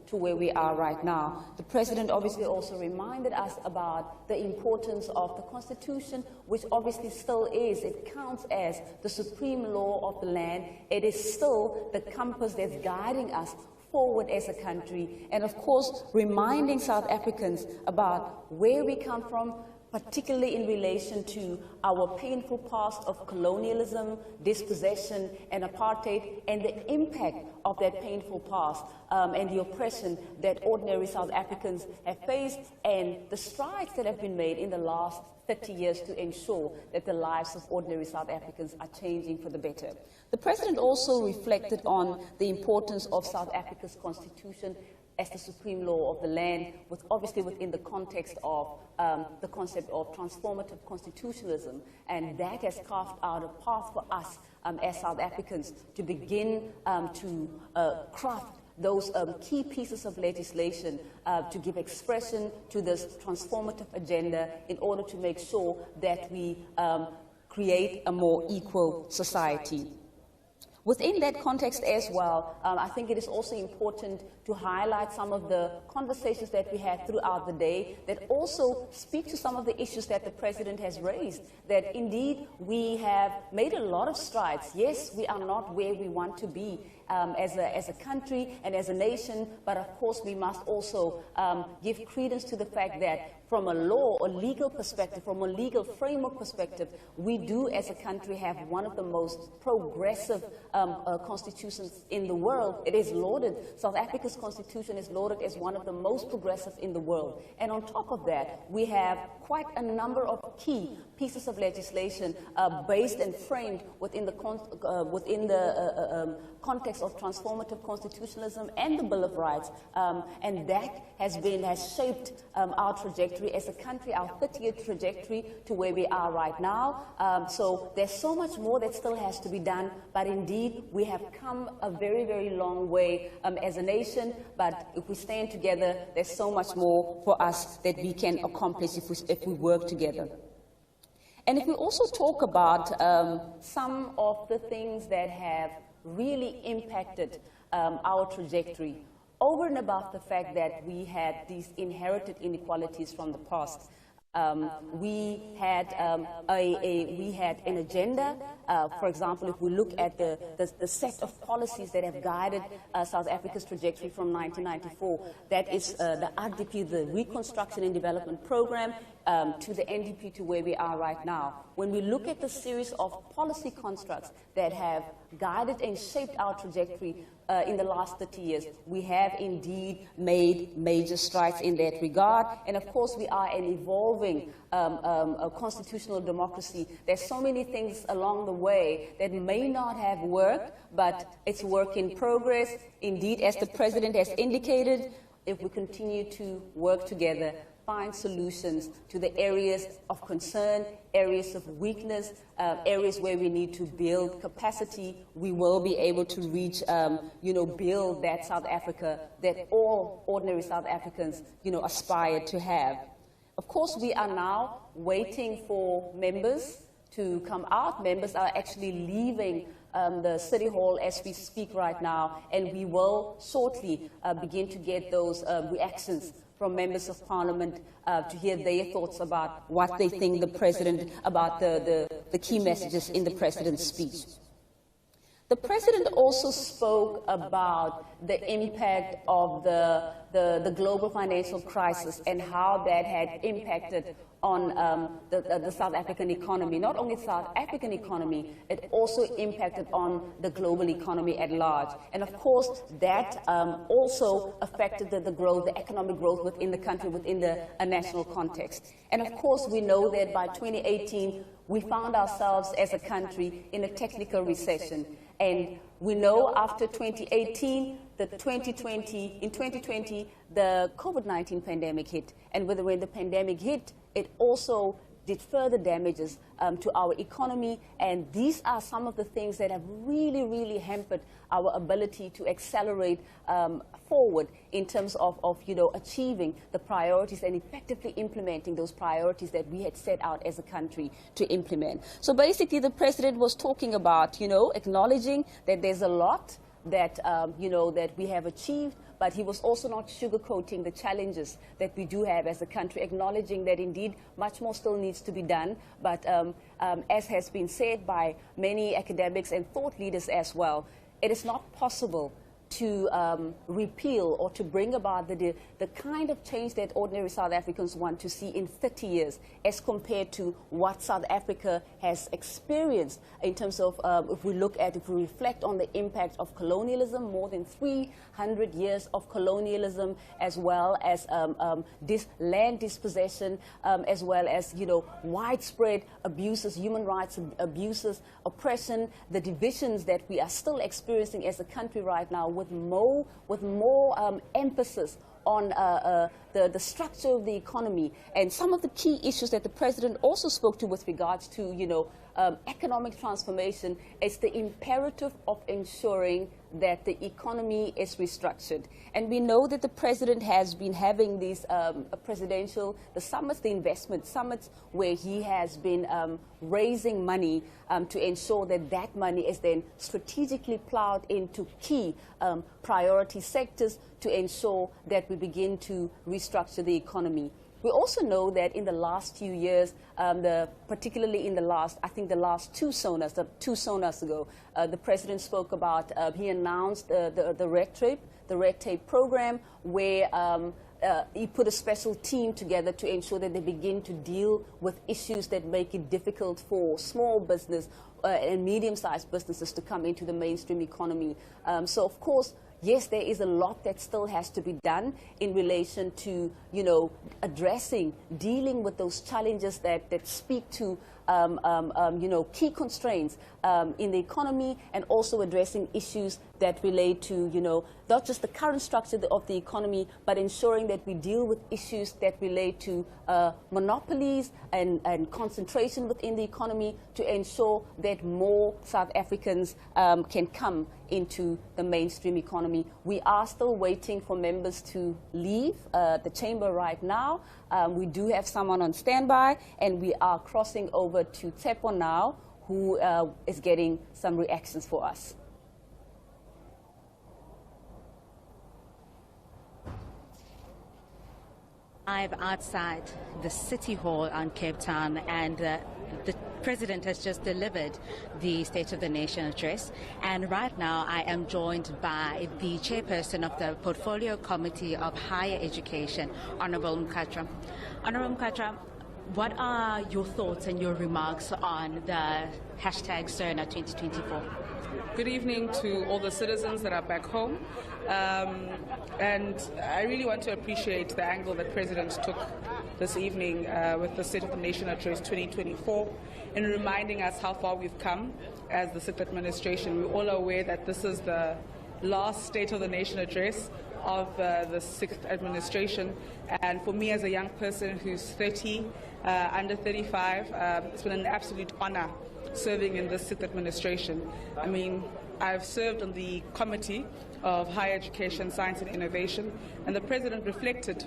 to where we are right now. The President obviously also reminded us about the importance of the Constitution, which obviously still is. It counts as the supreme law of the land. It is still the compass that's guiding us forward as a country. And of course, reminding South Africans about where we come from, particularly in relation to our painful past of colonialism, dispossession, and apartheid, and the impact of that painful past and the oppression that ordinary South Africans have faced, and the strides that have been made in the last 30 years to ensure that the lives of ordinary South Africans are changing for the better. The President also reflected on the importance of South Africa's Constitution as the supreme law of the land, obviously within the context of the concept of transformative constitutionalism. And that has carved out a path for us as South Africans to begin to craft those key pieces of legislation to give expression to this transformative agenda in order to make sure that we create a more equal society. Within that context as well, I think it is also important to highlight some of the conversations that we had throughout the day that also speak to some of the issues that the President has raised, that indeed we have made a lot of strides. Yes, we are not where we want to be as a country and as a nation, but of course we must also give credence to the fact that from a law or legal perspective, from a legal framework perspective, we do as a country have one of the most progressive constitutions in the world. It is lauded. South Africa's constitution is lauded as one of the most progressive in the world. And on top of that, we have quite a number of key pieces of legislation based and framed within the context of transformative constitutionalism and the Bill of Rights. And that has shaped our trajectory as a country, our 30-year trajectory to where we are right now. So there's so much more that still has to be done, but indeed we have come a very, very long way as a nation. But if we stand together, there's so much more for us that we can accomplish if we work together. And if we also talk about some of the things that have really impacted our trajectory, over and above the fact that we had these inherited inequalities from the past. We had an agenda. For example, if we look at the set of policies that have guided South Africa's trajectory from 1994, that is the RDP, the Reconstruction and Development Program, to the NDP to where we are right now. When we look at the series of policy constructs that have guided and shaped our trajectory in the last 30 years, we have indeed made major strides in that regard. And of course, we are an evolving a constitutional democracy. There's so many things along the way that may not have worked, but it's work in progress. Indeed, as the President has indicated, if we continue to work together, find solutions to the areas of concern, areas of weakness, areas where we need to build capacity, we will be able to reach, build that South Africa that all ordinary South Africans, aspire to have. Of course, we are now waiting for members to come out. Members are actually leaving the City Hall as we speak right now, and we will shortly begin to get those reactions from members of Parliament to hear their thoughts about what they think the President, about the key messages in the President's speech. The President also spoke about the impact of the global financial crisis and how that had impacted on the South African economy. Not only the South African economy, it also impacted on the global economy at large. And of course, that also affected the growth, the economic growth within the country, within the national context. And of course, we know that by 2018, we found ourselves as a country in a technical recession. And we know after 2018, in 2020, the COVID-19 pandemic hit. And when the pandemic hit, it also did further damages to our economy. And these are some of the things that have really, really hampered our ability to accelerate forward in terms of achieving the priorities and effectively implementing those priorities that we had set out as a country to implement. So basically, the President was talking about, acknowledging that there's a lot that, that we have achieved, but he was also not sugarcoating the challenges that we do have as a country, acknowledging that indeed much more still needs to be done. But as has been said by many academics and thought leaders as well, it is not possible to repeal or to bring about the kind of change that ordinary South Africans want to see in 30 years as compared to what South Africa has experienced in terms of, if we reflect on the impact of colonialism, more than 300 years of colonialism, as well as this land dispossession, as well as, widespread abuses, human rights abuses, oppression, the divisions that we are still experiencing as a country right now, with more emphasis on the structure of the economy and some of the key issues that the President also spoke to with regards to, economic transformation, it's the imperative of ensuring that the economy is restructured. And we know that the president has been having these the summits, the investment summits, where he has been raising money to ensure that that money is then strategically plowed into key priority sectors to ensure that we begin to restructure the economy. We also know that in the last few years, particularly in the last two sonars ago, the president spoke about, he announced the red tape program, where he put a special team together to ensure that they begin to deal with issues that make it difficult for small business and medium-sized businesses to come into the mainstream economy. So, of course, yes, there is a lot that still has to be done in relation to, dealing with those challenges that speak to, key constraints in the economy, and also addressing issues that relate to, not just the current structure of the economy, but ensuring that we deal with issues that relate to monopolies and concentration within the economy to ensure that more South Africans can come into the mainstream economy. We are still waiting for members to leave the chamber right now. We do have someone on standby, and we are crossing over to Tsepo now, who is getting some reactions for us. I'm outside the City Hall on Cape Town, and the President has just delivered the State of the Nation address. And right now I am joined by the chairperson of the Portfolio Committee of Higher Education, Honorable Mkhatshwa. Honorable Mkhatshwa, what are your thoughts and your remarks on the hashtag CERNA 2024? Good evening to all the citizens that are back home. And I really want to appreciate the angle that President took this evening with the State of the Nation Address 2024 in reminding us how far we've come as the Sixth Administration. We're all aware that this is the last State of the Nation Address of the Sixth Administration. And for me as a young person who's 30, under 35, it's been an absolute honor serving in this Sixth Administration. I mean, I've served on the Committee of Higher Education, Science and Innovation, and the President reflected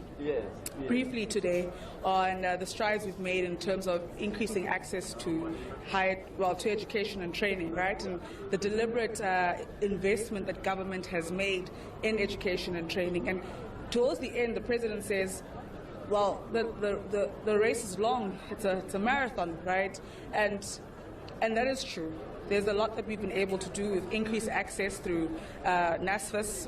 briefly today on the strides we've made in terms of increasing access to to education and training, right? And the deliberate investment that government has made in education and training. And towards the end, the President says, well, the race is long. It's a marathon, right? And that is true. There's a lot that we've been able to do with increased access through NSFAS.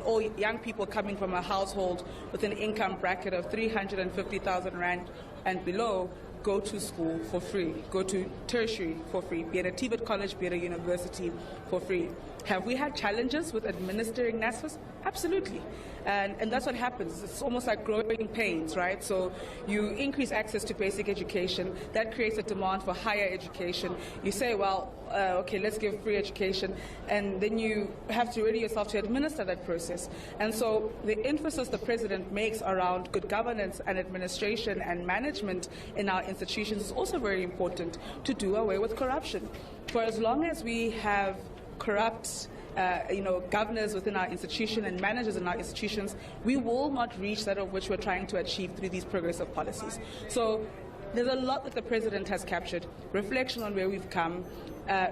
All young people coming from a household with an income bracket of 350,000 Rand and below go to school for free, go to tertiary for free, be it a TVET college, be it a university for free. Have we had challenges with administering NSFAS? Absolutely. And that's what happens. It's almost like growing pains, right? So you increase access to basic education. That creates a demand for higher education. You say, well, okay, let's give free education. And then you have to ready yourself to administer that process. And so the emphasis the President makes around good governance and administration and management in our institutions is also very important to do away with corruption. For as long as we have corrupt governors within our institution and managers in our institutions, we will not reach that of which we're trying to achieve through these progressive policies. So there's a lot that the President has captured, reflection on where we've come,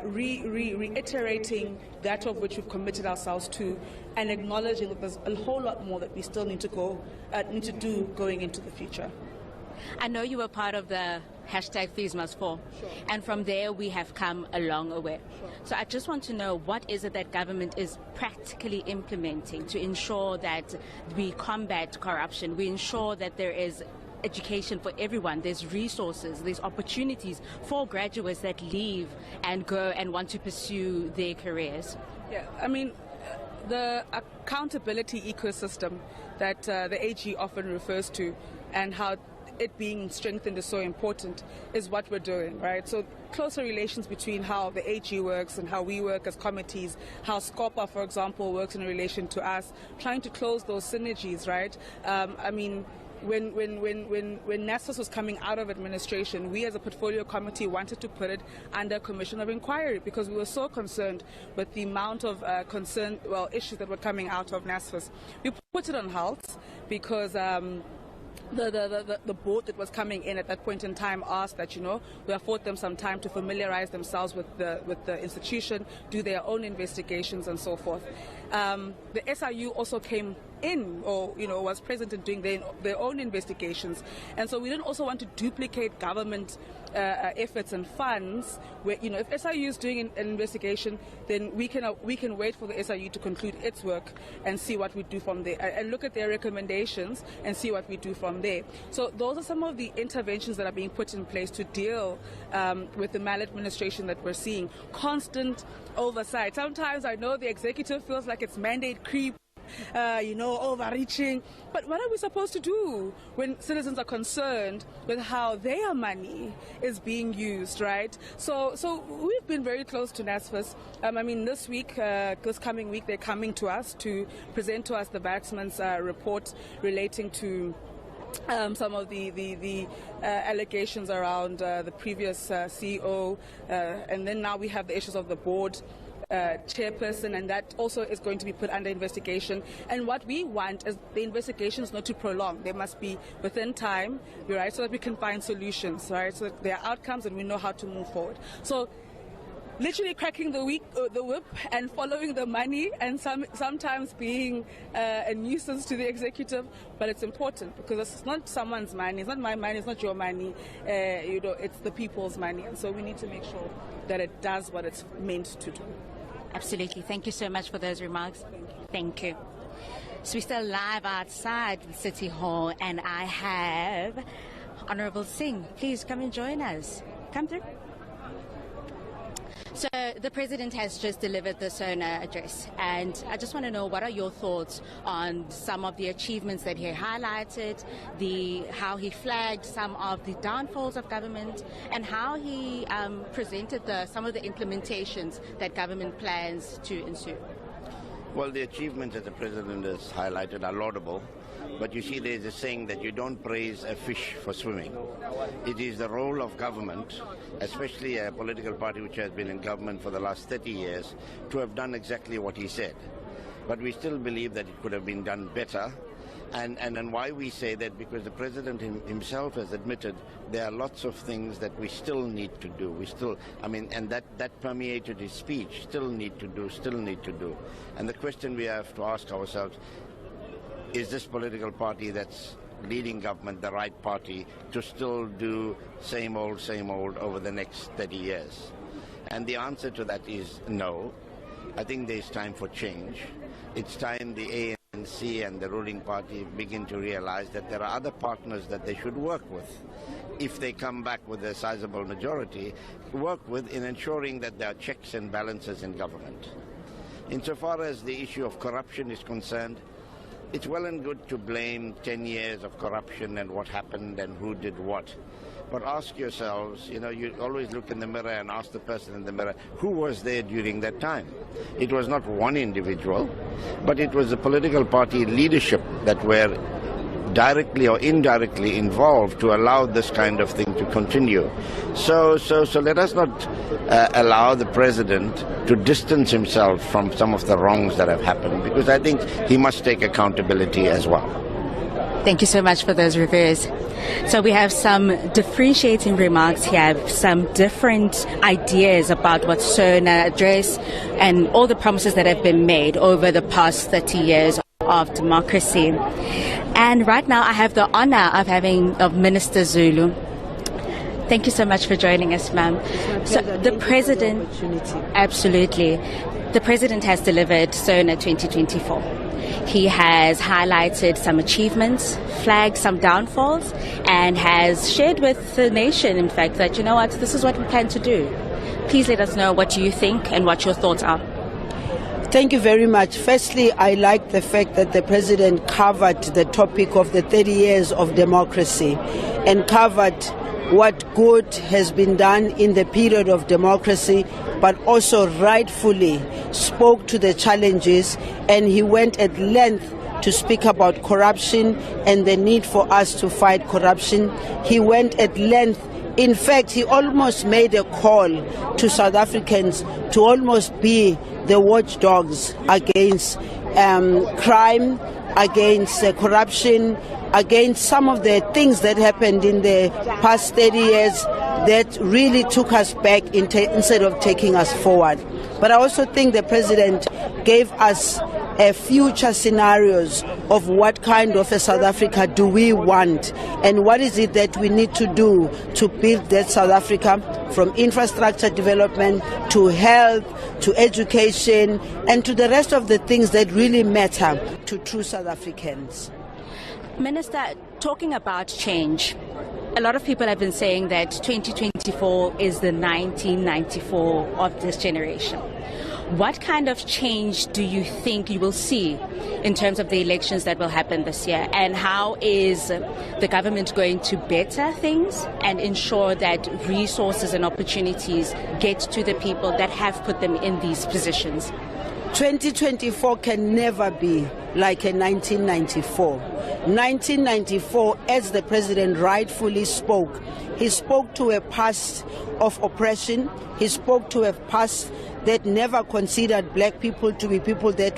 reiterating that of which we've committed ourselves to, and acknowledging that there's a whole lot more that we still need to do going into the future. I know you were part of the hashtag Fees Must Fall, and from there we have come a long way. So I just want to know, what is it that government is practically implementing to ensure that we combat corruption, we ensure that there is education for everyone, there's resources, there's opportunities for graduates that leave and go and want to pursue their careers? Yeah, the accountability ecosystem that the AG often refers to, and how it being strengthened is so important, is what we're doing, right? So closer relations between how the AG works and how we work as committees, how SCOPA, for example, works in relation to us, trying to close those synergies, right? when NSFAS was coming out of administration, we as a portfolio committee wanted to put it under a commission of inquiry because we were so concerned with the amount of issues that were coming out of NSFAS. We put it on halt because the board that was coming in at that point in time asked that, we afford them some time to familiarize themselves with the institution, do their own investigations and so forth. The SIU also came in, or was present in doing their own investigations, and so we didn't also want to duplicate government efforts and funds. Where if SIU is doing an investigation, then we can wait for the SIU to conclude its work and see what we do from there, and look at their recommendations and see what we do from there. So those are some of the interventions that are being put in place to deal with the maladministration that we're seeing. Constant oversight. Sometimes I know the executive feels like it's mandate creep, overreaching. But what are we supposed to do when citizens are concerned with how their money is being used, right? So we've been very close to NSFAS. This coming week, they're coming to us to present to us the Waxman's report relating to some of the allegations around the previous CEO, and then now we have the issues of the board chairperson, and that also is going to be put under investigation. And what we want is the investigations not to prolong. They must be within time, right, so that we can find solutions, right, so that there are outcomes and we know how to move forward. So literally cracking the whip and following the money, and sometimes being a nuisance to the executive, but it's important because it's not someone's money, it's not my money, it's not your money, it's the people's money, and so we need to make sure that it does what it's meant to do. Absolutely. Thank you so much for those remarks. Thank you. So we're still live outside the City Hall, and I have Honorable Singh. Please come and join us. Come through. So the President has just delivered the SONA address, and I just want to know, what are your thoughts on some of the achievements that he highlighted, how he flagged some of the downfalls of government, and how he presented some of the implementations that government plans to ensue? Well, the achievements that the President has highlighted are laudable. But you see, there's a saying that you don't praise a fish for swimming. It is the role of government, especially a political party which has been in government for the last 30 years, to have done exactly what he said. But we still believe that it could have been done better. And why we say that, because the President himself has admitted there are lots of things that we still need to do. And that permeated his speech, still need to do. And the question we have to ask ourselves, is this political party that's leading government the right party to still do same old over the next 30 years? And the answer to that is no. I think there's time for change. It's time the ANC and the ruling party begin to realize that there are other partners that they should work with. If they come back with a sizable majority, work with in ensuring that there are checks and balances in government. Insofar as the issue of corruption is concerned, it's well and good to blame 10 years of corruption and what happened and who did what. But ask yourselves, you always look in the mirror and ask the person in the mirror, who was there during that time? It was not one individual, but it was the political party leadership that were directly or indirectly involved to allow this kind of thing to continue. So let us not allow the President to distance himself from some of the wrongs that have happened, because I think he must take accountability as well. Thank you so much for those reviews. So we have some differentiating remarks here, some different ideas about what SONA address and all the promises that have been made over the past 30 years of democracy. And right now I have the honor of Minister Zulu. Thank you so much for joining us, ma'am. So the President, absolutely, the President has delivered SONA 2024. He has highlighted some achievements, flagged some downfalls, and has shared with the nation, in fact, that, this is what we plan to do. Please let us know what you think and what your thoughts are. Thank you very much. Firstly, I like the fact that the President covered the topic of the 30 years of democracy and covered what good has been done in the period of democracy, but also rightfully spoke to the challenges, and he went at length to speak about corruption and the need for us to fight corruption. He went at length. In fact, he almost made a call to South Africans to almost be the watchdogs against crime, against corruption, against some of the things that happened in the past 30 years that really took us back instead of taking us forward. But I also think the president gave us future scenarios of what kind of a South Africa do we want and what is it that we need to do to build that South Africa, from infrastructure development to health to education and to the rest of the things that really matter to true South Africans. Minister, talking about change, a lot of people have been saying that 2024 is the 1994 of this generation. What kind of change do you think you will see in terms of the elections that will happen this year? And how is the government going to better things and ensure that resources and opportunities get to the people that have put them in these positions? 2024 can never be like a 1994. 1994, as the president rightfully spoke, he spoke to a past of oppression. He spoke to a past that never considered black people to be people that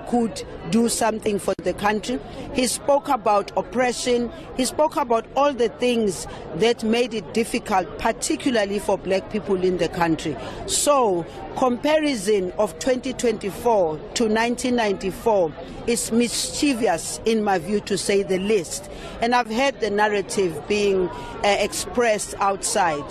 could do something for the country. He spoke about oppression. He spoke about all the things that made it difficult, particularly for black people in the country. So, comparison of 2024 to 1994 is mischievous, in my view, to say the least. And I've heard the narrative being expressed outside.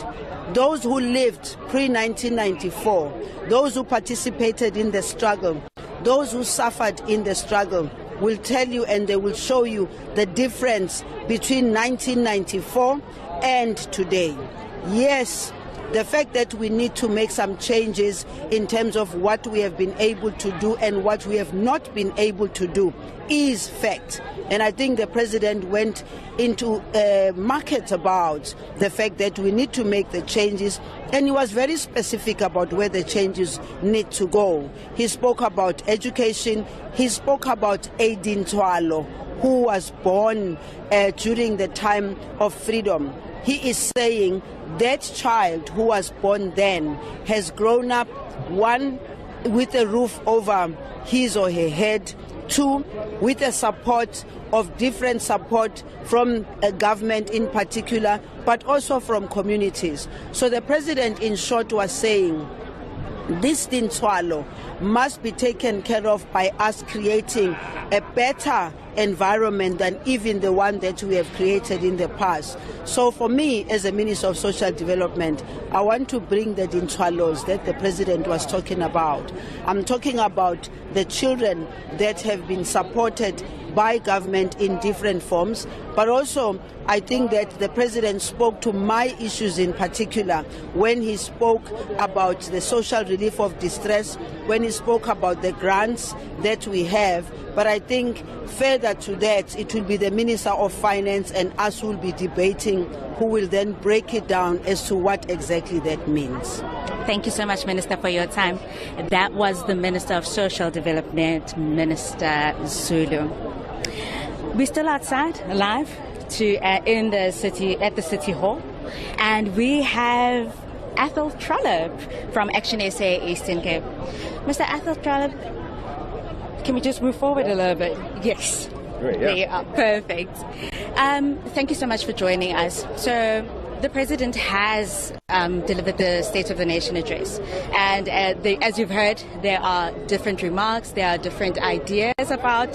Those who lived pre-1994, those who participated in the struggle, those who suffered in the struggle will tell you and they will show you the difference between 1994 and today. Yes, the fact that we need to make some changes in terms of what we have been able to do and what we have not been able to do is fact. And I think the president went into a market about the fact that we need to make the changes, and he was very specific about where the changes need to go. He spoke about education. He spoke about Aidin Twalo, who was born during the time of freedom. He is saying that child who was born then has grown up, one, with a roof over his or her head, two, with a support of different support from a government in particular, but also from communities. So the president, in short, was saying this Tintswalo must be taken care of by us creating a better environment than even the one that we have created in the past. So for me, as a Minister of Social Development, I want to bring the Dintswalos that the President was talking about. I'm talking about the children that have been supported by government in different forms, but also I think that the President spoke to my issues in particular when he spoke about the social relief of distress, when he spoke about the grants that we have. But I think further to that, it will be the Minister of Finance and us who will be debating, who will then break it down as to what exactly that means. Thank you so much, Minister, for your time. That was the Minister of Social Development, Minister Zulu. We're still outside, live, in the city, at the City Hall, and we have Athol Trollip from Action SA Eastern Cape. Mr. Athol Trollip, can we just move forward a little bit? Yes. Great, yeah. There you are. Perfect. Thank you so much for joining us. So the President has delivered the State of the Nation address. And as you've heard, there are different remarks, there are different ideas about,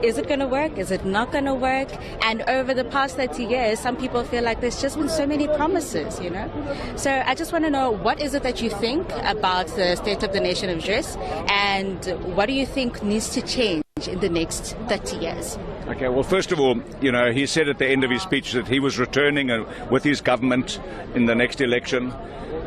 is it going to work, is it not going to work? And over the past 30 years, some people feel like there's just been so many promises, you know? So I just want to know, what is it that you think about the State of the Nation address? And what do you think needs to change in the next 30 years? Okay, well, first of all, you know, he said at the end of his speech that he was returning with his government in the next election.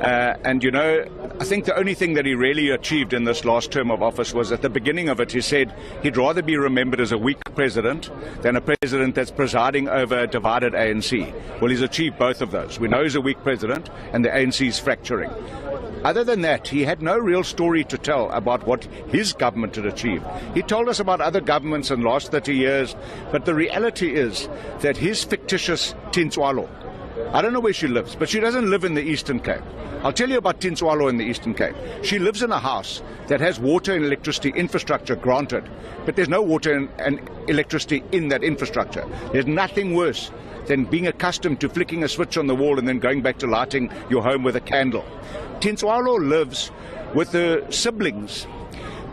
And, you know, I think the only thing that he really achieved in this last term of office was at the beginning of it, he said he'd rather be remembered as a weak president than a president that's presiding over a divided ANC. Well, he's achieved both of those. We know he's a weak president and the ANC is fracturing. Other than that, he had no real story to tell about what his government had achieved. He told us about other governments in the last 30 years, but the reality is that his fictitious Tintswalo, I don't know where she lives, but she doesn't live in the Eastern Cape. I'll tell you about Tintswalo in the Eastern Cape. She lives in a house that has water and electricity infrastructure granted, but there's no water and electricity in that infrastructure. There's nothing worse than being accustomed to flicking a switch on the wall and then going back to lighting your home with a candle. Tintswalo lives with her siblings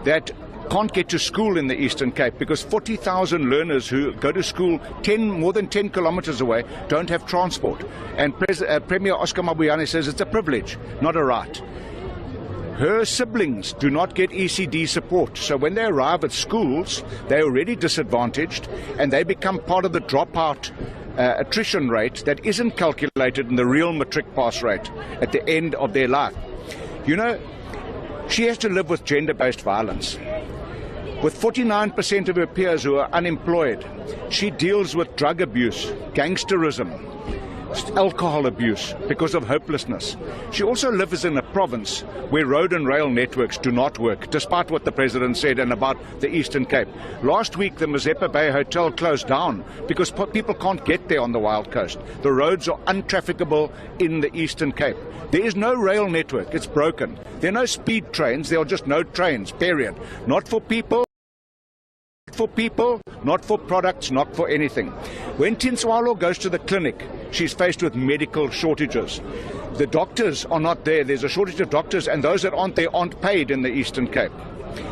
that can't get to school in the Eastern Cape because 40,000 learners who go to school more than 10 kilometers away don't have transport. And Premier Oscar Mabuyane says it's a privilege, not a right. Her siblings do not get ECD support, so when they arrive at schools, they're already disadvantaged and they become part of the dropout attrition rate that isn't calculated in the real matric pass rate at the end of their life. You know, she has to live with gender-based violence. With 49% of her peers who are unemployed, she deals with drug abuse, gangsterism, alcohol abuse because of hopelessness. She also lives in a province where road and rail networks do not work, despite what the President said and about the Eastern Cape. Last week, the Mazeppa Bay Hotel closed down because people can't get there on the Wild Coast. The roads are untrafficable in the Eastern Cape. There is no rail network. It's broken. There are no speed trains. There are just no trains, period. Not for people, not for products, not for anything. When Tintswalo goes to the clinic, she's faced with medical shortages. The doctors are not there. There's a shortage of doctors, and those that aren't there aren't paid in the Eastern Cape.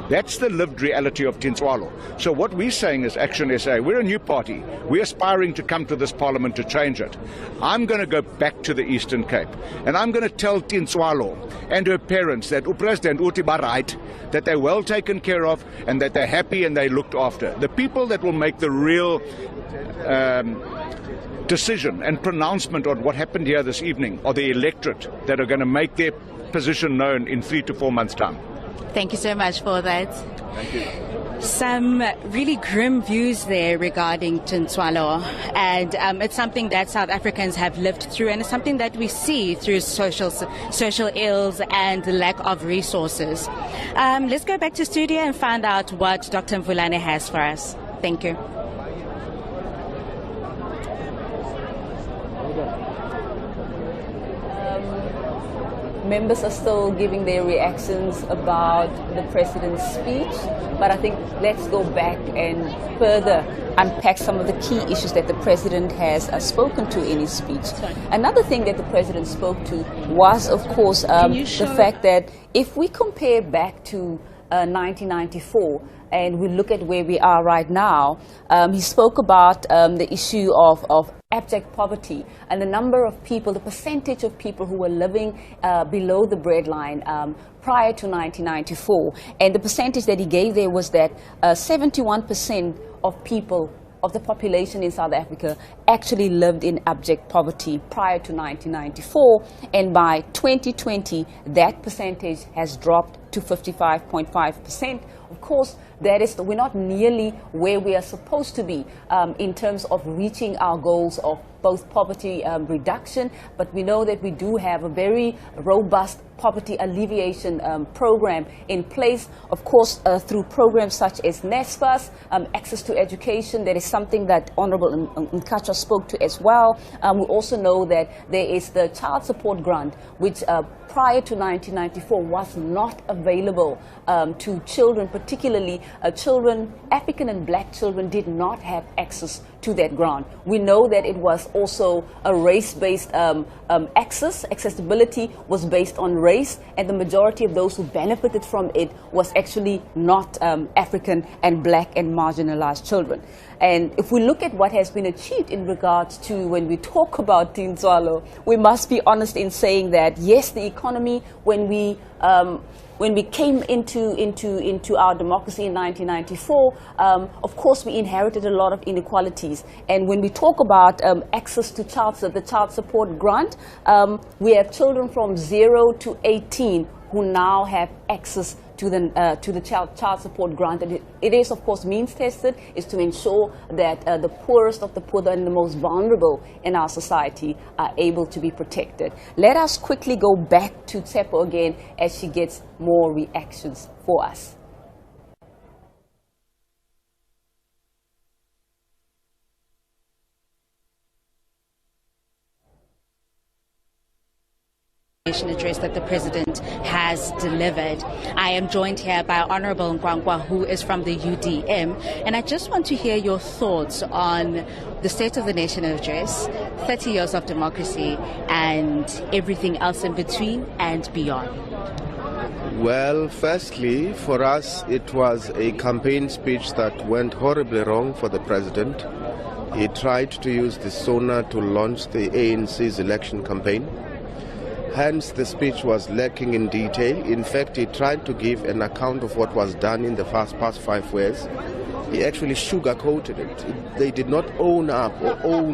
That's the lived reality of Tintswalo. So what we're saying is Action SA. We're a new party. We're aspiring to come to this parliament to change it. I'm going to go back to the Eastern Cape, and I'm going to tell Tintswalo and her parents that President Utiba right, that they're well taken care of and that they're happy and they're looked after. The people that will make the real decision and pronouncement on what happened here this evening are the electorate that are going to make their position known in 3 to 4 months' time. Thank you so much for that. Thank you. Some really grim views there regarding Tintswalo, and it's something that South Africans have lived through, and it's something that we see through social ills and lack of resources. Let's go back to studio and find out what Dr. Mvulane has for us. Thank you. Members are still giving their reactions about the president's speech, but I think let's go back and further unpack some of the key issues that the president has spoken to in his speech. Another thing that the president spoke to was, of course, the fact that if we compare back to 1994 and we look at where we are right now, he spoke about the issue of abject poverty and the number of people, the percentage of people who were living below the breadline prior to 1994. And the percentage that he gave there was that 71% of people, of the population in South Africa, actually lived in abject poverty prior to 1994. And by 2020, that percentage has dropped to 55.5%. Of course, we're not nearly where we are supposed to be in terms of reaching our goals of both poverty reduction, but we know that we do have a very robust poverty alleviation program in place, of course, through programs such as NSFAS, access to education. That is something that Honorable Nkacha spoke to as well. We also know that there is the child support grant, which prior to 1994 was not available to children, particularly children, African and black children did not have access to that grant. We know that it was also a race-based accessibility was based on race, and the majority of those who benefited from it was actually not African and black and marginalized children. And if we look at what has been achieved in regards to when we talk about Tintswalo, we must be honest in saying that, yes, the economy, when we came into our democracy in 1994, of course, we inherited a lot of inequalities. And when we talk about access to the child support grant, we have children from 0 to 18 who now have access to the child support grant. And it is, of course, means tested, is to ensure that the poorest of the poor and the most vulnerable in our society are able to be protected. Let us quickly go back to Tsepo again as she gets more reactions for us. Address that the president has delivered. I am joined here by Honorable Nkwankwa, who is from the UDM, and I just want to hear your thoughts on the State of the Nation address, 30 years of democracy, and everything else in between and beyond. Well, firstly, for us, it was a campaign speech that went horribly wrong for the president. He tried to use the SONA to launch the ANC's election campaign. Hence, the speech was lacking in detail. In fact, he tried to give an account of what was done in the past 5 years. He actually sugarcoated it. They did not own up or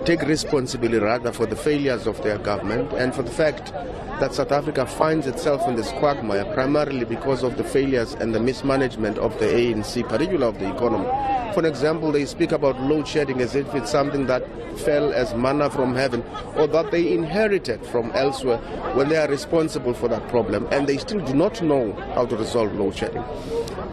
take responsibility rather for the failures of their government and for the fact that South Africa finds itself in this quagmire primarily because of the failures and the mismanagement of the ANC, particularly of the economy. For example, they speak about load shedding as if it's something that fell as manna from heaven or that they inherited from elsewhere when they are responsible for that problem, and they still do not know how to resolve load shedding.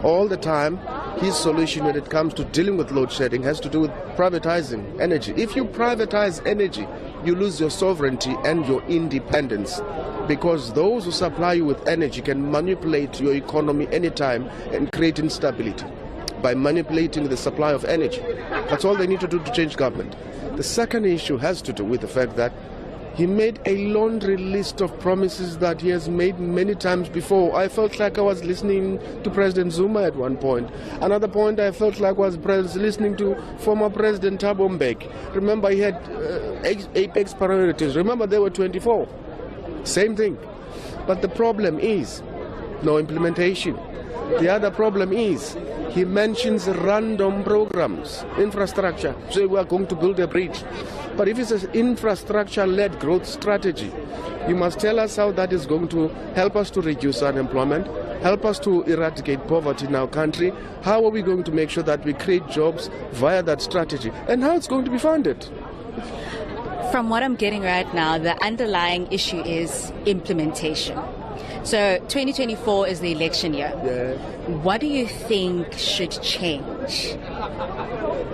All the time, his solution when it comes to dealing with load shedding has to do with privatizing energy. If you privatize energy, you lose your sovereignty and your independence, because those who supply you with energy can manipulate your economy anytime and create instability by manipulating the supply of energy. That's all they need to do to change government. The second issue has to do with the fact that he made a laundry list of promises that he has made many times before. I felt like I was listening to President Zuma at one point. Another point I felt like was listening to former President Thabo Mbeki. Remember, he had apex priorities. Remember, there were 24. Same thing. But the problem is no implementation. The other problem is he mentions random programs, infrastructure. So we are going to build a bridge. But if it's an infrastructure-led growth strategy, you must tell us how that is going to help us to reduce unemployment, help us to eradicate poverty in our country. How are we going to make sure that we create jobs via that strategy, and how it's going to be funded? From what I'm getting right now, the underlying issue is implementation. So 2024 is the election year. Yeah. What do you think should change?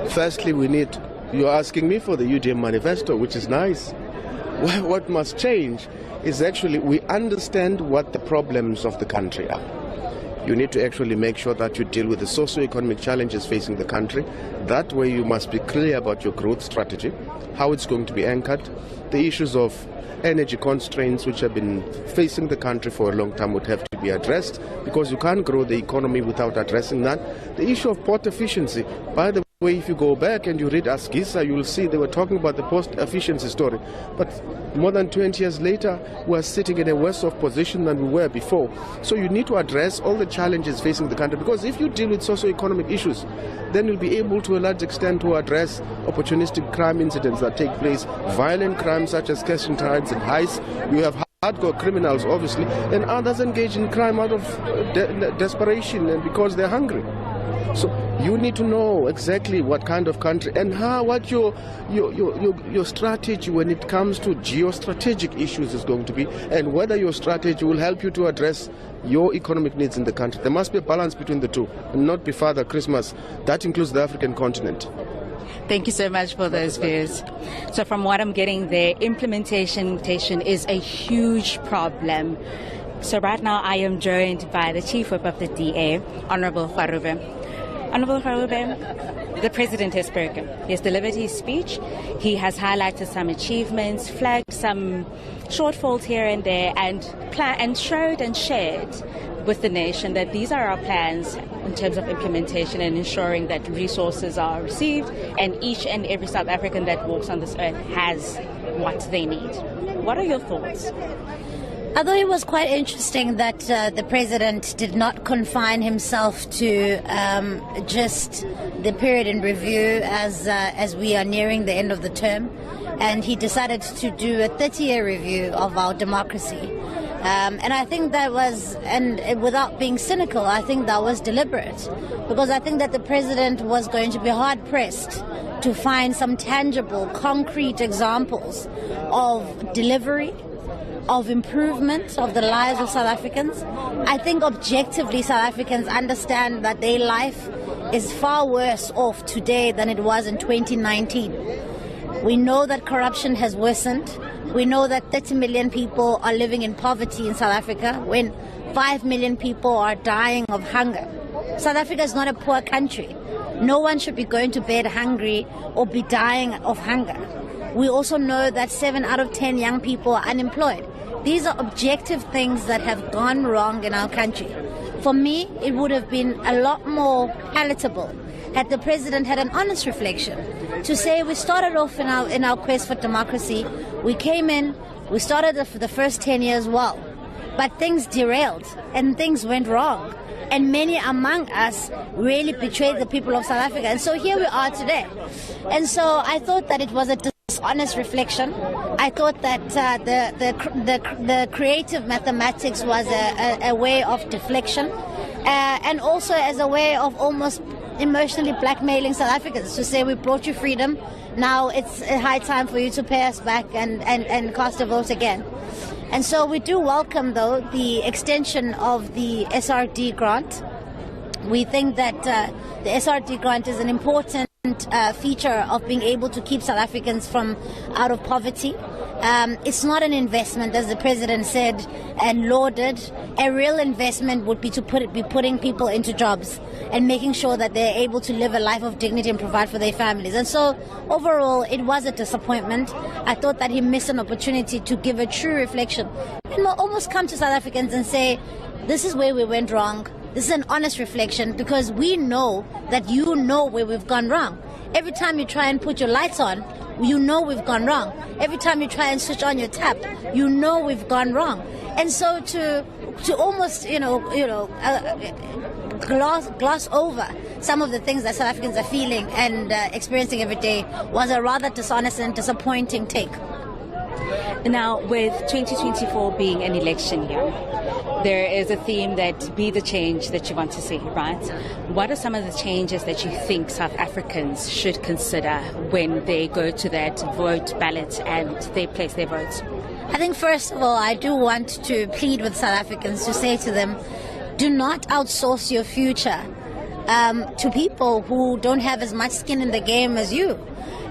Firstly, you're asking me for the UDM manifesto, which is nice. What must change is actually we understand what the problems of the country are. You need to actually make sure that you deal with the socio-economic challenges facing the country. That way you must be clear about your growth strategy, how it's going to be anchored, the issues of energy constraints which have been facing the country for a long time would have to be addressed, because you can't grow the economy without addressing that. The issue of port efficiency, by the way, if you go back and you read Asgisa, you will see they were talking about the port efficiency story. But more than 20 years later, we are sitting in a worse off position than we were before. So you need to address all the challenges facing the country, because if you deal with socio-economic issues, then you'll be able to a large extent to address opportunistic crime incidents that take place, violent crimes such as cash and tides and heists. You have hardcore criminals, obviously, and others engage in crime out of desperation and because they're hungry. So you need to know exactly what kind of country and what your strategy when it comes to geostrategic issues is going to be, and whether your strategy will help you to address your economic needs in the country. There must be a balance between the two, and not be Father Christmas. That includes the African continent. Thank you so much for those views. So from what I'm getting there, implementation is a huge problem. So right now I am joined by the Chief Whip of the DA, Honorable Kgarube. Honorable Kgarube, the president has spoken. He has delivered his speech. He has highlighted some achievements, flagged some shortfalls here and there, and showed and shared with the nation that these are our plans in terms of implementation and ensuring that resources are received and each and every South African that walks on this earth has what they need. What are your thoughts? I thought it was quite interesting that the president did not confine himself to just the period in review as we are nearing the end of the term, and he decided to do a 30-year review of our democracy. And I think that was, and without being cynical, I think that was deliberate, because I think that the president was going to be hard-pressed to find some tangible, concrete examples of delivery, of improvement of the lives of South Africans. I think objectively South Africans understand that their life is far worse off today than it was in 2019. We know that corruption has worsened. We know that 30 million people are living in poverty in South Africa when 5 million people are dying of hunger. South Africa is not a poor country. No one should be going to bed hungry or be dying of hunger. We also know that 7 out of 10 young people are unemployed. These are objective things that have gone wrong in our country. For me, it would have been a lot more palatable had the president had an honest reflection to say we started off in our quest for democracy. We came in, we started the first 10 years well, but things derailed and things went wrong. And many among us really betrayed the people of South Africa. And so here we are today. And so I thought that it was a dishonest reflection. I thought that the creative mathematics was a way of deflection, and also as a way of almost emotionally blackmailing South Africans to say we brought you freedom, now it's a high time for you to pay us back and cast a vote again. And so we do welcome, though, the extension of the SRD grant. We think that the SRD grant is an important feature of being able to keep South Africans from out of poverty. It's not an investment, as the president said and lauded. A real investment would be to be putting people into jobs and making sure that they're able to live a life of dignity and provide for their families. And so overall, it was a disappointment. I thought that he missed an opportunity to give a true reflection and almost come to South Africans and say, this is where we went wrong. This is an honest reflection, because we know that you know where we've gone wrong. Every time you try and put your lights on, you know we've gone wrong. Every time you try and switch on your tap, you know we've gone wrong. And so to almost gloss over some of the things that South Africans are feeling and experiencing every day was a rather dishonest and disappointing take. Now, with 2024 being an election year, there is a theme that be the change that you want to see, right? What are some of the changes that you think South Africans should consider when they go to that vote ballot and they place their votes? I think, first of all, I do want to plead with South Africans to say to them, do not outsource your future to people who don't have as much skin in the game as you.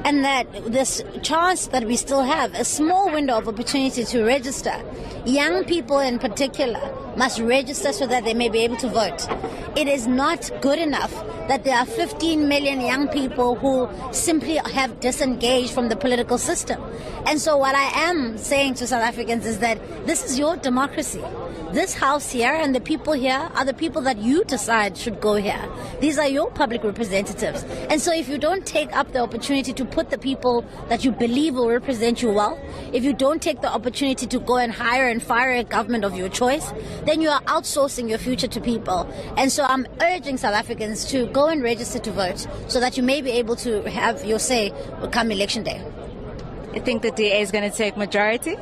And that this chance that we still have, a small window of opportunity to register, young people in particular must register so that they may be able to vote. It is not good enough that there are 15 million young people who simply have disengaged from the political system. And so what I am saying to South Africans is that this is your democracy. This house here and the people here are the people that you decide should go here. These are your public representatives. And so if you don't take up the opportunity to put the people that you believe will represent you well, if you don't take the opportunity to go and hire and fire a government of your choice, then you are outsourcing your future to people. And so I'm urging South Africans to go and register to vote so that you may be able to have your say come election day. You think the DA is going to take majority?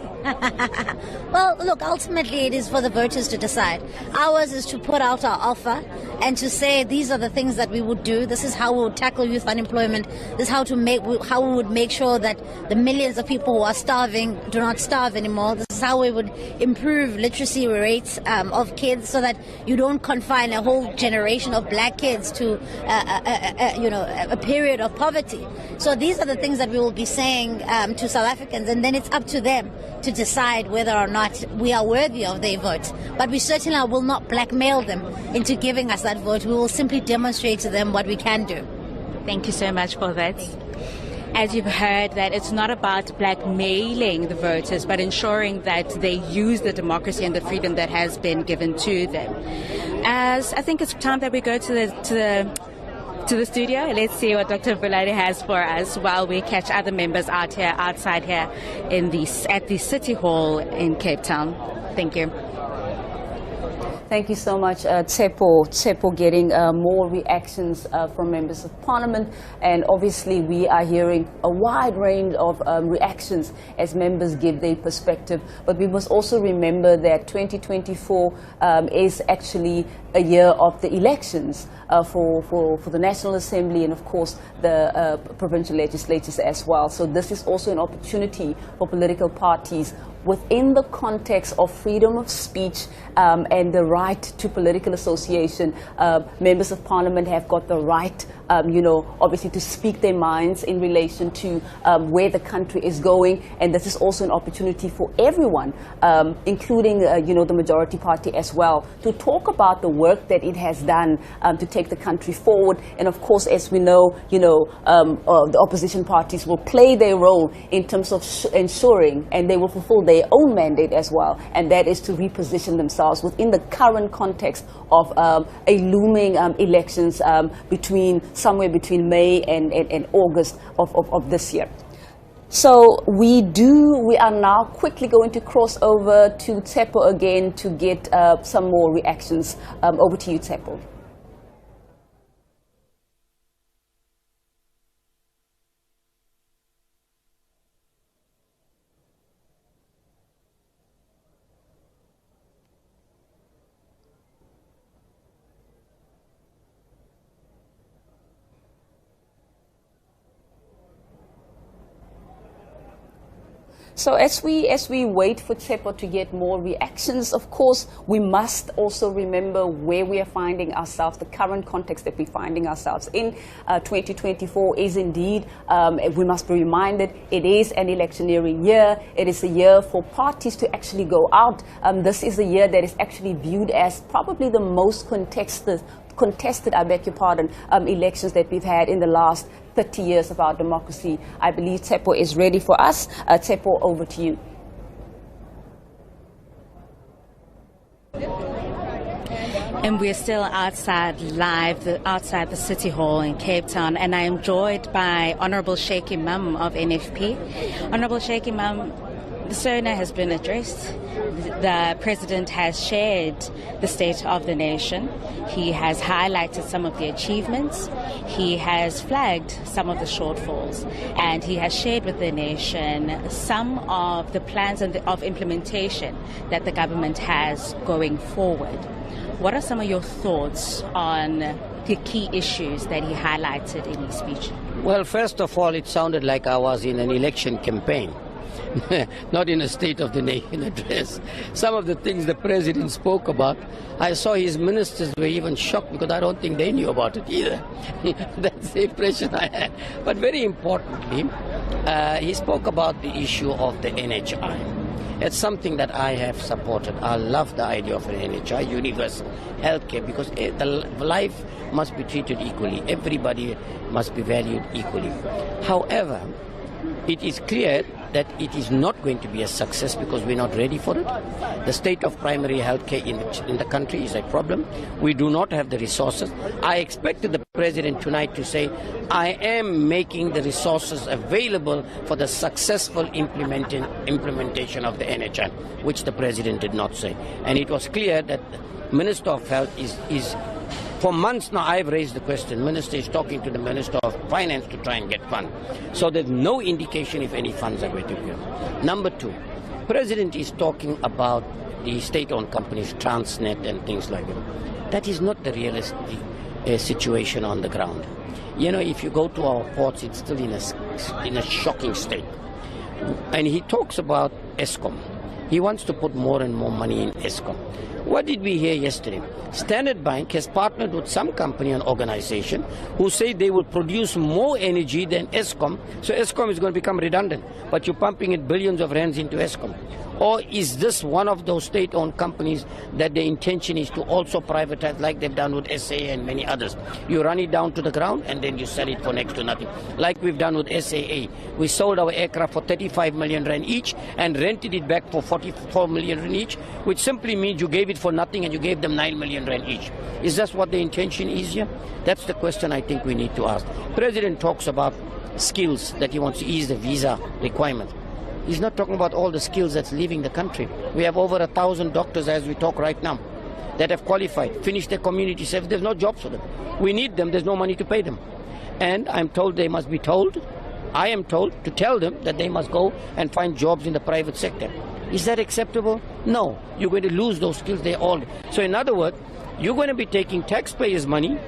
Well, look, ultimately it is for the voters to decide. Ours is to put out our offer and to say these are the things that we would do. This is how we would tackle youth unemployment. This is how we would make sure that the millions of people who are starving do not starve anymore. This is how we would improve literacy rates of kids so that you don't confine a whole generation of black kids to a period of poverty. So these are the things that we will be saying to South Africans, and then it's up to them to decide whether or not we are worthy of their vote. But we certainly will not blackmail them into giving us that vote. We will simply demonstrate to them what we can do. Thank you so much for that. As you've heard, that it's not about blackmailing the voters, but ensuring that they use the democracy and the freedom that has been given to them. As I think it's time that we go to the studio. Let's see what Dr. Bulani has for us while we catch other members outside here at the City Hall in Cape Town. Thank you. Thank you so much, Tsepo getting more reactions from members of parliament, and obviously we are hearing a wide range of reactions as members give their perspective. But we must also remember that 2024 is actually a year of the elections for the National Assembly and, of course, the provincial legislatures as well. So this is also an opportunity for political parties within the context of freedom of speech and the right to political association. Members of parliament have got the right, obviously to speak their minds in relation to where the country is going. And this is also an opportunity for everyone, including, the majority party as well, to talk about the work that it has done to take the country forward. And of course, as we know, the opposition parties will play their role in terms of ensuring, and they will fulfill their own mandate as well, and that is to reposition themselves within the current context of a looming elections somewhere between May and August of this year. So we are now quickly going to cross over to Tsepo again to get some more reactions. Over to you, Tsepo. So as we wait for Tsepo to get more reactions, of course, we must also remember where we are finding ourselves, the current context that we're finding ourselves in. 2024 is indeed, we must be reminded, it is an electioneering year. It is a year for parties to actually go out. This is a year that is actually viewed as probably the most contested, I beg your pardon, elections that we've had in the last 30 years of our democracy. I believe Tsepo is ready for us. Tsepo, over to you. And we're still outside outside the City Hall in Cape Town, and I am joined by Honourable Sheikh Imam of NFP. Honourable Sheikh Imam, the SONA has been addressed. The President has shared the state of the nation. He has highlighted some of the achievements. He has flagged some of the shortfalls. And he has shared with the nation some of the plans of implementation that the government has going forward. What are some of your thoughts on the key issues that he highlighted in his speech? Well, first of all, it sounded like I was in an election campaign. Not in a State of the Nation address. Some of the things the President spoke about, I saw his ministers were even shocked because I don't think they knew about it either. That's the impression I had. But very importantly, he spoke about the issue of the NHI. It's something that I have supported. I love the idea of an NHI, universal healthcare, because the life must be treated equally. Everybody must be valued equally. However, it is clear that it is not going to be a success because we're not ready for it. The state of primary healthcare in the country is a problem. We do not have the resources. I expected the President tonight to say, I am making the resources available for the successful implementation of the NHI, which the President did not say. And it was clear that the Minister of Health is for months now, I've raised the question. Minister is talking to the Minister of Finance to try and get funds. So there's no indication if any funds are going to be. Number two, President is talking about the state-owned companies, Transnet and things like that. That is not the realistic situation on the ground. You know, if you go to our ports, it's still in a shocking state. And he talks about Eskom. He wants to put more and more money in Eskom. What did we hear yesterday? Standard Bank has partnered with some company and organization who say they will produce more energy than Eskom, so Eskom is going to become redundant. But you're pumping in billions of rands into Eskom. Or is this one of those state-owned companies that the intention is to also privatize, like they've done with SAA and many others? You run it down to the ground and then you sell it for next to nothing. Like we've done with SAA. We sold our aircraft for 35 million rand each and rented it back for 44 million rand each, which simply means you gave it for nothing and you gave them 9 million rand each. Is that what the intention is here? That's the question I think we need to ask. President talks about skills, that he wants to ease the visa requirement. He's not talking about all the skills that's leaving the country. We have over 1,000 doctors as we talk right now that have qualified, finished their community service. There's no jobs for them. We need them. There's no money to pay them. And I'm told they must be told, I am told to tell them that they must go and find jobs in the private sector. Is that acceptable? No. You're going to lose those skills. So in other words, you're going to be taking taxpayers' money,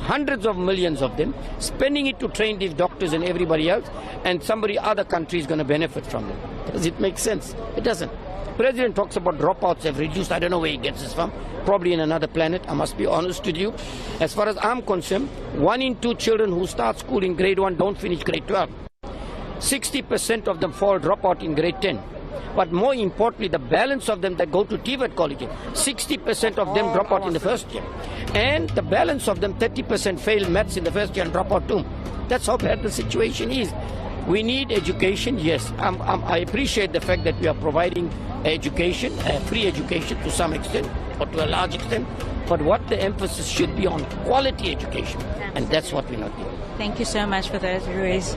hundreds of millions of them, spending it to train these doctors and everybody else, and other country is going to benefit from them. Does it make sense? It doesn't. President talks about dropouts have reduced. I don't know where he gets this from. Probably in another planet, I must be honest with you. As far as I'm concerned, 1 in 2 children who start school in grade 1 don't finish grade 12. 60% of them drop out in grade 10. But more importantly, the balance of them that go to TVET colleges, 60% of them drop out in the first year. And the balance of them, 30% fail maths in the first year and drop out too. That's how bad the situation is. We need education, yes. I appreciate the fact that we are providing education, free education to some extent, or to a large extent. But what the emphasis should be on quality education. And that's what we're not doing. Thank you so much for that, Ruiz.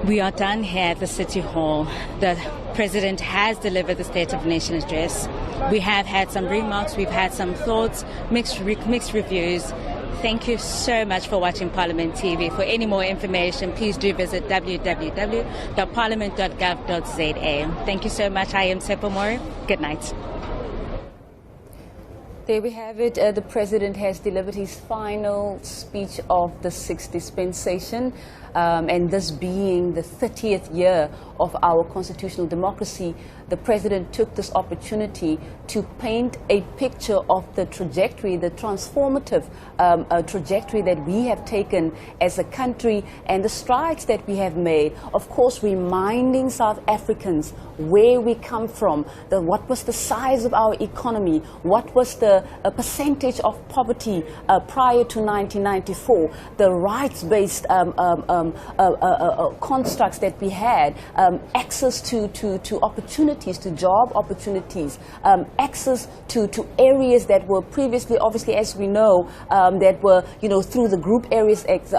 We are done here at the City Hall. The President has delivered the State of the Nation address. We have had some remarks, we've had some thoughts, mixed reviews. Thank you so much for watching Parliament TV. For any more information, please do visit www.parliament.gov.za. Thank you so much. I am Sepo Mori. Good night. There we have it. The President has delivered his final speech of the 6th dispensation. And this being the 30th year of our constitutional democracy, the President took this opportunity to paint a picture of the trajectory, the transformative trajectory that we have taken as a country and the strides that we have made. Of course, reminding South Africans where we come from, what was the size of our economy, what was the percentage of poverty prior to 1994, the rights-based constructs that we had, access to opportunities, to job opportunities, access to areas that were previously, obviously, as we know, that were, through the Group Areas Act,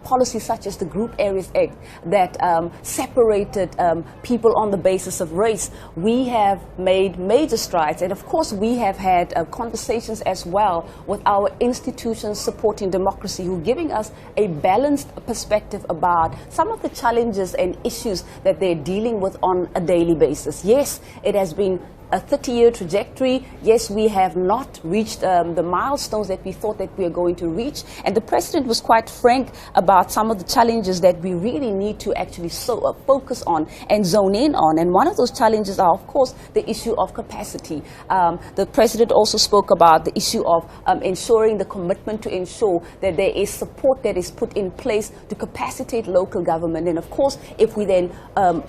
policies such as the Group Areas Act that separated people on the basis of race. We have made major strides, and of course we have had conversations as well with our institutions supporting democracy, who are giving us a balanced perspective about some of the challenges and issues that they're dealing with on a daily basis. Yes, it has been a 30-year trajectory. Yes, we have not reached the milestones that we thought that we were going to reach. And the President was quite frank about some of the challenges that we really need to actually focus on and zone in on. And one of those challenges are, of course, the issue of capacity. The President also spoke about the issue of ensuring the commitment to ensure that there is support that is put in place to capacitate local government. And of course, if we then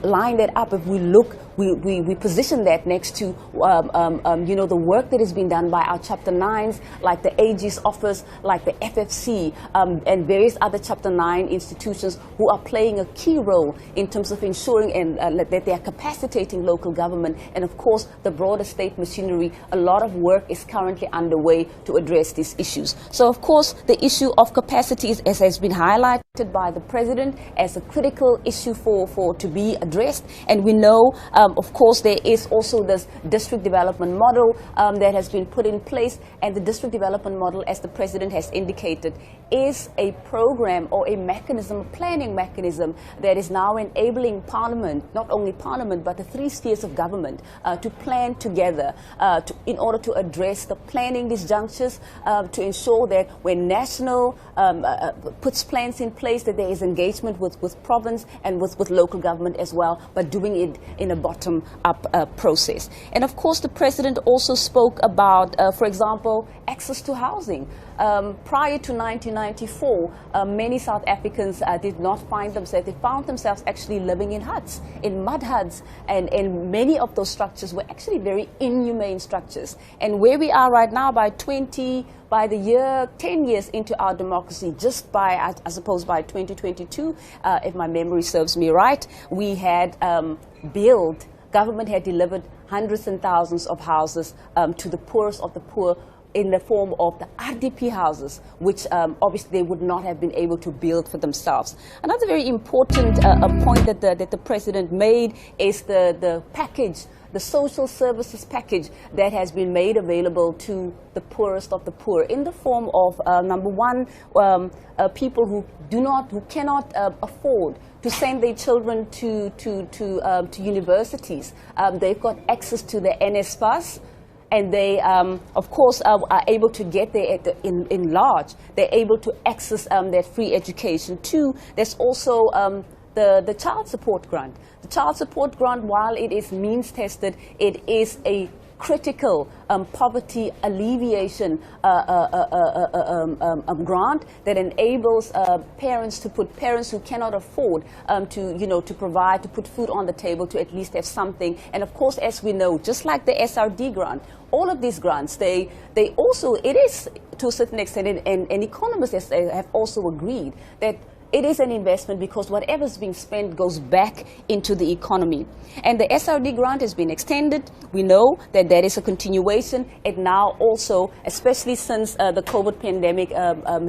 line that up, if we look, we position that next to the work that has been done by our Chapter 9s, like the AG's office, like the FFC, and various other Chapter 9 institutions who are playing a key role in terms of ensuring that they are capacitating local government, and of course the broader state machinery. A lot of work is currently underway to address these issues. So of course the issue of capacity, as has been highlighted by the President, as a critical issue to be addressed. And we know, of course, there is also this district development model that has been put in place, and the district development model, as the President has indicated, is a program or a mechanism, a planning mechanism that is now enabling Parliament, not only Parliament, but the 3 spheres of government to plan together in order to address the planning disjunctures, to ensure that when National puts plans in place, place that there is engagement with province and with local government as well, but doing it in a bottom-up process. And of course, the president also spoke about, for example, access to housing. Prior to 1994, many South Africans did not find themselves, they found themselves actually living in huts, in mud huts, and many of those structures were actually very inhumane structures. And where we are right now, by 10 years into our democracy, just by, I suppose by 2022, if my memory serves me right, we had government had delivered hundreds and thousands of houses to the poorest of the poor in the form of the RDP houses, which obviously they would not have been able to build for themselves. Another very important point that the president made is the package, the social services package that has been made available to the poorest of the poor in the form of, number one, people who cannot afford to send their children to universities. They've got access to the NSFAS, and they, of course, are able to get there in large. They're able to access that free education. Two, there's also the child support grant. The child support grant, while it is means-tested, it is a critical poverty alleviation grant that enables parents who cannot afford to provide, to put food on the table, to at least have something. And of course, as we know, just like the SRD grant, all of these grants, they also, it is to a certain extent, and economists have also agreed that it is an investment because whatever is being spent goes back into the economy. And the SRD grant has been extended. We know that there is a continuation. And now also, especially since the COVID pandemic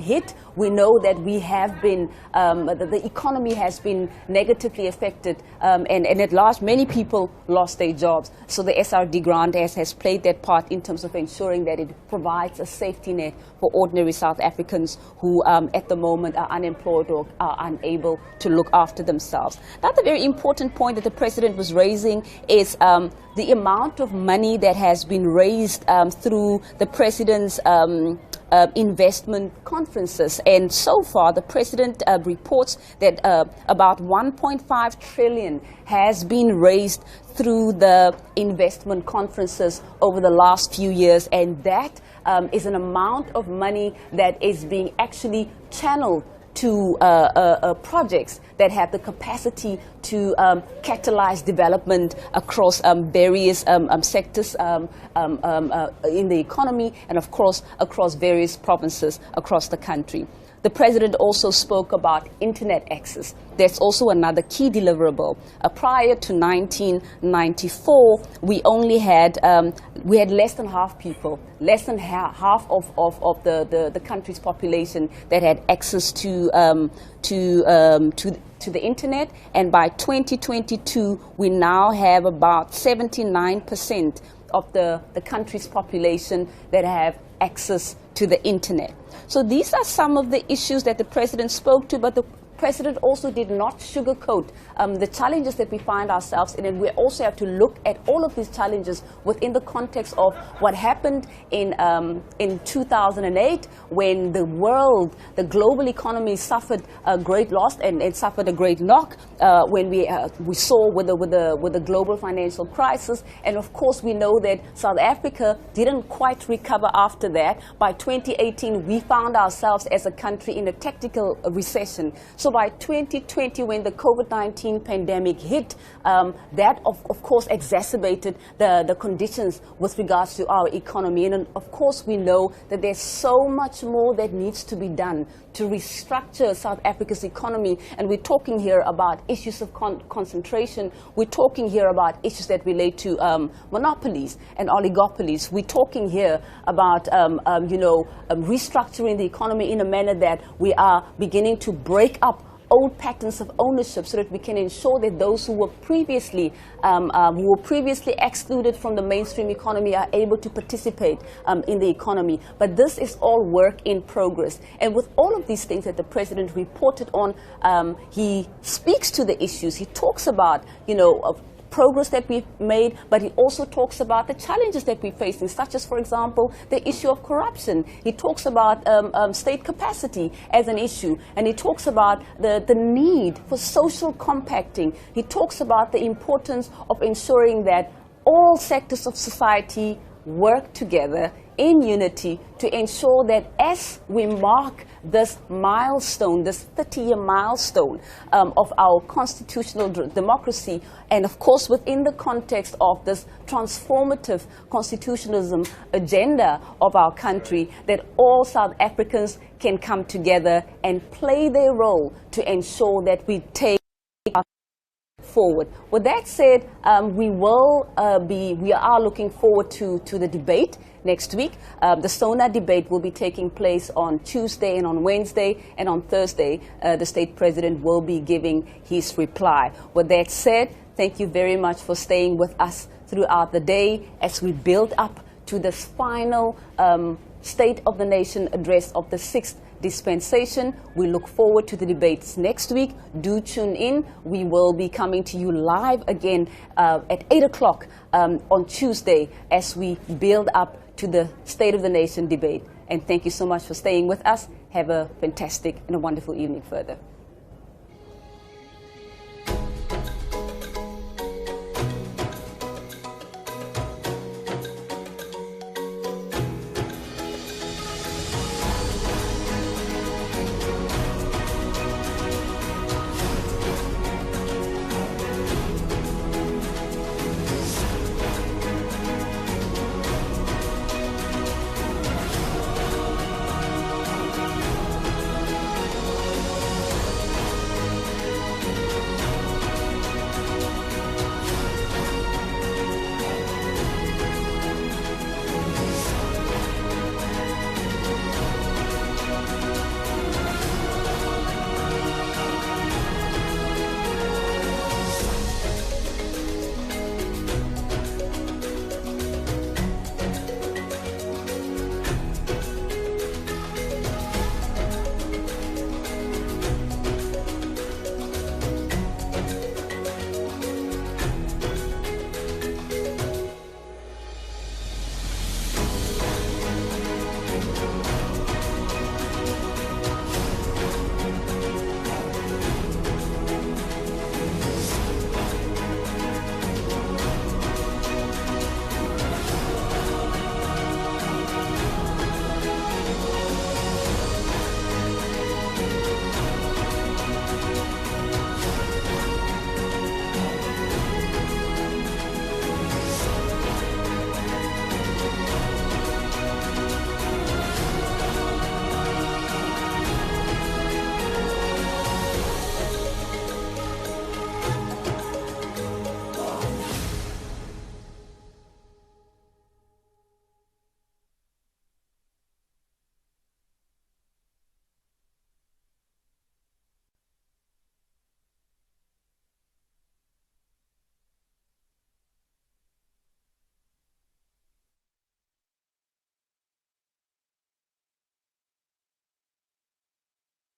hit, we know that we have been, the economy has been negatively affected. And at large, many people lost their jobs. So the SRD grant has played that part in terms of ensuring that it provides a safety net for ordinary South Africans who at the moment are unemployed or are unable to look after themselves. Another very important point that the president was raising is the amount of money that has been raised through the president's investment conferences. And so far, the president reports that about 1.5 trillion has been raised through the investment conferences over the last few years. And that is an amount of money that is being actually channeled to projects that have the capacity to catalyze development across various sectors in the economy and, of course, across various provinces across the country. The president also spoke about internet access. That's also another key deliverable. Prior to 1994, we only had less than half people, less than half of the country's population that had access to the internet. And by 2022, we now have about 79% of the country's population that have access to the internet. So these are some of the issues that the president spoke to, but the president also did not sugarcoat the challenges that we find ourselves in, and we also have to look at all of these challenges within the context of what happened in 2008 when the world, the global economy suffered a great loss and it suffered a great knock when we saw with the global financial crisis. And of course, we know that South Africa didn't quite recover after that. By 2018, we found ourselves as a country in a technical recession. So by 2020, when the COVID-19 pandemic hit, that of course exacerbated the conditions with regards to our economy. And of course, we know that there's so much more that needs to be done to restructure South Africa's economy. And we're talking here about issues of concentration. We're talking here about issues that relate to monopolies and oligopolies. We're talking here about restructuring the economy in a manner that we are beginning to break up old patterns of ownership so that we can ensure that those who were previously excluded from the mainstream economy are able to participate in the economy. But this is all work in progress. And with all of these things that the president reported on, he speaks to the issues. He talks about, progress that we've made, but he also talks about the challenges that we're facing, such as, for example, the issue of corruption. He talks about state capacity as an issue, and he talks about the need for social compacting. He talks about the importance of ensuring that all sectors of society work together in unity to ensure that as we mark this milestone, this 30-year milestone of our constitutional democracy, and of course within the context of this transformative constitutionalism agenda of our country, that all South Africans can come together and play their role to ensure that we take forward. With that said, we are looking forward to the debate next week. The SONA debate will be taking place on Tuesday and on Wednesday, and on Thursday the State President will be giving his reply. With that said, thank you very much for staying with us throughout the day as we build up to this final State of the Nation address of the 6th dispensation. We look forward to the debates next week. Do tune in. We will be coming to you live again at 8 o'clock on Tuesday as we build up to the State of the Nation debate. And thank you so much for staying with us. Have a fantastic and a wonderful evening further.